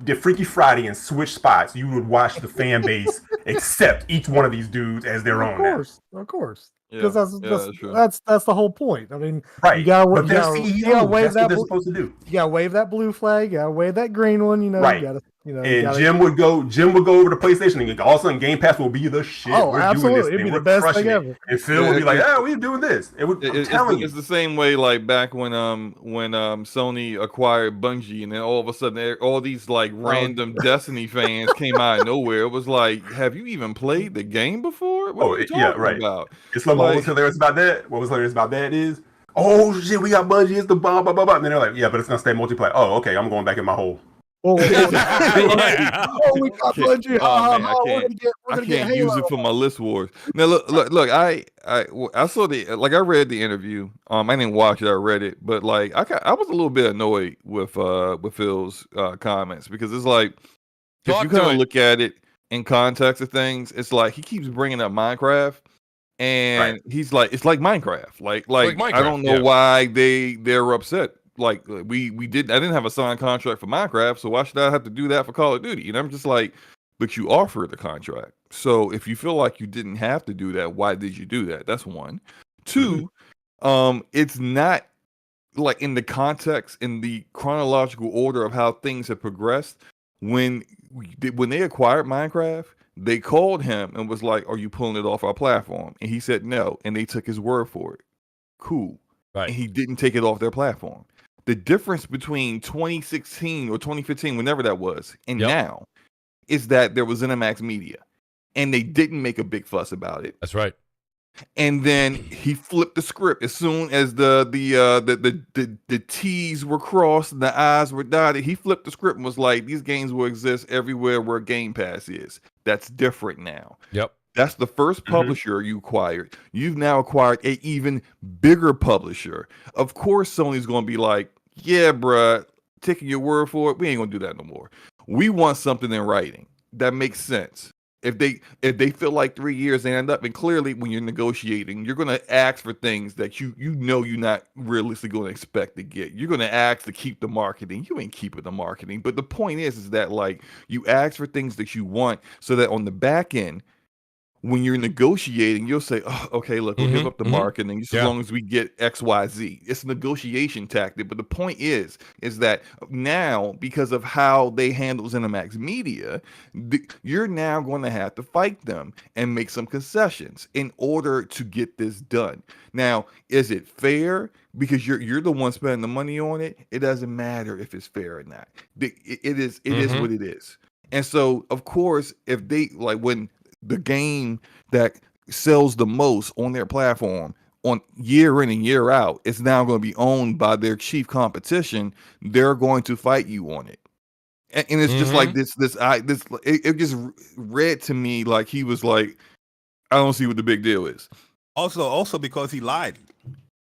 did Freaky Friday and switch spots, you would watch the fan base accept each one of these dudes as their own. Of course. Because Yeah, that's the whole point. I mean, right? You gotta but they're wave CEOs. That's that. What they're supposed to do. You gotta wave that blue flag. You gotta wave that green one. Right. Jim would go over to PlayStation, and all of a sudden Game Pass will be the shit. Oh, we're absolutely! Doing this It'd be the best thing ever. And Phil would be like, "Oh, we're doing this." It's the same way like back when Sony acquired Bungie, and then all of a sudden all these like random Destiny fans came out of nowhere. It was like, have you even played the game before? What are you talking about? It's like, what was hilarious about that? What was hilarious about that is, oh shit, we got Bungie. It's the blah blah blah blah. And then they're like, yeah, but it's gonna stay multiplayer. Oh, okay, I'm going back in my hole. We got Bungie. I can't use it for my list wars. Now look. I saw I read the interview. I didn't watch it. I read it, but like I was a little bit annoyed with Phil's comments, because it's like, if you kind of look at it in context of things, it's like he keeps bringing up Minecraft. And he's like, it's like Minecraft. Like Minecraft, I don't know why they're upset. Like I didn't have a signed contract for Minecraft, so why should I have to do that for Call of Duty? And I'm just like, but you offered the contract. So if you feel like you didn't have to do that, why did you do that? That's one. Two, it's not like in the context, in the chronological order of how things have progressed. When they acquired Minecraft, they called him and was like, are you pulling it off our platform? And he said no, and they took his word for it. Cool. Right. And he didn't take it off their platform. The difference between 2016 or 2015, whenever that was, and now is that there was ZeniMax Media, and they didn't make a big fuss about it. That's right. And then he flipped the script as soon as the T's were crossed and the I's were dotted. He flipped the script and was like, these games will exist everywhere where Game Pass is. That's different now. Yep. That's the first publisher you acquired. You've now acquired an even bigger publisher. Of course, Sony's going to be like, yeah, bruh, taking your word for it, we ain't going to do that no more. We want something in writing. That makes sense. If they feel like 3 years they end up, and clearly when you're negotiating, you're gonna ask for things that you know you're not realistically gonna expect to get. You're gonna ask to keep the marketing. You ain't keeping the marketing. But the point is that like you ask for things that you want so that on the back end, when you're negotiating, you'll say, oh, okay, look, we'll give up the marketing as long as we get X, Y, Z. It's a negotiation tactic. But the point is that now, because of how they handle ZeniMax Media, you're now going to have to fight them and make some concessions in order to get this done. Now, is it fair? Because you're the one spending the money on it. It doesn't matter if it's fair or not. It is what it is. And so, of course, if they like when the game that sells the most on their platform on year in and year out is now going to be owned by their chief competition, they're going to fight you on it. And it's just like it just read to me like he was like, I don't see what the big deal is. Also because he lied.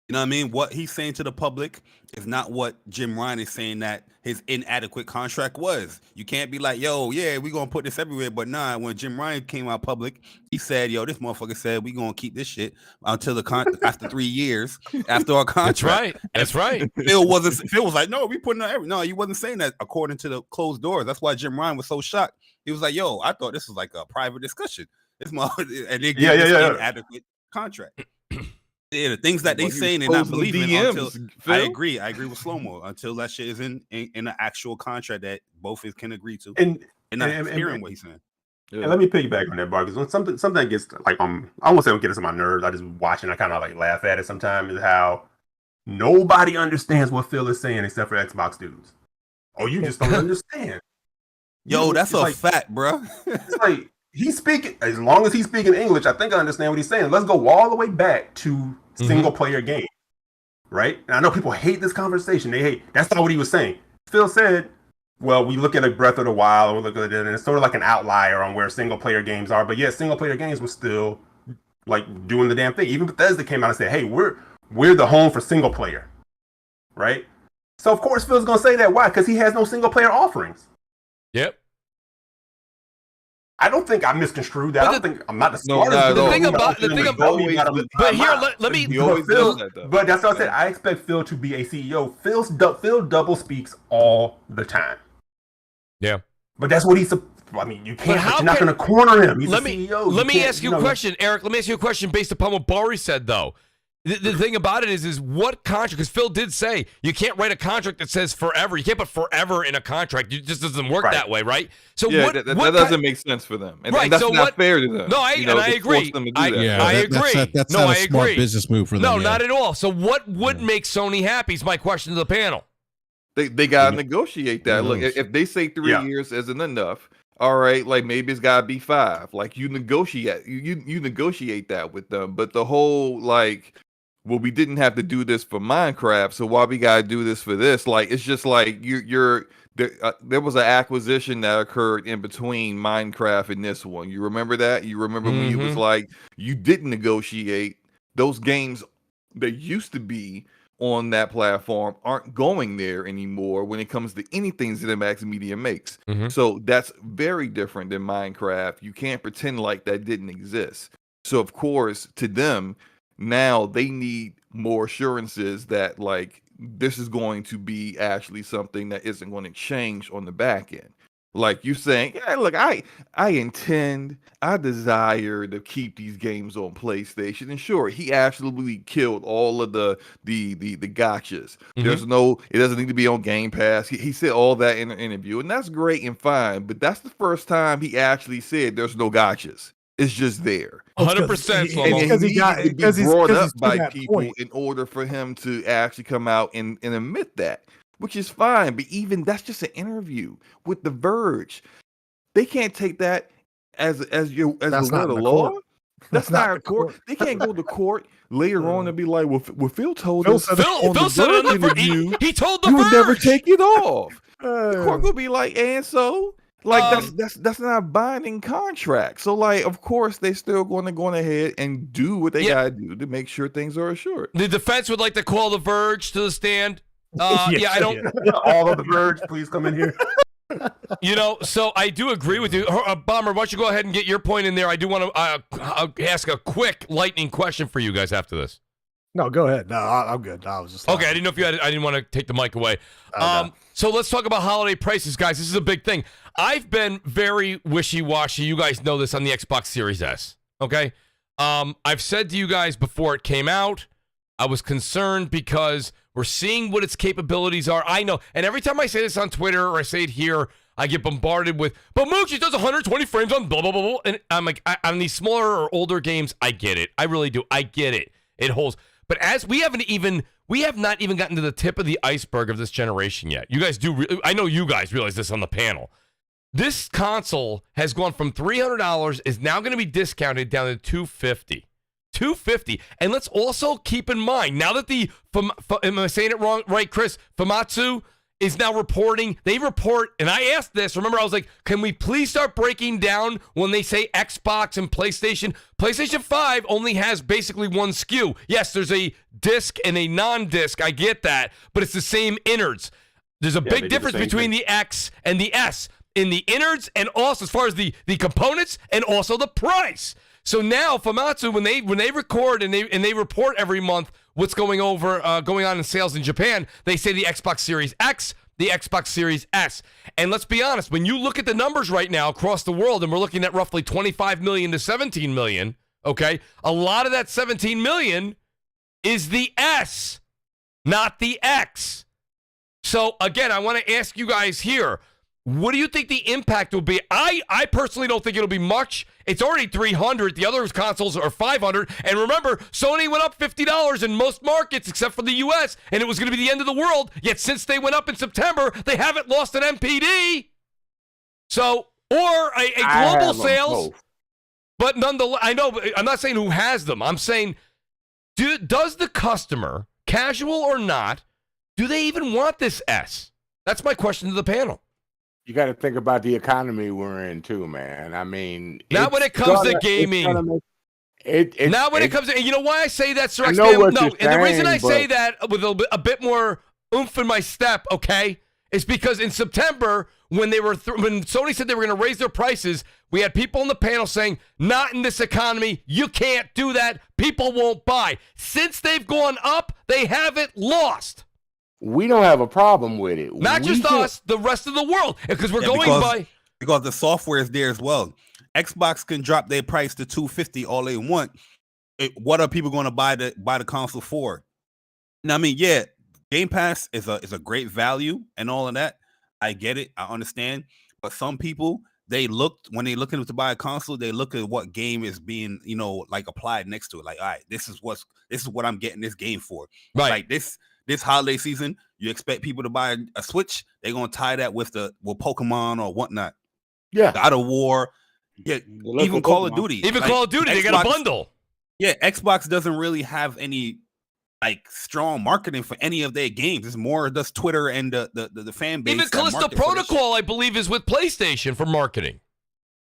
You know what I mean? What he's saying to the public is not what Jim Ryan is saying that his inadequate contract was. You can't be like, yo, yeah, we're going to put this everywhere. But nah, when Jim Ryan came out public, he said, yo, this motherfucker said we're going to keep this shit until after 3 years after our contract. That's right. Phil was like, no, we putting on no, he wasn't saying that according to the closed doors. That's why Jim Ryan was so shocked. He was like, yo, I thought this was like a private discussion. This motherfucker, and they gave inadequate contract. Yeah, the things that they saying they're not believing until I agree with Slow-Mo until that shit is in an actual contract that both can agree to and not hearing what he's saying. Yeah. And let me piggyback on that, bar, because when something gets like I won't say it gets on my nerves. I just watch and I kind of like laugh at it sometimes. Is how nobody understands what Phil is saying except for Xbox dudes. Oh, you just don't understand. Yo, that's a fact, bro. It's like he's speaking as long as he's speaking English. I think I understand what he's saying. Let's go all the way back to single player game, right? And I know people hate this conversation. They hate. That's not what he was saying. Phil said, well, we look at a Breath of the Wild and we look at it, and it's sort of like an outlier on where single player games are. But yet single player games were still like doing the damn thing. Even Bethesda came out and said, hey, we're the home for single player, right? So of course Phil's gonna say that. Why? Because he has no single player offerings. Yep. I don't think I misconstrued that. I'm not the smartest. The thing about, but here, let me. But that's what I said. I expect Phil to be a CEO. Phil double speaks all the time. Yeah. But that's what he's. I mean, you can't. You're not going to corner him. He's a CEO. Let me ask you a question, Eric. Let me ask you a question based upon what Bari said, though. The thing about it is what contract? Because Phil did say you can't write a contract that says forever. You can't put forever in a contract. It just doesn't work that way, right? So yeah, that doesn't make sense for them, and that's not fair to them. No, I agree. I agree. That's not a smart business move for them. No, not at all. So what would make Sony happy is my question to the panel. They gotta negotiate that. Look, if they say 3 years isn't enough, all right, like maybe it's gotta be 5. Like you negotiate, you negotiate that with them. But the whole like, well, we didn't have to do this for Minecraft, so why we gotta do this for this? Like, it's just like you're there was an acquisition that occurred in between Minecraft and this one. You remember that? You remember when it was like you didn't negotiate those games that used to be on that platform aren't going there anymore when it comes to anything ZeniMax Media makes. So that's very different than Minecraft. You can't pretend like that didn't exist. So of course, to them, now they need more assurances that like this is going to be actually something that isn't going to change on the back end. Like you saying, yeah, look, I desire to keep these games on PlayStation. And sure, he absolutely killed all of the gotchas. It doesn't need to be on Game Pass. He said all that in an interview, and that's great and fine. But that's the first time he actually said there's no gotchas. It's just there. 100%. Because he's brought up by people in order for him to actually come out and admit that, which is fine. But even that's just an interview with The Verge. They can't take that as the word of law. That's not a court. They can't go to court later on and be like, well, Phil told us on the Verge interview, he told The you Verge. would never take it off. The court will be like, and so. Like that's not a binding contract. So like, of course, they still going to go ahead and do what they gotta do to make sure things are assured. The defense would like to call The Verge to the stand. I don't. All of The Verge, please come in here. You know, so I do agree with you. Bomber, why don't you go ahead and get your point in there? I do want to ask a quick lightning question for you guys after this. No, go ahead. No, I'm good. I was just okay. I didn't know if you had. I didn't want to take the mic away. No. So let's talk about holiday prices, guys. This is a big thing. I've been very wishy-washy. You guys know this on the Xbox Series S. Okay. I've said to you guys before it came out, I was concerned because we're seeing what its capabilities are. I know, and every time I say this on Twitter or I say it here, I get bombarded with, but Mooch, it does 120 frames on blah, blah, blah, blah. And I'm like, on these smaller or older games, I get it. I really do. I get it. It holds. But as we have not even gotten to the tip of the iceberg of this generation yet. You guys do. I know you guys realize this on the panel. This console has gone from $300, is now going to be discounted down to $250. $250. And let's also keep in mind, now that am I saying it wrong? Right, Chris? Famitsu is now reporting. They report, and I asked this. Remember, I was like, can we please start breaking down when they say Xbox and PlayStation? PlayStation 5 only has basically one SKU. Yes, there's a disc and a non-disc. I get that. But it's the same innards. There's a big difference between the X and the S in the innards and also as far as the components and also the price. So now Famitsu, when they record and they report every month what's going on in sales in Japan, they say the Xbox Series X, the Xbox Series S. And let's be honest, when you look at the numbers right now across the world, and we're looking at roughly 25 million to 17 million, okay? A lot of that 17 million is the S, not the X. So again, I want to ask you guys here, what do you think the impact will be? I personally don't think it'll be much. It's already $300. The other consoles are $500. And remember, Sony went up $50 in most markets except for the US, and it was going to be the end of the world. Yet since they went up in September, they haven't lost an MPD. So, or a global sales. But nonetheless, I know, I'm not saying who has them. I'm saying, does the customer, casual or not, do they even want this S? That's my question to the panel. You got to think about the economy we're in too, man. I mean, not when it comes to gaming. Not when it comes to, you know why I say that, sir? And the reason I say that with a bit more oomph in my step, okay, is because in September when when Sony said they were going to raise their prices, we had people on the panel saying, "Not in this economy. You can't do that. People won't buy." Since they've gone up, they haven't lost. We don't have a problem with it. Not just us, the rest of the world, because we're because the software is there as well. Xbox can drop their price to $250 all they want. What are people going to buy the console for? Now, I mean, yeah, Game Pass is a great value and all of that. I get it, I understand, but some people when they looking to buy a console, they look at what game is being like applied next to it. Like, all right, this is what I'm getting this game for. Right, like this holiday season, you expect people to buy a Switch, they're going to tie that with Pokemon or whatnot. Yeah. God of War. Yeah. Even Call of Duty. Even Call of Duty, Xbox, they got a bundle. Yeah. Xbox doesn't really have any strong marketing for any of their games. It's more just Twitter and the fan base. Even Callisto Protocol, I believe, is with PlayStation for marketing.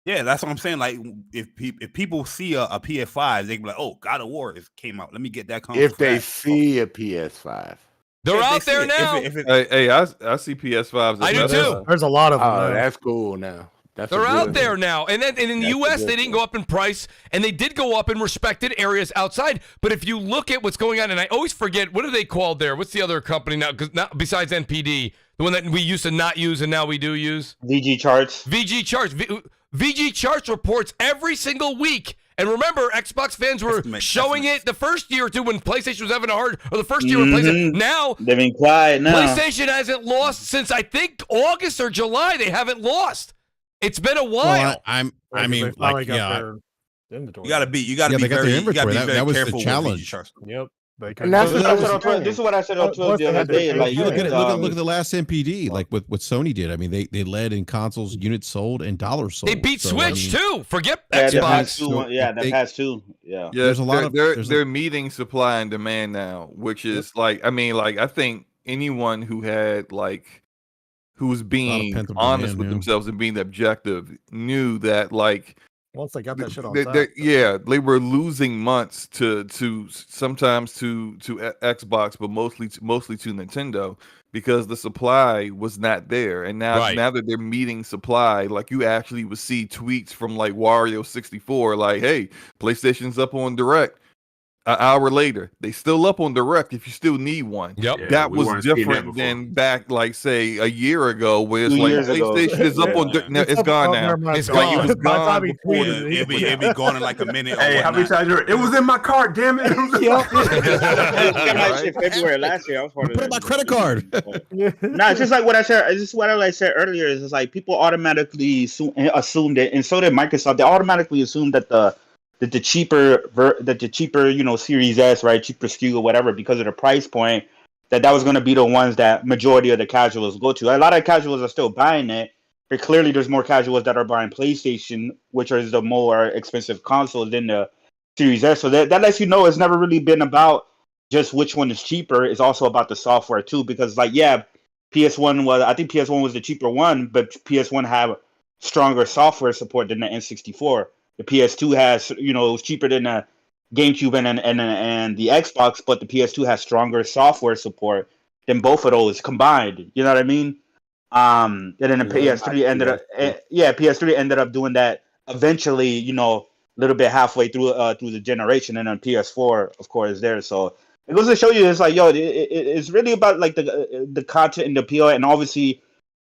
Yeah, that's what I'm saying. Like, if people see a PS5, they can be like, "Oh, God of War came out. Let me get that console." If they see a PS5, they're out there now. Hey, I see PS5s. I do too. There's a lot of them. Oh, that's cool now. They're out there now. And in the US, they didn't go up in price, and they did go up in respected areas outside. But if you look at what's going on, and I always forget, what are they called there? What's the other company now? Besides NPD, the one that we used to not use and now we do use? VG Charts. VG Charts. VG Charts reports every single week. And remember, Xbox fans were showing it the first year or two when PlayStation was having a hard, or the first year when PlayStation. Now, they've been quiet now. PlayStation hasn't lost since, I think, August or July. They haven't lost. It's been a while. Well, you gotta be very that was careful the challenge. Yep. And this is what I said on Twitter the other day. Like, look at the last MPD, like what Sony did. I mean, they led in consoles, units sold, and dollars sold. They beat Switch too. Forget Xbox. The past two. Yeah. There's a lot of they're meeting supply and demand now, which is I think anyone who had who's being honest with themselves and being objective knew that once they got that shit on they were losing months to sometimes to Xbox, but mostly to Nintendo, because the supply was not there. And now, Right. now that they're meeting supply, like you actually would see tweets from like Wario64, like, hey, PlayStation's up on Direct. An hour later, they still up on Direct if you still need one. Yep. Yeah, that we was weren't seeing that different before. than back, like, say, a year ago, where it's 2 like years ago. PlayStation is up on Yeah. no, it's gone now. It's Like, it gone. was By the time gone he before tweeted the- it, It'd be gone in like a minute. Hey, how many times it was in my cart? Damn it! It came out shit February last year. I was part of Put it on my that. credit card. No, it's just like what I said. It's just what I said earlier. Is it's like people automatically assumed it, and so did Microsoft. They automatically assumed that the cheaper Series S, right, cheaper SKU or whatever, because of the price point, that was going to be the ones that majority of the casuals go to. A lot of casuals are still buying it, but clearly there's more casuals that are buying PlayStation, which is the more expensive console than the Series S. So that lets you know it's never really been about just which one is cheaper. It's also about the software too, because I think PS1 was the cheaper one, but PS1 had stronger software support than the N64. The PS2 has, it was cheaper than the GameCube and the Xbox, but the PS2 has stronger software support than both of those combined. You know what I mean? And then the PS3 ended up doing that eventually, a little bit halfway through the generation, and then PS4, of course, is there. So it goes to show you, it's like, it's really about like the content and the appeal, and obviously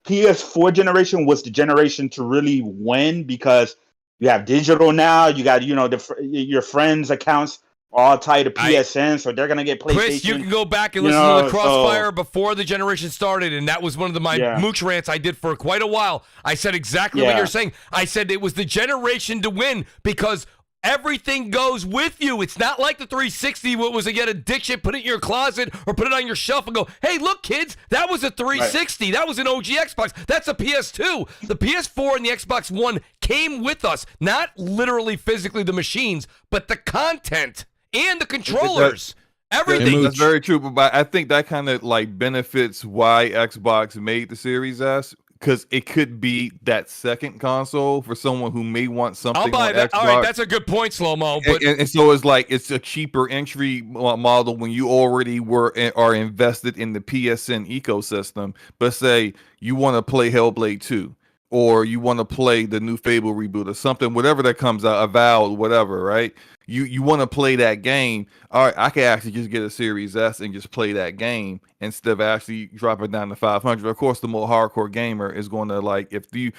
PS4 generation was the generation to really win because you have digital now. You got your friends' accounts are all tied to PSN, so they're gonna get PlayStation. Chris, you can go back and listen to the Crossfire before the generation started, and that was one of my Mooch rants I did for quite a while. I said exactly what you're saying. I said it was the generation to win because everything goes with you. It's not like the 360, what was get a addiction, put it in your closet or put it on your shelf and go, hey, look, kids, that was a 360. Right. That was an OG Xbox. That's a PS2. The PS4 and the Xbox One came with us, not literally physically the machines, but the content and the controllers. Everything. That's very true, but I think that kind of like benefits why Xbox made the Series S. Because it could be that second console for someone who may want something. I'll buy that. Xbox. All right, that's a good point, Slow-Mo. But and so it's like it's a cheaper entry model when you already are invested in the PSN ecosystem. But say you want to play Hellblade 2, or you want to play the new Fable reboot or something, whatever that comes out, Avowed, whatever, right? You want to play that game. All right, I could actually just get a Series S and just play that game instead of actually dropping down to 500. Of course, the more hardcore gamer is going to like if you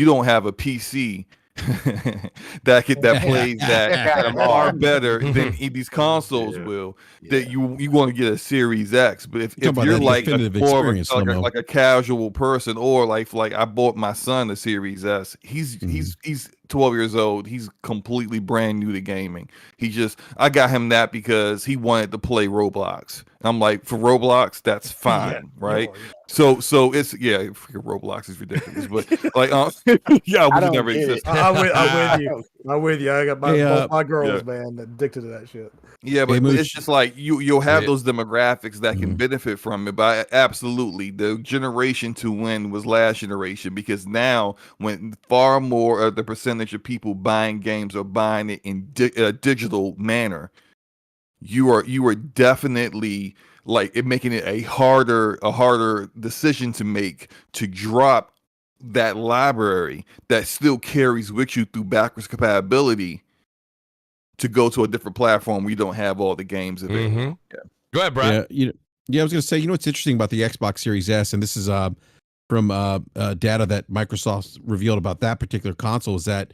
don't have a PC that plays that far better than these consoles will. That you want to get a Series X, but if you're like like a casual person, or like I bought my son a Series S. He's 12 years old. He's completely brand new to gaming. I got him that because he wanted to play Roblox. I'm like, for Roblox, that's fine, right? So it's Roblox is ridiculous, but like I never exist. I'm with you. I got both my girls, man, addicted to that shit. Yeah, but it's just like you'll have those demographics that can benefit from it. But absolutely, the generation to win was last generation, because now when far more of the percentage of people buying games are buying it in a digital manner, you are definitely like making it a harder decision to make, to drop that library that still carries with you through backwards compatibility to go to a different platform where you don't have all the games available. Mm-hmm. Yeah. Go ahead, Brad. I was going to say, what's interesting about the Xbox Series S, and this is from data that Microsoft revealed about that particular console, is that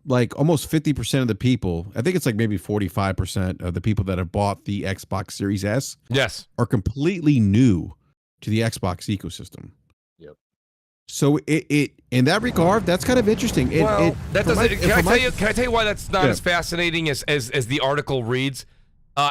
like almost 50% of the people, I think it's like maybe 45% of the people that have bought the Xbox Series S, are completely new to the Xbox ecosystem. Yep. So it in that regard, that's kind of interesting. Can I tell you why that's not as fascinating as the article reads?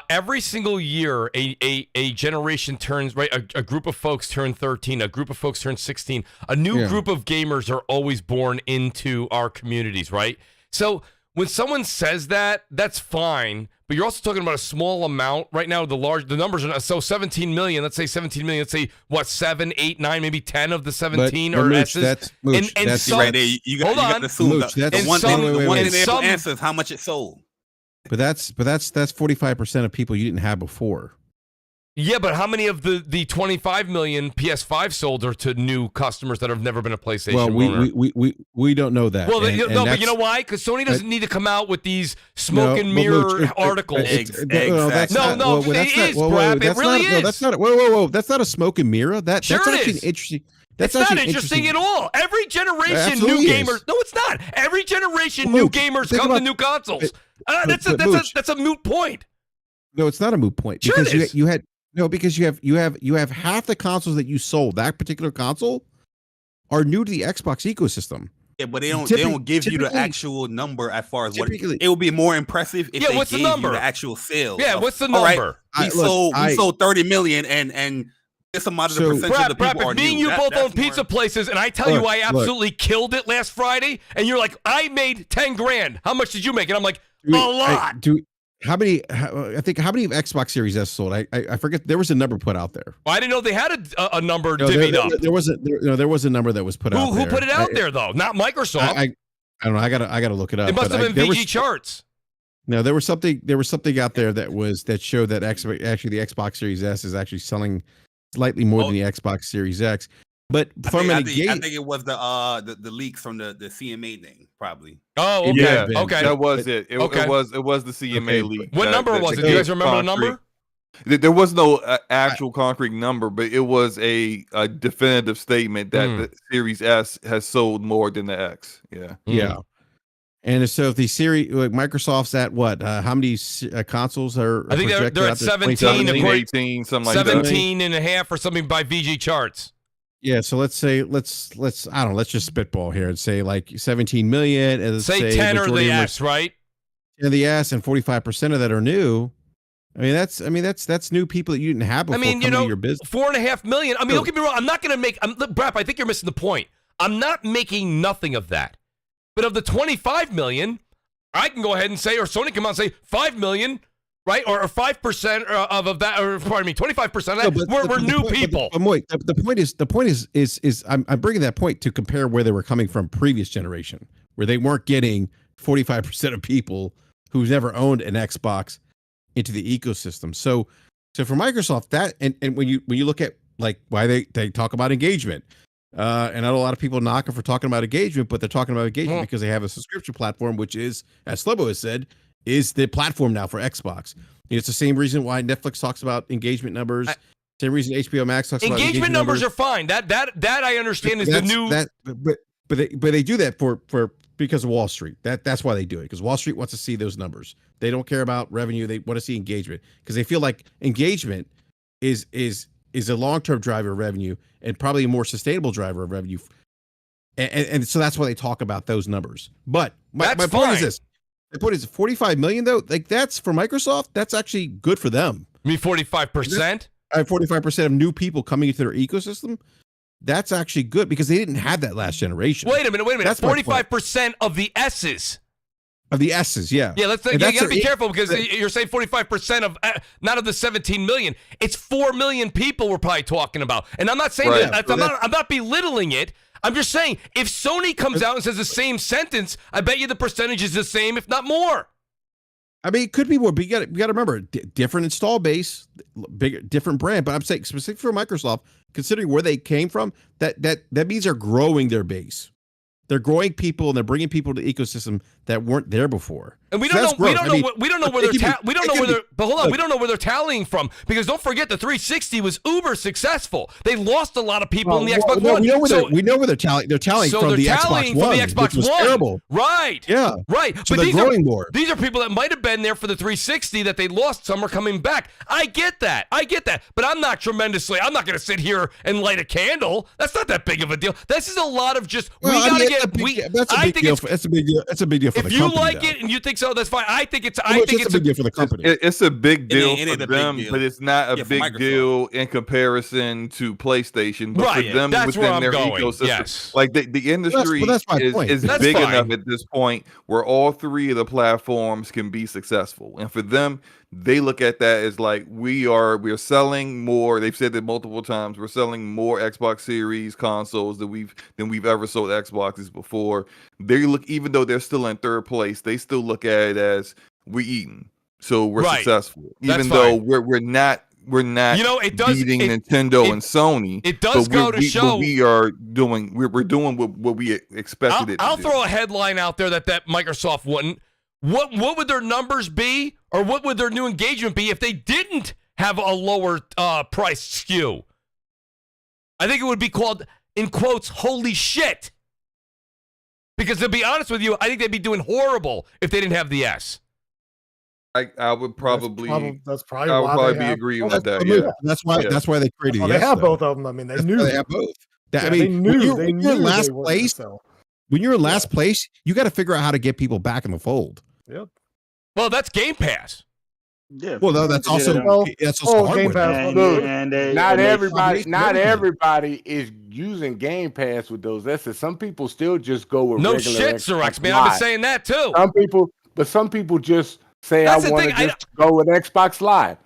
Every single year, a generation turns, right? A group of folks turn 13, a group of folks turn 16. A new group of gamers are always born into our communities, right? So when someone says that, that's fine, but you're also talking about a small amount. Right now, the numbers are, so 17 million, let's say 17 million, let's say, what, 7, 8, 9, maybe 10 of the 17 are Mooch, S's? That's some, right there. You got to assume Mooch, the one answer is how much it sold. But that's 45% of people you didn't have before. Yeah, but how many of the 25 million PS5 sold are to new customers that have never been a PlayStation owner? We don't know that. Well, but you know why? Because Sony doesn't need to come out with these smoke and mirror articles. Exactly. No, it is, Brap. It really is. That's not. Whoa. That's not a smoke and mirror. That's actually interesting. That's not interesting at all. Every generation, new gamers. No, it's not. Every generation, new gamers come to new consoles. That's a moot point. No, it's not a moot point because you had. No, because you have half the consoles that you sold, that particular console, are new to the Xbox ecosystem. Yeah, but they don't give you the actual number as far as what it would be more impressive if they what's gave the number? You the actual sales. Yeah, what's the number? Right, we sold 30 million and this amount of the percentage of the people are new. Me and you both own pizza places, and I tell you I absolutely killed it last Friday, and you're like, I made 10 grand. How much did you make? And I'm like, a lot. How many Xbox Series S sold? I forget. There was a number put out there. Well, I didn't know they had a number divvied up. There was a number that was put out there. Who put it out there though? Not Microsoft. I don't know. I gotta look it up. It must have been VG charts. No, there was something out there that showed that actually the Xbox Series S is actually selling slightly more than the Xbox Series X. But I think it was the leaks from the CMA thing, probably. Oh, okay. Yeah, okay. That was it. It was the CMA leak. What number was it? Do you guys remember the number? There was no actual concrete number, but it was a definitive statement that the Series S has sold more than the X. Yeah. Yeah. And so if the series, like Microsoft's at what? How many consoles are? I think they're at 17, 18, something like 17 and a half or something by VG charts. Yeah, so let's say let's I don't know, let's just spitball here and say like 17 million, and say 10 or the S, right? And the S, and 45% of that are new. I mean that's new people that you didn't have before. I mean, you know, your business. 4.5 million. I mean, don't get me wrong. I'm not going to make. Brap, I think you're missing the point. I'm not making nothing of that. But of the 25 million, I can go ahead and say, or Sony come out and say 5 million, right? Or 5% of that, or pardon me, 25% of that. We're new people. But the point is I'm bringing that point to compare where they were coming from previous generation, where they weren't getting 45% of people who's never owned an Xbox into the ecosystem. So for Microsoft, that and when you look at like why they talk about engagement. And I know a lot of people knock them for talking about engagement, but they're talking about engagement because they have a subscription platform, which is, as Slobo has said, is the platform now for Xbox. It's the same reason why Netflix talks about engagement numbers. Same reason HBO Max talks about engagement numbers are fine. That I understand is the new. But they do that for because of Wall Street. That's why they do it, because Wall Street wants to see those numbers. They don't care about revenue. They want to see engagement because they feel like engagement is a long-term driver of revenue and probably a more sustainable driver of revenue. And so that's why they talk about those numbers. But my point is this. The point is 45 million, though, like that's for Microsoft, that's actually good for them. You mean 45%? 45% of new people coming into their ecosystem. That's actually good because they didn't have that last generation. Wait a minute. That's 45% of the S's. Of the S's, yeah. Yeah, you gotta be careful because you're saying 45% of, not of the 17 million. It's 4 million people we're probably talking about. And I'm not saying that, I'm not belittling it. I'm just saying, if Sony comes out and says the same sentence, I bet you the percentage is the same, if not more. I mean, it could be more, but you got to remember, different install base, different brand. But I'm saying specific for Microsoft, considering where they came from, that means they're growing their base. They're growing people and they're bringing people to the ecosystem that weren't there before. And we don't know where they're tallying from, because don't forget the 360 was uber successful. They lost a lot of people in the Xbox One. We know where they're tallying. They're tallying from the Xbox One, which was terrible. Right. Yeah. Right. So but they're growing more. These are people that might have been there for the 360 that they lost. Some are coming back. I get that. But I'm not going to sit here and light a candle. That's not that big of a deal. This is a lot of just, that's a big deal. That's a big deal. That's a big deal for the company. If you like it and you think so, that's fine. I think it's a big deal for the company. It's a big deal for them, but it's not a big deal in comparison to PlayStation. But for them within their ecosystem, yes. Like the industry is big enough at this point where all three of the platforms can be successful, and for them, they look at that as like we're selling more. They've said that multiple times. We're selling more Xbox Series consoles than we've ever sold Xboxes before. They look, even though they're still in third place, they still look at it as we're eating, so we're successful. Even though we're not it does, beating Nintendo and Sony. It does go to show we're doing what we expected I'll throw a headline out there that Microsoft wouldn't. What would their numbers be, or what would their new engagement be if they didn't have a lower price SKU? I think it would be called, in quotes, holy shit. Because to be honest with you, I think they'd be doing horrible if they didn't have the S. I would probably that's probably I why would probably they be have, agreeing with that. Yeah, that's why they created. Well, the they S, have though. both of them. I mean, they That's knew why they have both. Yeah, I mean, when you're in last they place, when you're in last place, you got to figure out how to get people back in the fold. Yep. Well, that's Game Pass. Yeah. Well, no, that's also Game Pass. Not everybody is using Game Pass with those S's. Some people still just go with no regular shit, Xbox Zerex, man. Live. I've been saying that too. Some people just say That's I the want to thing, just go with Xbox Live.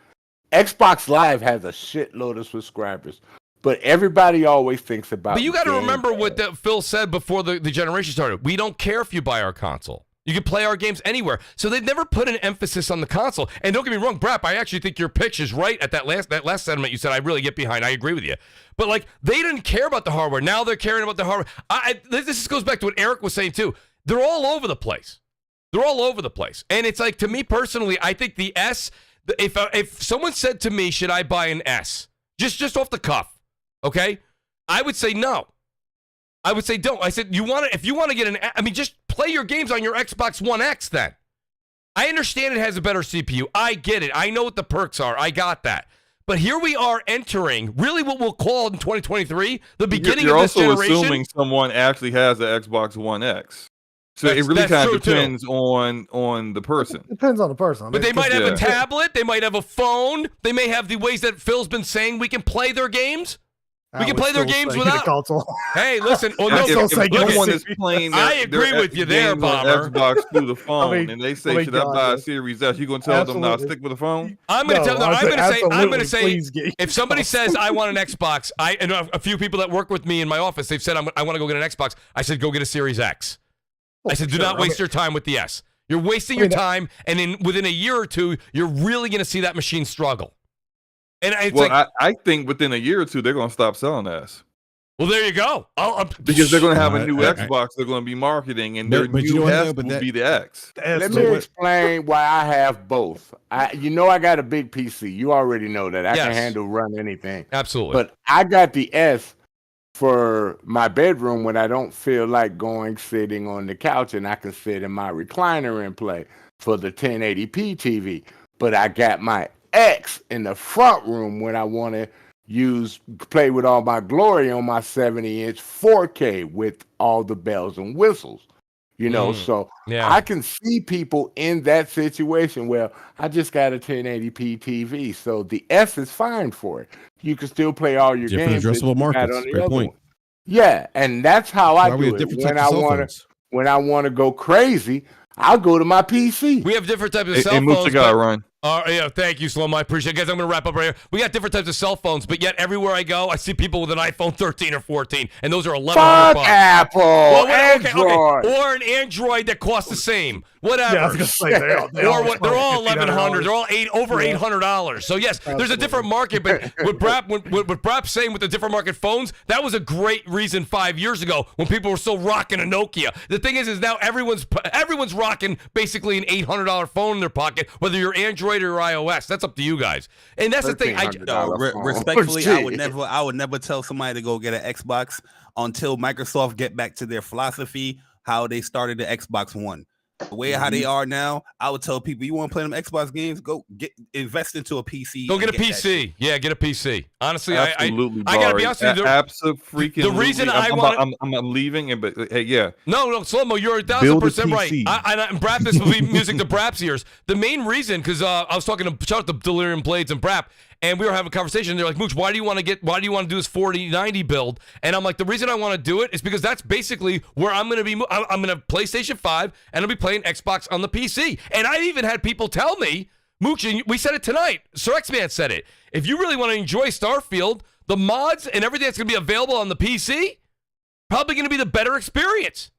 Xbox Live has a shitload of subscribers, but everybody always thinks about. But you got to Game remember Pass. what Phil said before the generation started. We don't care if you buy our console. You can play our games anywhere. So they've never put an emphasis on the console. And don't get me wrong, Brap, I actually think your pitch is right at that last sentiment you said. I really get behind. I agree with you. But like, they didn't care about the hardware. Now they're caring about the hardware. This goes back to what Eric was saying too. They're all over the place. And it's like, to me personally, I think the S, if someone said to me, should I buy an S? Just off the cuff, okay? I would say no. I would say don't. I said, if you want to get just play your games on your Xbox One X then. I understand it has a better CPU. I get it. I know what the perks are. I got that. But here we are entering really what we'll call in 2023 the beginning of this generation. You're also assuming someone actually has the Xbox One X. So it really kind of depends on the person. It depends on the person. But they might have a tablet. They might have a phone. They may have the ways that Phil's been saying we can play their games. We can play their games without console. Hey, listen. Oh, no, if someone is playing, I agree with you there, Bomber. Xbox through the phone, and they say, "Should I buy a Series S?" You gonna tell them not stick with the phone? I'm gonna tell them. I'm gonna say, if somebody says I want an Xbox, and a few people that work with me in my office, they've said I want to go get an Xbox. I said go get a Series X. I said do not waste your time with the S. You're wasting your time, and within a year or two, you're really gonna see that machine struggle. And I think within a year or two they're going to stop selling S. Well, there you go. Because they're going to have a new Xbox. They're going to be marketing, and their new S will be the X. Let me explain why I have both. I got a big PC. You already know that. I can run anything. Absolutely. But I got the S for my bedroom when I don't feel like sitting on the couch, and I can sit in my recliner and play for the 1080p TV. But I got my X in the front room when I want to play with all my glory on my 70-inch 4K with all the bells and whistles, so I can see people in that situation. Well, I just got a 1080p TV, so the S is fine for it. You can still play all your games. Addressable markets. Great point. Yeah, and that's how I do it. When I want to go crazy, I'll go to my PC. We have different types of cell phones. Ryan. Thank you, Slomo. I appreciate it. Guys, I'm going to wrap up right here. We got different types of cell phones, but yet everywhere I go, I see people with an iPhone 13 or 14, and those are $1,100. Fuck Apple, Android. Okay. Or an Android that costs the same. Whatever. Yeah, I was gonna say, they're all $1,100. They're all over $800. So yes, there's a different market. But what Brap's saying with the different market phones, that was a great reason 5 years ago when people were still rocking a Nokia. The thing is now everyone's rocking basically an $800 phone in their pocket, whether you're Android or iOS. That's up to you guys. And that's the thing. Respectfully, I would never tell somebody to go get an Xbox until Microsoft get back to their philosophy, how they started the Xbox One. The way how they are now, I would tell people, you want to play them Xbox games, go invest into a PC. Go get a PC. Yeah, get a PC. Honestly, absolutely, I gotta be honest with you. The reason I'm leaving, but hey, yeah. No, Slomo, you're 1,000% right. And Brap, this will be music to Brap's ears. The main reason, because I was talking to shout out to Delirium Blades and Brap, and we were having a conversation. They're like, Mooch, why do you want to do this 4090 build? And I'm like, the reason I want to do it is because that's basically where I'm going to be. I'm going to have PlayStation 5, and I'll be playing Xbox on the PC. And I even had people tell me, Mooch, and we said it tonight, Sir X-Man said it, if you really want to enjoy Starfield, the mods and everything that's going to be available on the PC, probably going to be the better experience.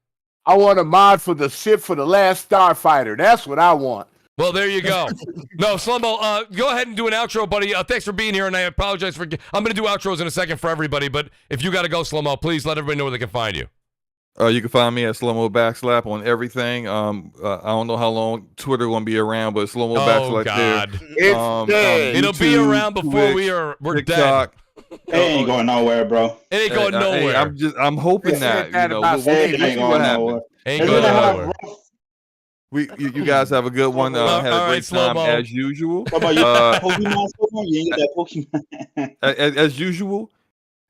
I want a mod for the ship for the last Starfighter. That's what I want. Well, there you go. No, Slumbo, go ahead and do an outro, buddy. Thanks for being here, and I apologize for. I'm going to do outros in a second for everybody, but if you got to go, Slumbo, please let everybody know where they can find you. You can find me at Slumbo Backslap on everything. I don't know how long Twitter gonna be around, but Slumbo Backslap God. there. It'll be around before we're TikTok. dead. It ain't going nowhere, bro. It ain't going nowhere. I'm hoping that. We'll see what happens. Ain't going nowhere. You guys have a good one. Had a great time as usual. As usual,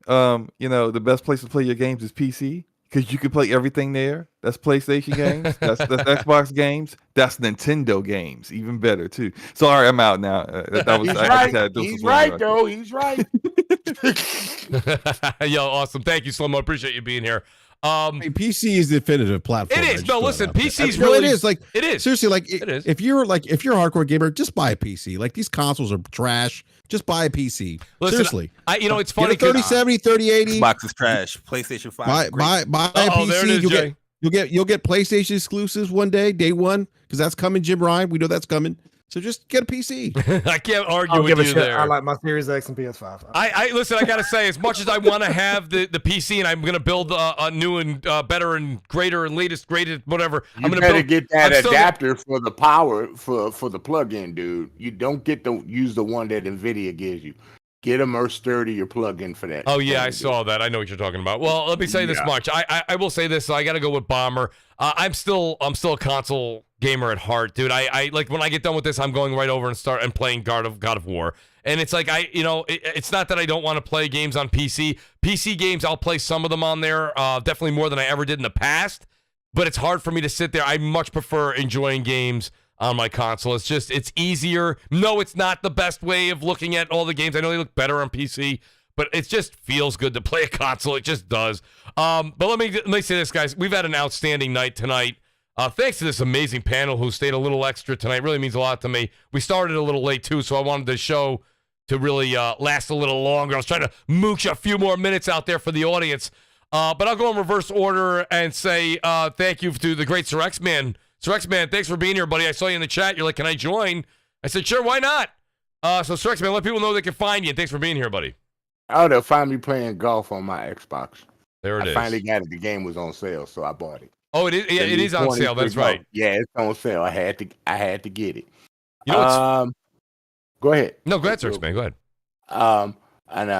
the best place to play your games is PC because you can play everything there. That's PlayStation games. That's Xbox games. That's Nintendo games. Even better too. Sorry, I'm out now. That was He's right, though. He's right. Yo, awesome. Thank you, Slomo. Appreciate you being here. PC is the definitive platform. It is. No, listen, PC's really. It is. It is. Seriously, it is. If you're a hardcore gamer, just buy a PC. Like, these consoles are trash. Just buy a PC. Listen, seriously. It's funny. 3070, 3080. Xbox is trash. PlayStation 5. Buy a PC. You'll get PlayStation exclusives one day, day one, because that's coming. Jim Ryan, we know that's coming. So just get a PC. I can't argue with you there. I like my Series X and PS5. I listen. I gotta say, as much as I want to have the PC, and I'm gonna build a new and better and greater and greatest, whatever. I'm gonna get that adapter for the power for the plug-in, dude. You don't get to use the one that NVIDIA gives you. Get a more sturdier plug-in for that. Oh yeah, I saw that. I know what you're talking about. Well, let me say this much. I will say this. I got to go with Bomber. I'm still a console gamer at heart, dude. I like when I get done with this, I'm going right over and start and playing God of War. And it's like it's not that I don't want to play games on PC. PC games, I'll play some of them on there, definitely more than I ever did in the past. But it's hard for me to sit there. I much prefer enjoying games on my console. It's easier. No, it's not the best way of looking at all the games. I know they look better on PC, but it just feels good to play a console. It just does. But let me say this, guys. We've had an outstanding night tonight. Thanks to this amazing panel who stayed a little extra tonight. Really means a lot to me. We started a little late, too, so I wanted the show to really last a little longer. I was trying to mooch a few more minutes out there for the audience. But I'll go in reverse order and say thank you to the great Sir X-Man. Sir X-Man, thanks for being here, buddy. I saw you in the chat. You're like, can I join? I said, sure, why not? So Sir X-Man, let people know they can find you. And thanks for being here, buddy. Oh, they'll find me playing golf on my Xbox. There it is. I finally got it. The game was on sale, so I bought it. Oh, it is. Yeah, it is on sale. That's right. Yeah, it's on sale. I had to get it. You know go ahead. No, go ahead, Sir X-Man. Go ahead. And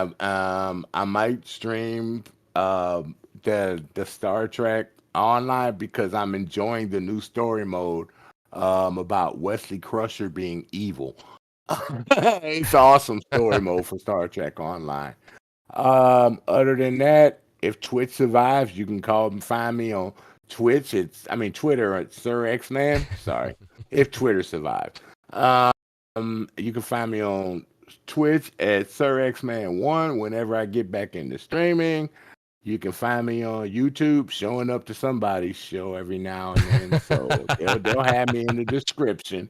I might stream the Star Trek online because I'm enjoying the new story mode about Wesley Crusher being evil. It's an awesome story mode for Star Trek Online. Other than that, if Twitch survives, you can find me on Twitch. Twitter at Sir X-Man. Sorry, if Twitter survives. You can find me on Twitch at Sir X-Man 1 whenever I get back into streaming. You can find me on YouTube showing up to somebody's show every now and then. So they'll have me in the description.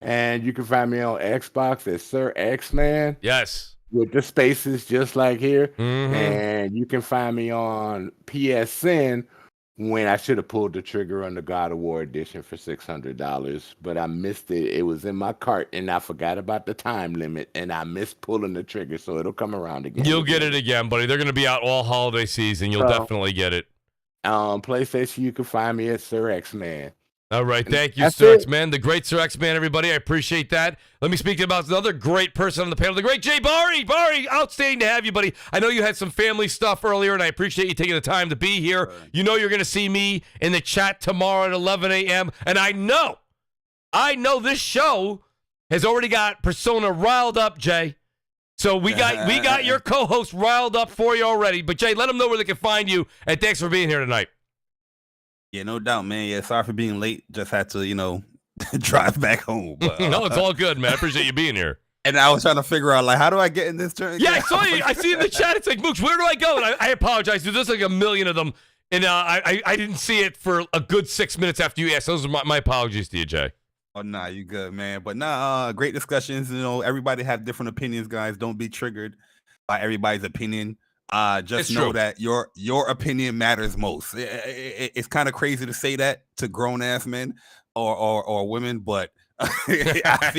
And you can find me on Xbox at Sir X-Man. Yes. With the spaces just like here. Mm-hmm. And you can find me on PSN when I should have pulled the trigger on the God of War edition for $600, but I missed it. It was in my cart, and I forgot about the time limit, and I missed pulling the trigger, so it'll come around again. You'll get it again, buddy. They're going to be out all holiday season. You'll definitely get it. PlayStation, you can find me at Sir X-Man. All right. Thank you, Sir X-Man. The great Sir X-Man, everybody. I appreciate that. Let me speak about another great person on the panel, the great Jay Bari. Bari, outstanding to have you, buddy. I know you had some family stuff earlier, and I appreciate you taking the time to be here. You know you're going to see me in the chat tomorrow at 11 a.m., and I know this show has already got Persona riled up, Jay. So we got your co-host riled up for you already. But, Jay, let them know where they can find you, and thanks for being here tonight. Yeah, no doubt, man. Yeah, sorry for being late. Just had to, drive back home. But, no, it's all good, man. I appreciate you being here. And I was trying to figure out, how do I get in this turn? Yeah, I saw you. I see in the chat. It's like, Mooch, where do I go? And I apologize, dude. There's like a million of them. And I didn't see it for a good 6 minutes after you asked. Those are my apologies to you, Jay. Oh, nah, you good, man. But great discussions. Everybody have different opinions, guys. Don't be triggered by everybody's opinion. Just know that your opinion matters most. It's kind of crazy to say that to grown ass men or women, but I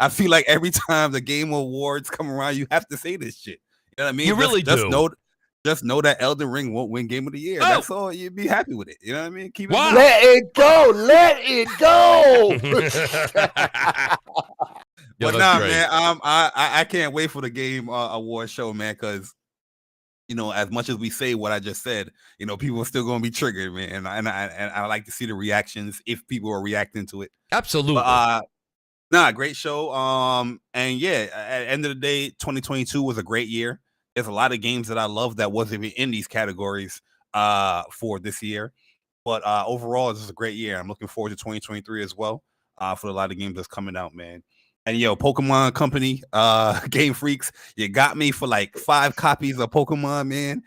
feel like every time the Game Awards come around, you have to say this shit. You know what I mean? You really do. Just know that Elden Ring won't win Game of the Year. That's all. You'd be happy with it. You know what I mean? Keep it. Wow. Let it go. Let it go. But nah, man. I can't wait for the Game Award show, man, because as much as we say what I just said, people are still going to be triggered, man. And I like to see the reactions if people are reacting to it. Absolutely. But, great show. And yeah, at the end of the day, 2022 was a great year. There's a lot of games that I love that wasn't even in these categories for this year. But overall, this is a great year. I'm looking forward to 2023 as well for a lot of games that's coming out, man. And Pokemon Company, Game Freaks, you got me for like 5 copies of Pokemon, man.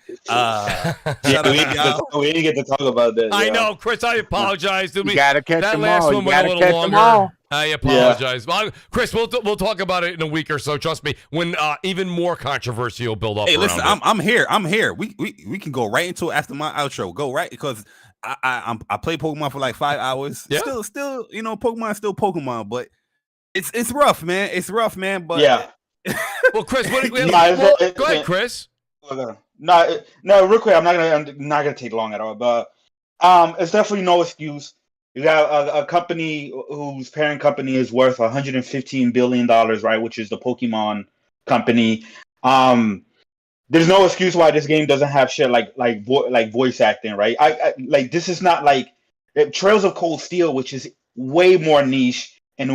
We didn't get to talk about that. I know, Chris. I apologize. You gotta catch that them last all. one You went a gotta little catch longer. them all. I apologize, Chris. We'll talk about it in a week or so. Trust me. When even more controversy will build up. Hey, listen, around I'm here. We can go right into it after my outro. Go right because I play Pokemon for like 5 hours. Yeah. Still, Pokemon is still Pokemon, but it's rough, man. It's rough, man. But yeah. Well, Chris, go ahead, Chris. No, real quick. I'm not gonna take long at all, but it's definitely no excuse. You got a company whose parent company is worth $115 billion, right? Which is the Pokemon company. There's no excuse why this game doesn't have shit like voice acting, right? I like this is not like Trails of Cold Steel, which is way more niche and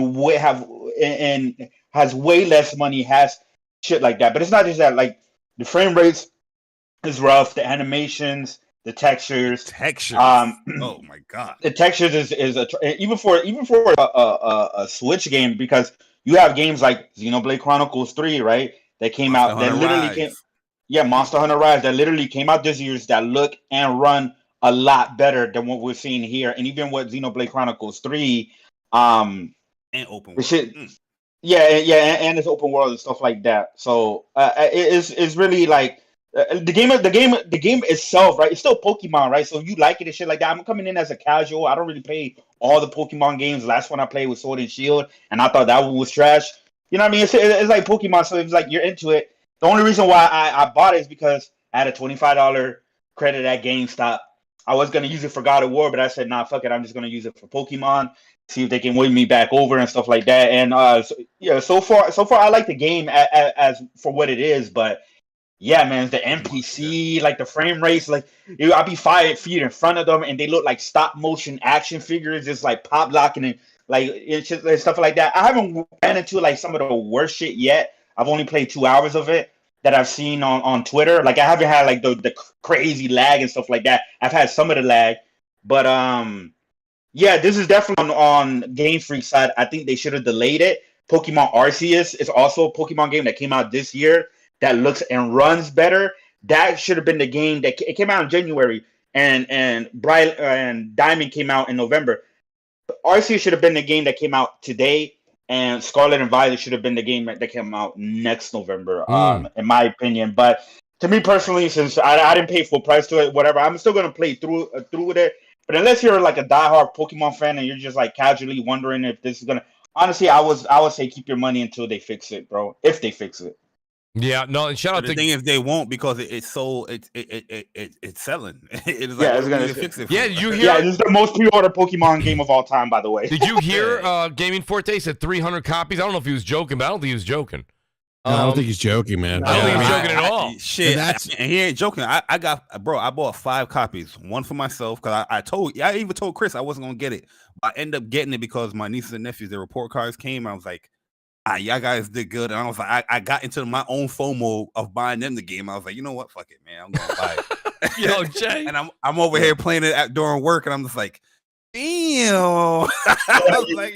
has way less money, has shit like that. But it's not just that. Like the frame rates is rough, the animations, the textures. Oh my god, the textures is even for a Switch game, because you have games like Xenoblade Chronicles 3, right? That came out that literally came. Yeah, Monster Hunter Rise that literally came out this year that look and run a lot better than what we're seeing here, and even what Xenoblade Chronicles 3, and open world. and it's open world and stuff like that. So it's really like the game itself, right? It's still Pokemon, right? So you like it and shit like that. I'm coming in as a casual. I don't really play all the Pokemon games. Last one I played was Sword and Shield, and I thought that one was trash. You know what I mean? It's like Pokemon, so it's like you're into it. The only reason why I bought it is because I had a $25 credit at GameStop. I was gonna use it for God of War, but I said, nah, fuck it. I'm just gonna use it for Pokemon. See if they can win me back over and stuff like that. And so far I like the game as for what it is. But yeah, man, the NPC, like the frame rates, like I'll be 5 feet in front of them, and they look like stop motion action figures, just like pop locking and like it's just like stuff like that. I haven't ran into like some of the worst shit yet. I've only played 2 hours of it that I've seen on Twitter. Like I haven't had like the crazy lag and stuff like that. I've had some of the lag, but yeah, this is definitely on Game Freak side. I think they should have delayed it. Pokemon Arceus is also a Pokemon game that came out this year that looks and runs better. That should have been the game that it came out in January, and Bright and Diamond came out in November. Arceus should have been the game that came out today. And Scarlet and Violet should have been the game that came out next November, in my opinion. But to me personally, since I didn't pay full price to it, whatever, I'm still gonna play through with it. But unless you're like a diehard Pokemon fan and you're just like casually wondering if this is gonna, honestly, I would say keep your money until they fix it, bro. If they fix it. Yeah, no, and shout out the thing is they won't, because it's selling. It's like, it's gonna fix it. Yeah, you hear? Yeah, this is the most pre-ordered Pokemon game of all time, by the way. Did you hear? Gaming Forte said 300 copies. I don't know if he was joking, but I don't think he was joking. No, I don't think he's joking, man. I don't think he's joking at all. Shit, and he ain't joking. I bought 5 copies, one for myself, because I even told Chris I wasn't gonna get it. I ended up getting it because my nieces and nephews, their report cards came. I was like, y'all guys did good, and I was like, I got into my own FOMO of buying them the game. I was like, you know what, fuck it, man, I'm gonna buy it. Yo, Jay, and I'm over here playing it during work, and I'm just like, damn. You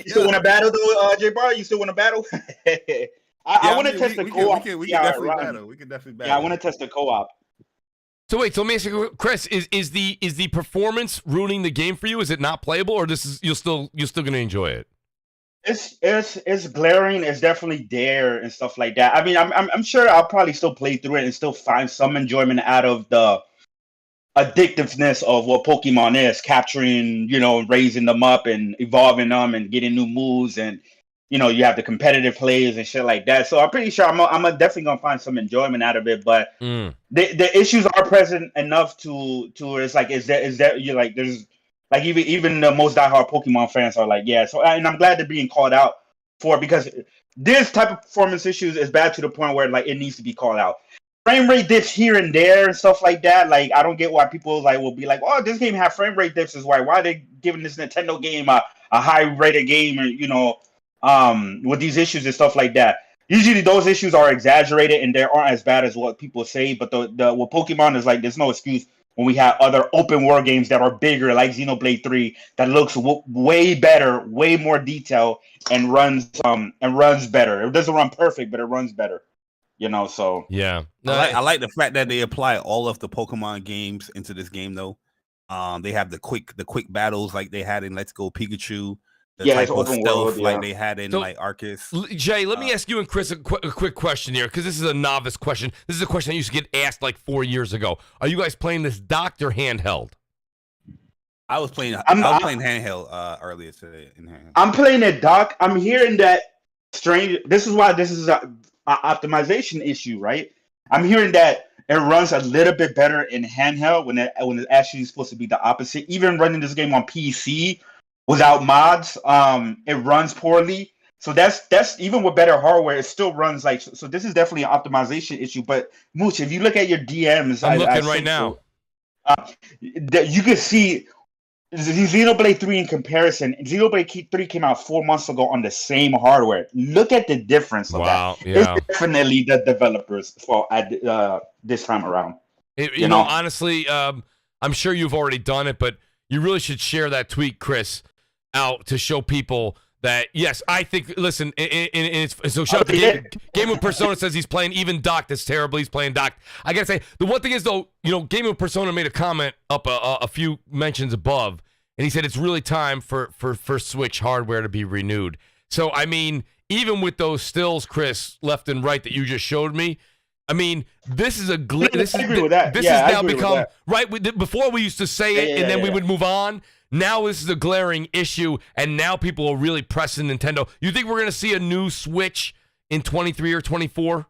still want to battle though, J Bar? You still want to battle? I want to test the co-op. We can definitely battle. We can definitely battle. Yeah, I want to test the co-op. So wait, so let me ask you, Chris, is the performance ruining the game for you? Is it not playable, or you're still gonna enjoy it? It's glaring. It's definitely there and stuff like that. I mean, I'm sure I'll probably still play through it and still find some enjoyment out of the addictiveness of what Pokemon is, capturing, raising them up and evolving them and getting new moves, and you have the competitive plays and shit like that. So I'm pretty sure I'm definitely gonna find some enjoyment out of it. But the issues are present enough to it's like is there you like there's like even the most diehard Pokemon fans are like, yeah. So and I'm glad they're being called out for it, because this type of performance issues is bad to the point where like it needs to be called out. Frame rate dips here and there and stuff like that. Like, I don't get why people like will be like, oh, this game have frame rate dips. Is why are they giving this Nintendo game a high rated game, or with these issues and stuff like that. Usually those issues are exaggerated and they aren't as bad as what people say. But the with Pokemon is like, there's no excuse when we have other open world games that are bigger, like Xenoblade 3, that looks way better, way more detailed, and runs better. It doesn't run perfect, but it runs better. So yeah, no, I like the fact that they apply all of the Pokemon games into this game, though. They have the quick battles like they had in Let's Go Pikachu. The type of stealth like they had in like Arceus. Jay, let me ask you and Chris a quick question here, because this is a novice question. This is a question that used to get asked like 4 years ago. Are you guys playing this docked or handheld? I was playing handheld earlier today. In handheld. I'm playing it dock. I'm hearing that strange. This is why this is a optimization issue, right? I'm hearing that it runs a little bit better in handheld when it actually is supposed to be the opposite. Even running this game on PC without mods, it runs poorly. So that's even with better hardware, it still runs like so. This is definitely an optimization issue. But Mooch, if you look at your DMs, I'm looking right now. You can see Xenoblade 3 in comparison. Xenoblade 3 came out 4 months ago on the same hardware. Look at the difference of that. Yeah. It's definitely the developers' fault this time around. You know, honestly, I'm sure you've already done it, but you really should share that tweet, Chris, out to show people that, yes, I think, listen, so shout out to Game with Persona says he's playing even docked. That's terrible. He's playing docked. I got to say, the one thing is, though, Game with Persona made a comment up a few mentions above, and he said it's really time for Switch hardware to be renewed. So, I mean, even with those stills, Chris, left and right that you just showed me, I mean, this is a this I agree with that. This has now become right. Before we used to say it, and then we would move on. Now this is a glaring issue, and now people are really pressing Nintendo. You think we're going to see a new Switch in 23 or 24?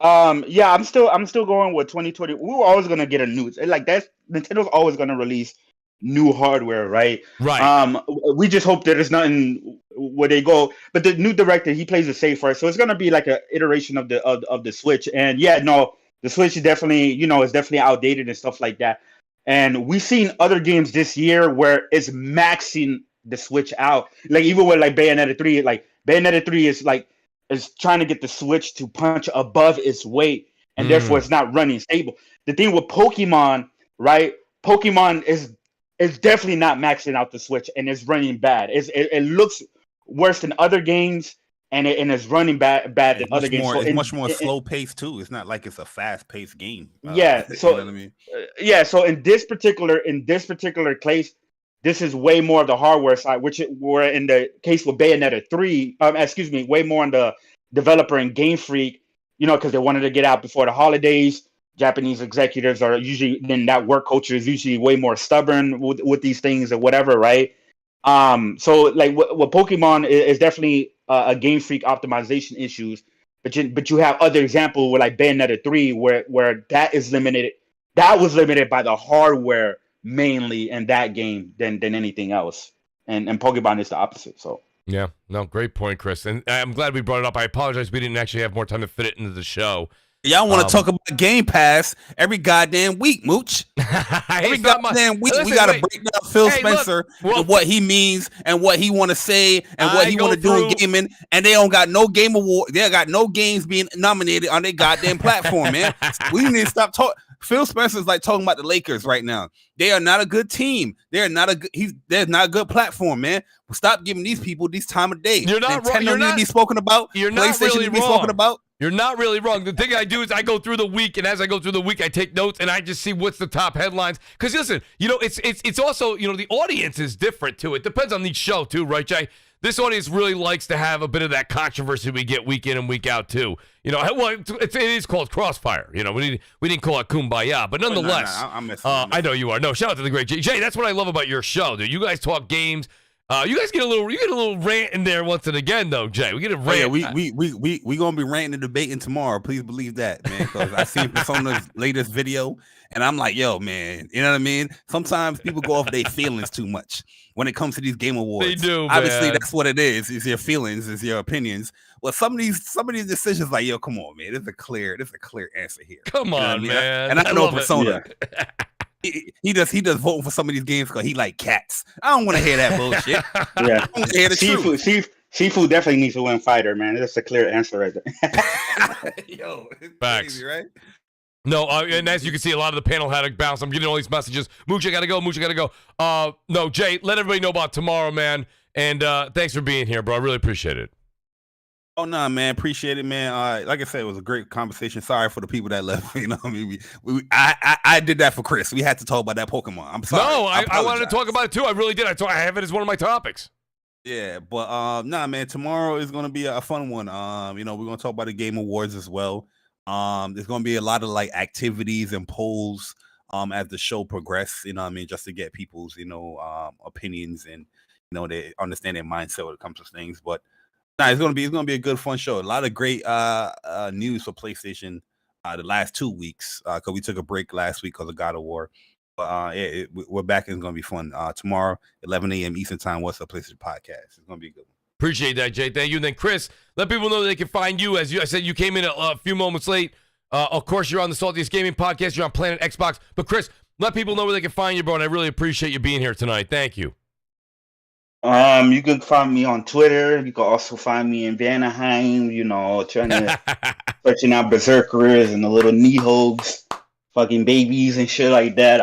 Yeah, I'm still going with 2020. We were always going to get a new. Like Nintendo's always going to release new hardware, right? Right. We just hope that there's nothing where they go. But the new director, he plays it safer, so it's going to be like an iteration of the Switch. And yeah, no, the Switch is definitely is definitely outdated and stuff like that. And we've seen other games this year where it's maxing the Switch out. Like even with like Bayonetta 3, like Bayonetta 3 is trying to get the Switch to punch above its weight, and therefore it's not running stable. The thing with Pokemon, right? Pokemon is definitely not maxing out the Switch, and it's running bad. It looks worse than other games, and it's running bad than other games. It's much more slow paced too. It's not like it's a fast paced game. Yeah. So you know what I mean? Yeah. So in this particular case, this is way more of the hardware side, which were in the case with Bayonetta 3. Way more on the developer and Game Freak. Because they wanted to get out before the holidays. Japanese executives are usually, then that work culture is usually way more stubborn with these things or whatever, right? So like what Pokemon is definitely a Game Freak optimization issues, but you have other examples where like Bayonetta 3 where that is limited. That was limited by the hardware mainly in that game than anything else, and Pokemon is the opposite. So yeah, no, great point, Chris, and I'm glad we brought it up. I apologize we didn't actually have more time to fit it into the show. Y'all want to talk about Game Pass every goddamn week, Mooch. Every goddamn week, we got to break down Phil Spencer and what he means and what he want to say and what he want to do in gaming. And they don't got no game award. They got no games being nominated on their goddamn platform, man. We need to stop talking. Phil Spencer's like talking about the Lakers right now. They are not a good team. They're not a good platform, man. Stop giving these people this time of day. You're not wrong. Nintendo need to be spoken about. You're not really wrong. Spoken about. You're not really wrong. The thing I do is I go through the week, and as I go through the week, I take notes and I just see what's the top headlines. Because listen, it's also the audience is different too. It depends on each show too, right, Jay? this audience really likes to have a bit of that controversy we get week in and week out too. You know, well, it is called CrossFire. You know, we didn't call it Kumbaya, but nonetheless, I know you are. No, shout out to the great Jay. Jay, that's what I love about your show, dude. You guys talk games. You guys get a little rant in there once and again, though, Jay. We get a rant. Oh, yeah, we gonna be ranting and debating tomorrow. Please believe that, man. Because I seen Persona's latest video, and I'm like, yo, man, you know what I mean? Sometimes people go off their feelings too much when it comes to these game awards. They do. Obviously, man. that's what it is. Is your feelings, is your opinions. Well, some of these decisions, like, yo, come on, man. There's a clear answer here. Come on, man. And I know Persona. He just voting for some of these games because he like cats. I don't want to hear that bullshit. Yeah, I want to hear the truth. Seafood definitely needs to win fighter, man. That's a clear answer right there. Yo, it's facts, crazy, right? No, and as you can see, a lot of the panel had a bounce. I'm getting all these messages. Mooch, I gotta go. Mooch, I gotta go. No, Jay, let everybody know about tomorrow, man. And thanks for being here, bro. I really appreciate it. Oh no, man, appreciate it, man. Like I said, it was a great conversation. Sorry for the people that left. You know, I mean, I did that for Chris. We had to talk about that Pokemon. I'm sorry. No, I wanted to talk about it too. I really did. I have it as one of my topics. Yeah, but nah, man. Tomorrow is gonna be a fun one. You know, we're gonna talk about the Game Awards as well. There's gonna be a lot of like activities and polls as the show progresses. You know what I mean, just to get people's opinions and they understand their mindset when it comes to things. But it's gonna be a good fun show. A lot of great news for PlayStation the last 2 weeks because we took a break last week because of God of War. But we're back and it's gonna be fun. Tomorrow, 11 a.m. Eastern Time. What's Up PlayStation Podcast? It's gonna be a good one. Appreciate that, Jay. Thank you. And then Chris, let people know they can find you. As I said, you came in a few moments late. Of course, you're on the Saltiest Gaming Podcast. You're on Planet Xbox. But Chris, let people know where they can find you, bro. And I really appreciate you being here tonight. Thank you. You can find me on Twitter. You can also find me in Vanaheim, searching out berserkers and the little Nehogs, fucking babies and shit like that.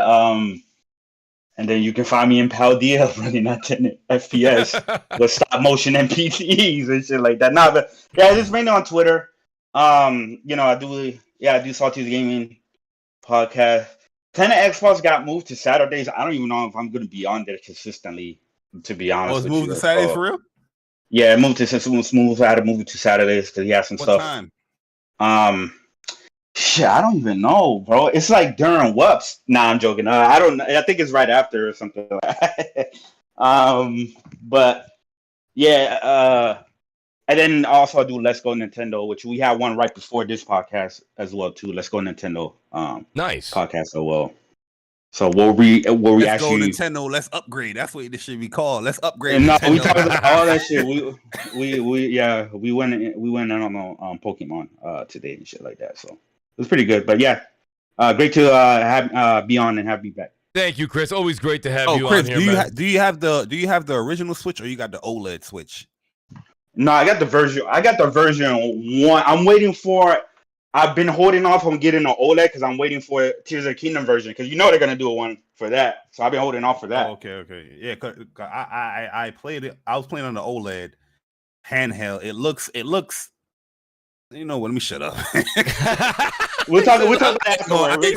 And then you can find me in Paldea running at 10 FPS with stop motion NPCs and shit like that. Nah, but yeah, just mainly on Twitter. I do Salty Gaming podcast. Planet Xbox got moved to Saturdays. I don't even know if I'm gonna be on there consistently. To be honest, it's moved to Saturdays for real? Yeah, it moved to Smooth. I had to move it to Saturdays because he has some stuff. What time? Shit, I don't even know, bro. It's like during WUPS. Nah, I'm joking. I don't know. I think it's right after or something like that. But yeah, and then also I do Let's Go Nintendo, which we had one right before this podcast as well too. Let's Go Nintendo. Nice podcast as well. So let's go Nintendo. Let's upgrade. That's what this should be called. Let's upgrade. No, we talked about all that shit. We went in on Pokemon today and shit like that. So it was pretty good. But yeah, great to be on and have me back. Thank you, Chris. Always great to have you Chris, on here. Do you have the original Switch or you got the OLED Switch? No, I got the version 1. I'm waiting for. I've been holding off on getting an OLED because I'm waiting for Tears of the Kingdom version because they're gonna do a one for that. So I've been holding off for that. Oh, okay, yeah. Cause I played it. I was playing on the OLED handheld. It looks. You know what? Let me shut up. We'll talk about that afterwards. We'll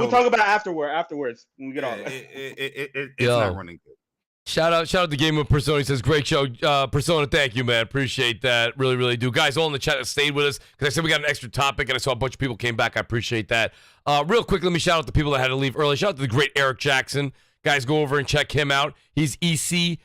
talk about it afterwards when we get all that. It's not running good. Shout out to Game of Persona. He says, great show. Persona, thank you, man. Appreciate that. Really, really do. Guys, all in the chat that stayed with us, because I said we got an extra topic, and I saw a bunch of people came back. I appreciate that. Real quick, let me shout out the people that had to leave early. Shout out to the great Eric Jackson. Guys, go over and check him out. He's ECJAXSON,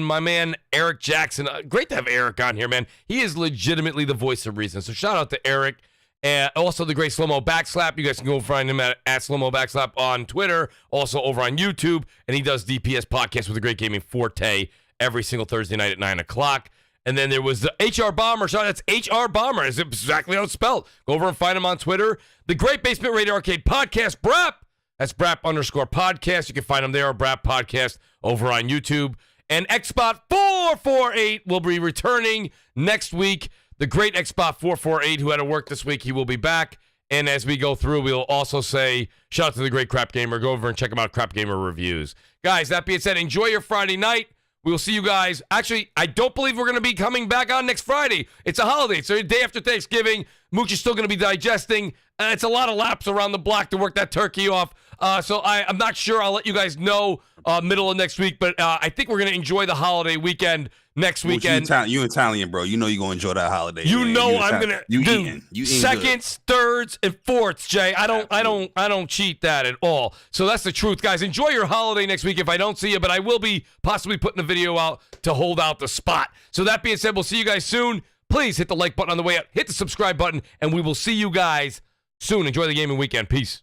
my man, Eric Jackson. Great to have Eric on here, man. He is legitimately the voice of reason. So shout out to Eric. And also the great Slow-Mo Backslap. You guys can go find him at Slow-Mo Backslap on Twitter, also over on YouTube. And he does DPS podcast with the Great Gaming Forte every single Thursday night at 9 o'clock. And then there was the HR Bomber. Shout out, that's HR Bomber. Is exactly how it's spelled. Go over and find him on Twitter. The Great Basement Radio Arcade Podcast, Brap. That's Brap_podcast. You can find him there, or Brap Podcast over on YouTube. And Xbot448 will be returning next week. The great Xbot448 who had to work this week, he will be back. And as we go through, we'll also say, shout out to the great Crap Gamer. Go over and check him out, Crap Gamer Reviews. Guys, that being said, enjoy your Friday night. We will see you guys. Actually, I don't believe we're going to be coming back on next Friday. It's a holiday, so day after Thanksgiving. Mooch is still going to be digesting. It's a lot of laps around the block to work that turkey off. So I'm not sure. I'll let you guys know middle of next week, but I think we're going to enjoy the holiday weekend next weekend. You Italian, bro. You know you're going to enjoy that holiday. You man. know I'm going to do You seconds, thirds, and fourths, Jay. I don't cheat that at all. So that's the truth, guys. Enjoy your holiday next week if I don't see you, but I will be possibly putting a video out to hold out the spot. So that being said, we'll see you guys soon. Please hit the like button on the way out. Hit the subscribe button, and we will see you guys soon. Enjoy the gaming weekend. Peace.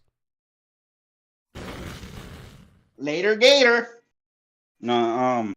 Later, Gator. No,